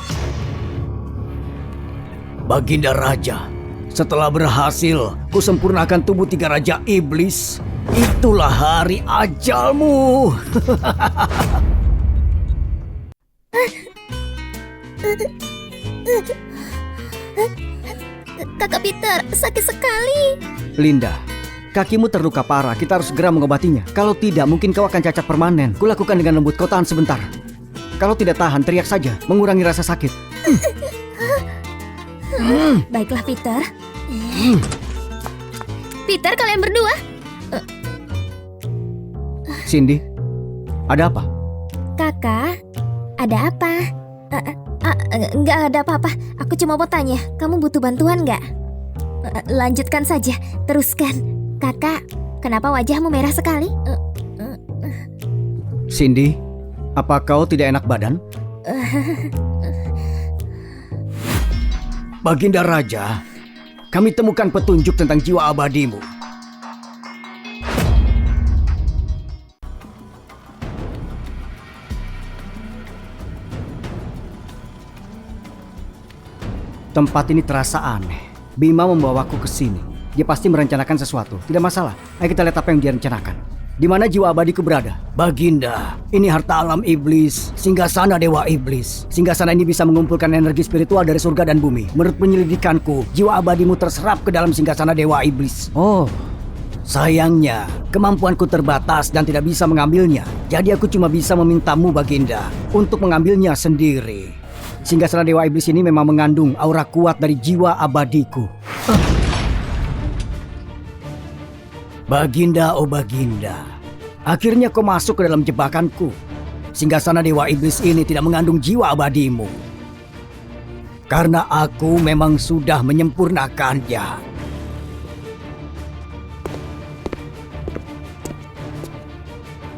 Baginda Raja, setelah berhasil kusempurnakan tubuh 3 Raja Iblis. Itulah hari ajalmu. Kakak Peter, sakit sekali. Linda, kakimu terluka parah. Kita harus segera mengobatinya. Kalau tidak, mungkin kau akan cacat permanen. Kulakukan dengan lembut. Kau tahan sebentar. Kalau tidak tahan, teriak saja. Mengurangi rasa sakit. Baiklah, Peter. Peter, kalian berdua. Cindy, ada apa? Kakak, ada apa? Nggak ada apa-apa. Aku cuma mau tanya, kamu butuh bantuan nggak? Lanjutkan saja, teruskan. Kakak, kenapa wajahmu merah sekali? Cindy, apa kau tidak enak badan? Baginda Raja, kami temukan petunjuk tentang jiwa abadimu. Tempat ini terasa aneh. Bima membawaku ke sini. Dia pasti merencanakan sesuatu. Tidak masalah. Ayo kita lihat apa yang dia rencanakan. Di mana jiwa abadiku berada? Baginda, ini harta alam iblis, singgasana dewa iblis. Singgasana ini bisa mengumpulkan energi spiritual dari surga dan bumi. Menurut penyelidikanku, jiwa abadimu terserap ke dalam singgasana dewa iblis. Oh, sayangnya kemampuanku terbatas dan tidak bisa mengambilnya. Jadi aku cuma bisa memintamu, Baginda, untuk mengambilnya sendiri. Singgasana dewa iblis ini memang mengandung aura kuat dari jiwa abadiku. Baginda, oh Baginda. Akhirnya kau masuk ke dalam jebakanku. Singgasana Dewa Iblis ini tidak mengandung jiwa abadimu. Karena aku memang sudah menyempurnakannya.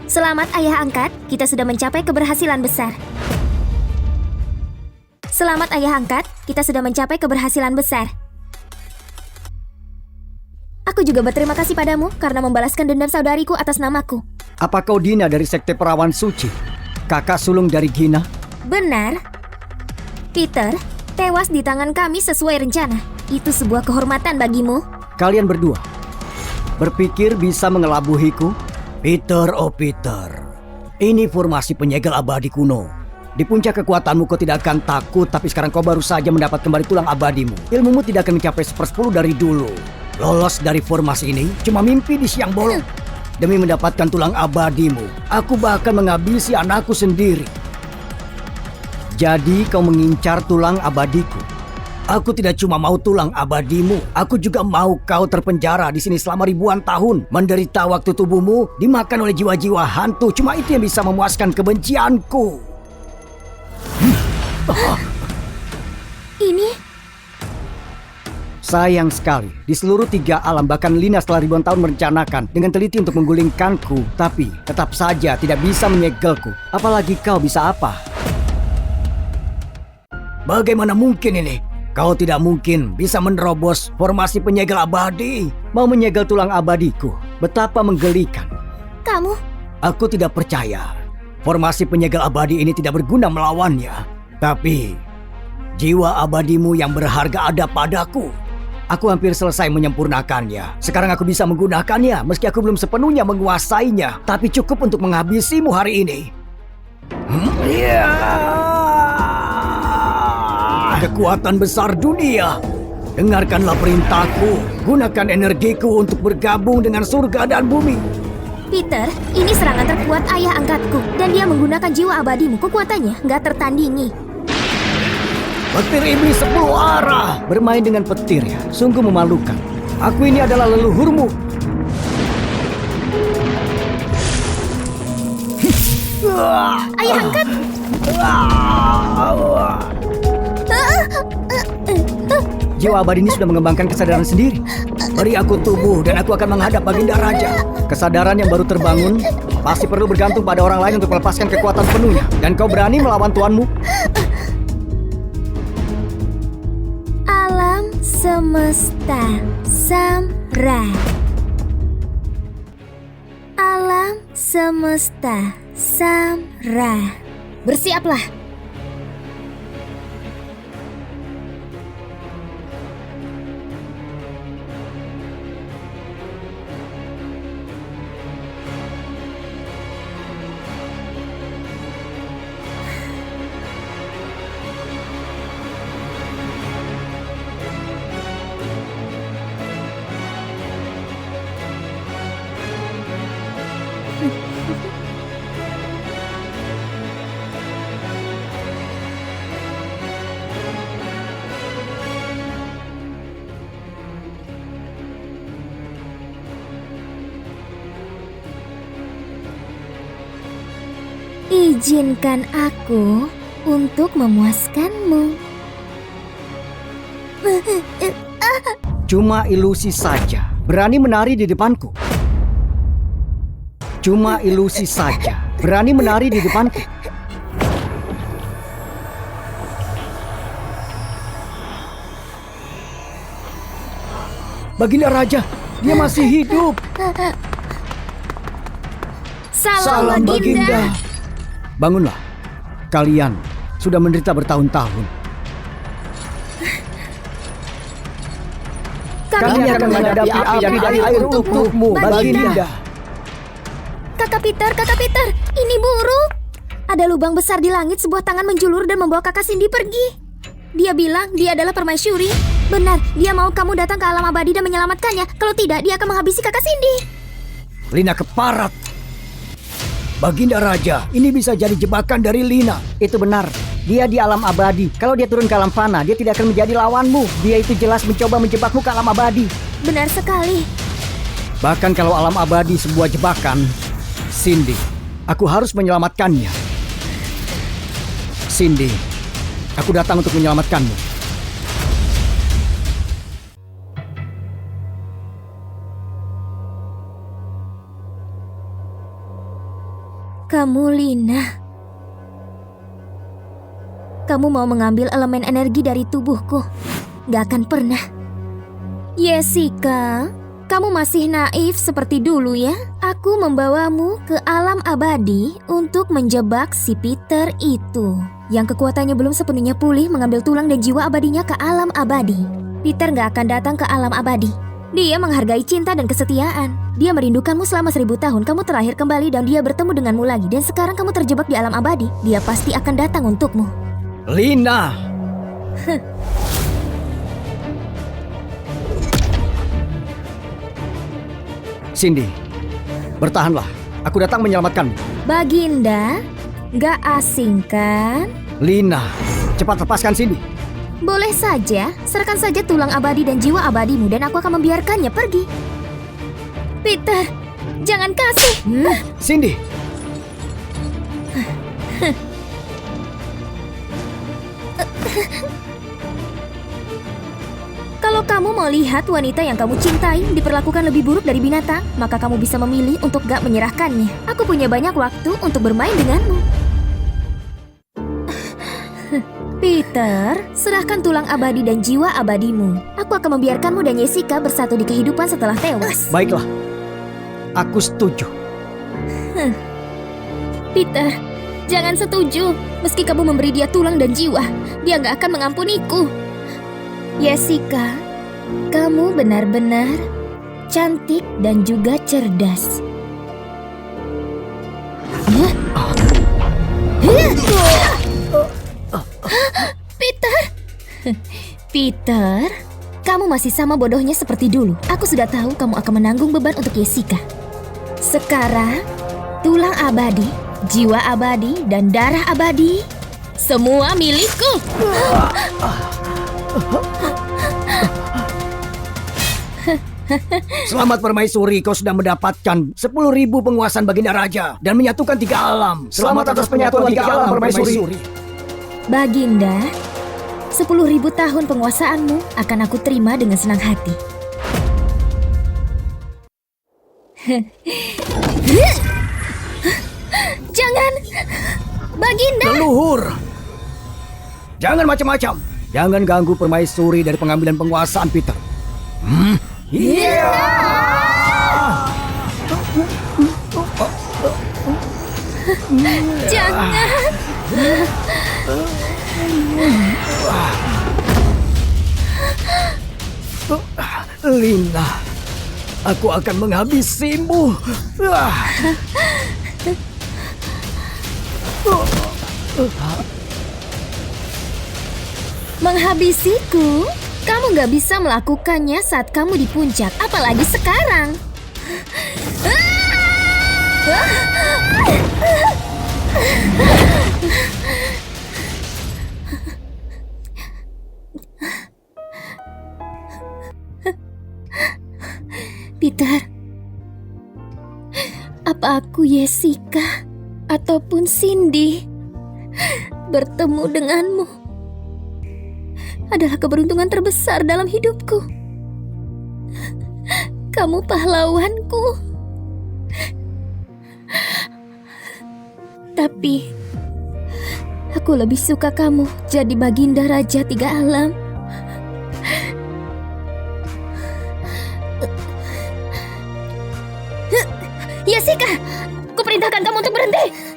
Selamat ayah angkat, kita sudah mencapai keberhasilan besar. Selamat ayah angkat, kita sudah mencapai keberhasilan besar. Aku juga berterima kasih padamu karena membalaskan dendam saudariku atas namaku. Apa kau Dina dari Sekte Perawan Suci? Kakak sulung dari Gina? Benar. Peter, tewas di tangan kami sesuai rencana. Itu sebuah kehormatan bagimu. Kalian berdua berpikir bisa mengelabuhiku? Peter, oh Peter. Ini formasi penyegel abadi kuno. Di puncak kekuatanmu kau tidak akan takut, tapi sekarang kau baru saja mendapat kembali tulang abadimu. Ilmumu tidak akan mencapai 1/10 dari dulu. Lolos dari formasi ini cuma mimpi di siang bolong. Demi mendapatkan tulang abadimu, aku bahkan menghabisi anakku sendiri. Jadi kau mengincar tulang abadiku. Aku tidak cuma mau tulang abadimu, aku juga mau kau terpenjara di sini selama ribuan tahun, menderita waktu tubuhmu dimakan oleh jiwa-jiwa hantu. Cuma itu yang bisa memuaskan kebencianku. Ini Sayang sekali, di seluruh 3 alam bahkan Lina setelah ribuan tahun merencanakan dengan teliti untuk menggulingkanku, tapi tetap saja tidak bisa menyegelku. Apalagi kau bisa apa? Bagaimana mungkin ini? Kau tidak mungkin bisa menerobos formasi penyegel abadi. Mau menyegel tulang abadiku, betapa menggelikan. kamu. Aku tidak percaya. Formasi penyegel abadi ini tidak berguna melawannya. Tapi jiwa abadimu yang berharga ada padaku. Aku hampir selesai menyempurnakannya. Sekarang aku bisa menggunakannya meski aku belum sepenuhnya menguasainya. Tapi cukup untuk menghabisimu hari ini. Kekuatan besar dunia. Dengarkanlah perintahku. Gunakan energiku untuk bergabung dengan surga dan bumi. Peter, ini serangan terkuat ayah angkatku. Dan dia menggunakan jiwa abadimu. Kekuatannya nggak tertandingi. Petir iblis 10 arah. Bermain dengan petir ya, sungguh memalukan. Aku ini adalah leluhurmu. Ayah angkat. Jiwa abadi ini sudah mengembangkan kesadaran sendiri. Beri aku tubuh dan aku akan menghadap Baginda Raja. Kesadaran yang baru terbangun pasti perlu bergantung pada orang lain untuk melepaskan kekuatan penuhnya. Dan kau berani melawan tuanmu? Alam semesta Samra. Alam semesta Samra. Bersiaplah. Izinkan aku untuk memuaskanmu. Cuma ilusi saja. Berani menari di depanku. Cuma ilusi saja. Berani menari di depanku. Baginda Raja, dia masih hidup. Salam Baginda. Bangunlah. Kalian sudah menderita bertahun-tahun. Kami akan menghadapi api dari air untukmu, Baginda. Kakak Peter, ini buruk. Ada lubang besar di langit, sebuah tangan menjulur dan membawa kakak Cindy pergi. Dia bilang dia adalah permaisuri. Benar, dia mau kamu datang ke alam abadi dan menyelamatkannya. Kalau tidak, dia akan menghabisi kakak Cindy. Lina keparat. Baginda Raja, ini bisa jadi jebakan dari Lina. Itu benar. Dia di alam abadi. Kalau dia turun ke alam fana, dia tidak akan menjadi lawanmu. Dia itu jelas mencoba menjebakmu ke alam abadi. Benar sekali. Bahkan kalau alam abadi sebuah jebakan, Cindy, aku harus menyelamatkannya. Cindy, aku datang untuk menyelamatkanmu. Kamu Lina. Kamu mau mengambil elemen energi dari tubuhku. Gak akan pernah. Jessica, kamu masih naif seperti dulu ya. Aku membawamu ke alam abadi untuk menjebak si Peter itu, yang kekuatannya belum sepenuhnya pulih mengambil tulang dan jiwa abadinya ke alam abadi. Peter gak akan datang ke alam abadi. Dia menghargai cinta dan kesetiaan. Dia merindukanmu selama 1000 tahun. Kamu terlahir kembali dan dia bertemu denganmu lagi. Dan sekarang kamu terjebak di alam abadi. Dia pasti akan datang untukmu. Lina! Cindy, bertahanlah. Aku datang menyelamatkanmu. Baginda, gak asing kan? Lina, cepat lepaskan Cindy. Boleh saja, serahkan saja tulang abadi dan jiwa abadimu dan aku akan membiarkannya pergi. Peter, jangan kasih. Cindy. Kalau kamu mau lihat wanita yang kamu cintai diperlakukan lebih buruk dari binatang, maka kamu bisa memilih untuk gak menyerahkannya. Aku punya banyak waktu untuk bermain denganmu. Peter, serahkan tulang abadi dan jiwa abadimu. Aku akan membiarkanmu dan Jessica bersatu di kehidupan setelah tewas. Baiklah, aku setuju. Peter, jangan setuju. Meski kamu memberi dia tulang dan jiwa, dia gak akan mengampuniku. Jessica, kamu benar-benar cantik dan juga cerdas. Peter! Peter, kamu masih sama bodohnya seperti dulu. Aku sudah tahu kamu akan menanggung beban untuk Jessica. Sekarang, tulang abadi, jiwa abadi, dan darah abadi, semua milikku. Selamat permaisuri, kau sudah mendapatkan 10.000 penguasaan Baginda Raja dan menyatukan 3 alam. Selamat atas penyatuan 3 alam, permaisuri. Baginda, 10.000 tahun penguasaanmu akan aku terima dengan senang hati. Jangan, Baginda. Leluhur, jangan macam-macam. Jangan ganggu permaisuri dari pengambilan penguasaan Peter. Jangan. Lina, aku akan menghabisimu. Menghabisiku? Kamu gak bisa melakukannya saat kamu di puncak, apalagi sekarang. Peter, apa aku Jessica ataupun Cindy bertemu denganmu adalah keberuntungan terbesar dalam hidupku. Kamu pahlawanku. Tapi aku lebih suka kamu jadi Baginda Raja 3 alam. Jessica, kuperintahkan kamu untuk berhenti.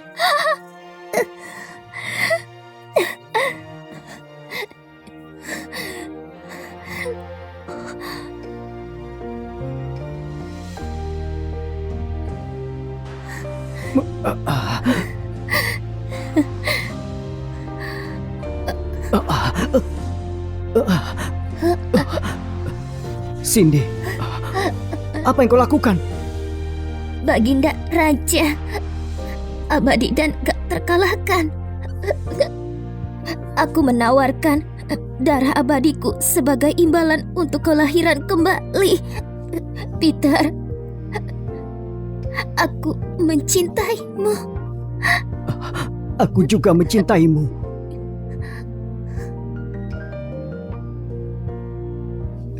Cindy, apa yang kau lakukan? Baginda Raja abadi dan gak terkalahkan. Aku menawarkan darah abadiku sebagai imbalan untuk kelahiran kembali. Peter, Aku mencintaimu. Aku juga mencintaimu.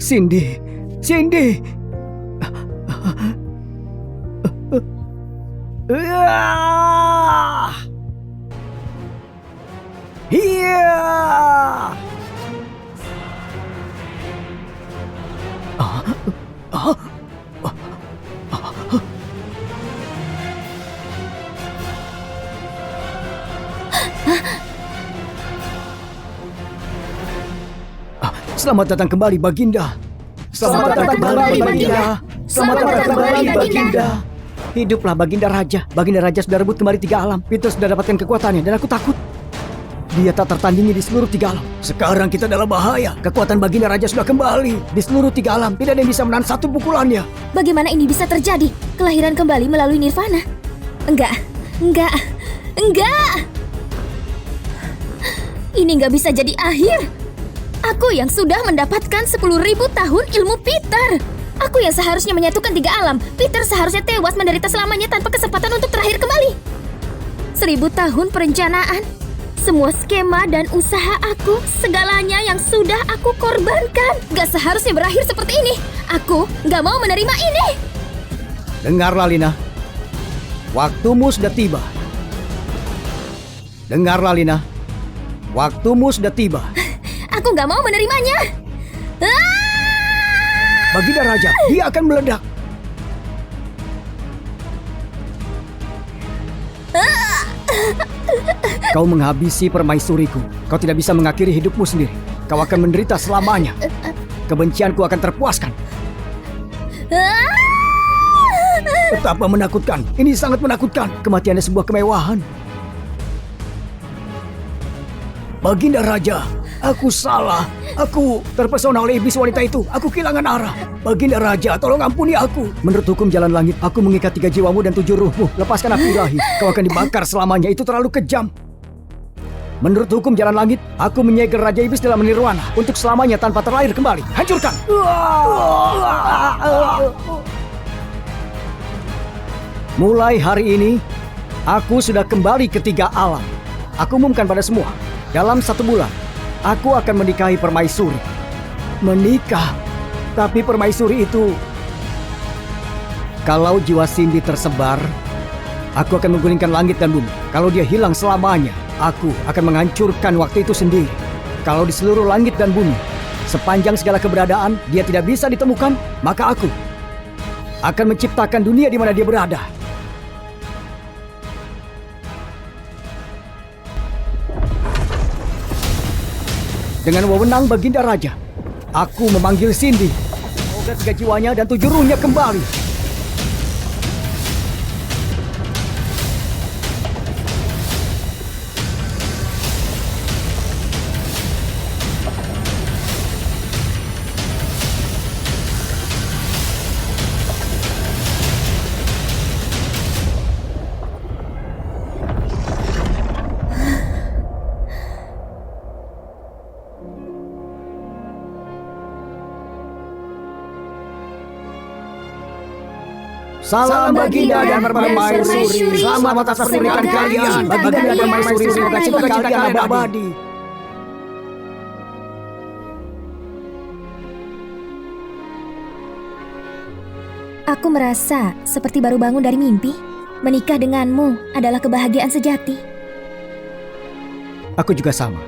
Cindy, Cindy. Iya. Selamat datang kembali, Baginda. Selamat datang kembali, Baginda. Selamat datang kembali, Baginda. Hiduplah Baginda Raja. Baginda Raja sudah rebut kembali 3 alam. Peter sudah dapatkan kekuatannya dan aku takut. Dia tak tertandingi di seluruh 3 alam. Sekarang kita dalam bahaya. Kekuatan Baginda Raja sudah kembali. Di seluruh 3 alam tidak ada yang bisa menahan satu pukulannya. Bagaimana ini bisa terjadi? Kelahiran kembali melalui nirvana? Enggak. Ini nggak bisa jadi akhir. Aku yang sudah mendapatkan 10.000 tahun ilmu Peter. Aku yang seharusnya menyatukan 3 alam. Peter seharusnya tewas menderita selamanya tanpa kesempatan untuk terakhir kembali. 1000 tahun perencanaan. Semua skema dan usaha aku, segalanya yang sudah aku korbankan. Gak seharusnya berakhir seperti ini. Aku gak mau menerima ini. Dengarlah, Lina. Waktumu sudah tiba. Dengarlah, Lina. Waktumu sudah tiba. Aku gak mau menerimanya. Baginda Raja, dia akan meledak. Kau menghabisi permaisuriku. Kau tidak bisa mengakhiri hidupmu sendiri. Kau akan menderita selamanya. Kebencianku akan terpuaskan. Betapa menakutkan. Ini sangat menakutkan. Kematiannya sebuah kemewahan. Baginda Raja, aku salah. Aku terpesona oleh iblis wanita itu. Aku kehilangan arah. Baginda Raja, tolong ampuni aku. Menurut hukum jalan langit, aku mengikat 3 jiwamu dan 7 ruhmu. Lepaskan aku ilahi. Kau akan dibakar selamanya. Itu terlalu kejam. Menurut hukum jalan langit, aku menyegel Raja Iblis dalam nirwana untuk selamanya tanpa terlahir kembali. Hancurkan! Mulai hari ini, aku sudah kembali ke 3 alam. Aku umumkan pada semua. Dalam 1 bulan, aku akan menikahi permaisuri. Menikah? Tapi permaisuri itu... Kalau jiwa Cindy tersebar, aku akan menggulingkan langit dan bumi. Kalau dia hilang selamanya, aku akan menghancurkan waktu itu sendiri. Kalau di seluruh langit dan bumi, sepanjang segala keberadaan, dia tidak bisa ditemukan, maka aku akan menciptakan dunia di mana dia berada. Dengan wewenang Baginda Raja, aku memanggil Cindy. Semoga 3 jiwanya dan 7 ruhnya kembali. Salam Baginda dan permaisuri. Selamat atas pernikahan kalian. Baginda dan permaisuri, semoga cinta kalian abadi. Aku merasa seperti baru bangun dari mimpi. Menikah denganmu adalah kebahagiaan sejati. Aku juga sama.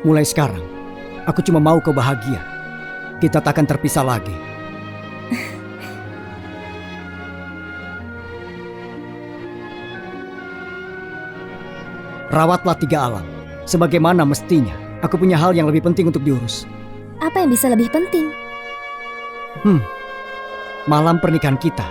Mulai sekarang, aku cuma mau kau bahagia. Kita tak akan terpisah lagi. Rawatlah 3 alam. Sebagaimana mestinya. Aku punya hal yang lebih penting untuk diurus. Apa yang bisa lebih penting? Malam pernikahan kita.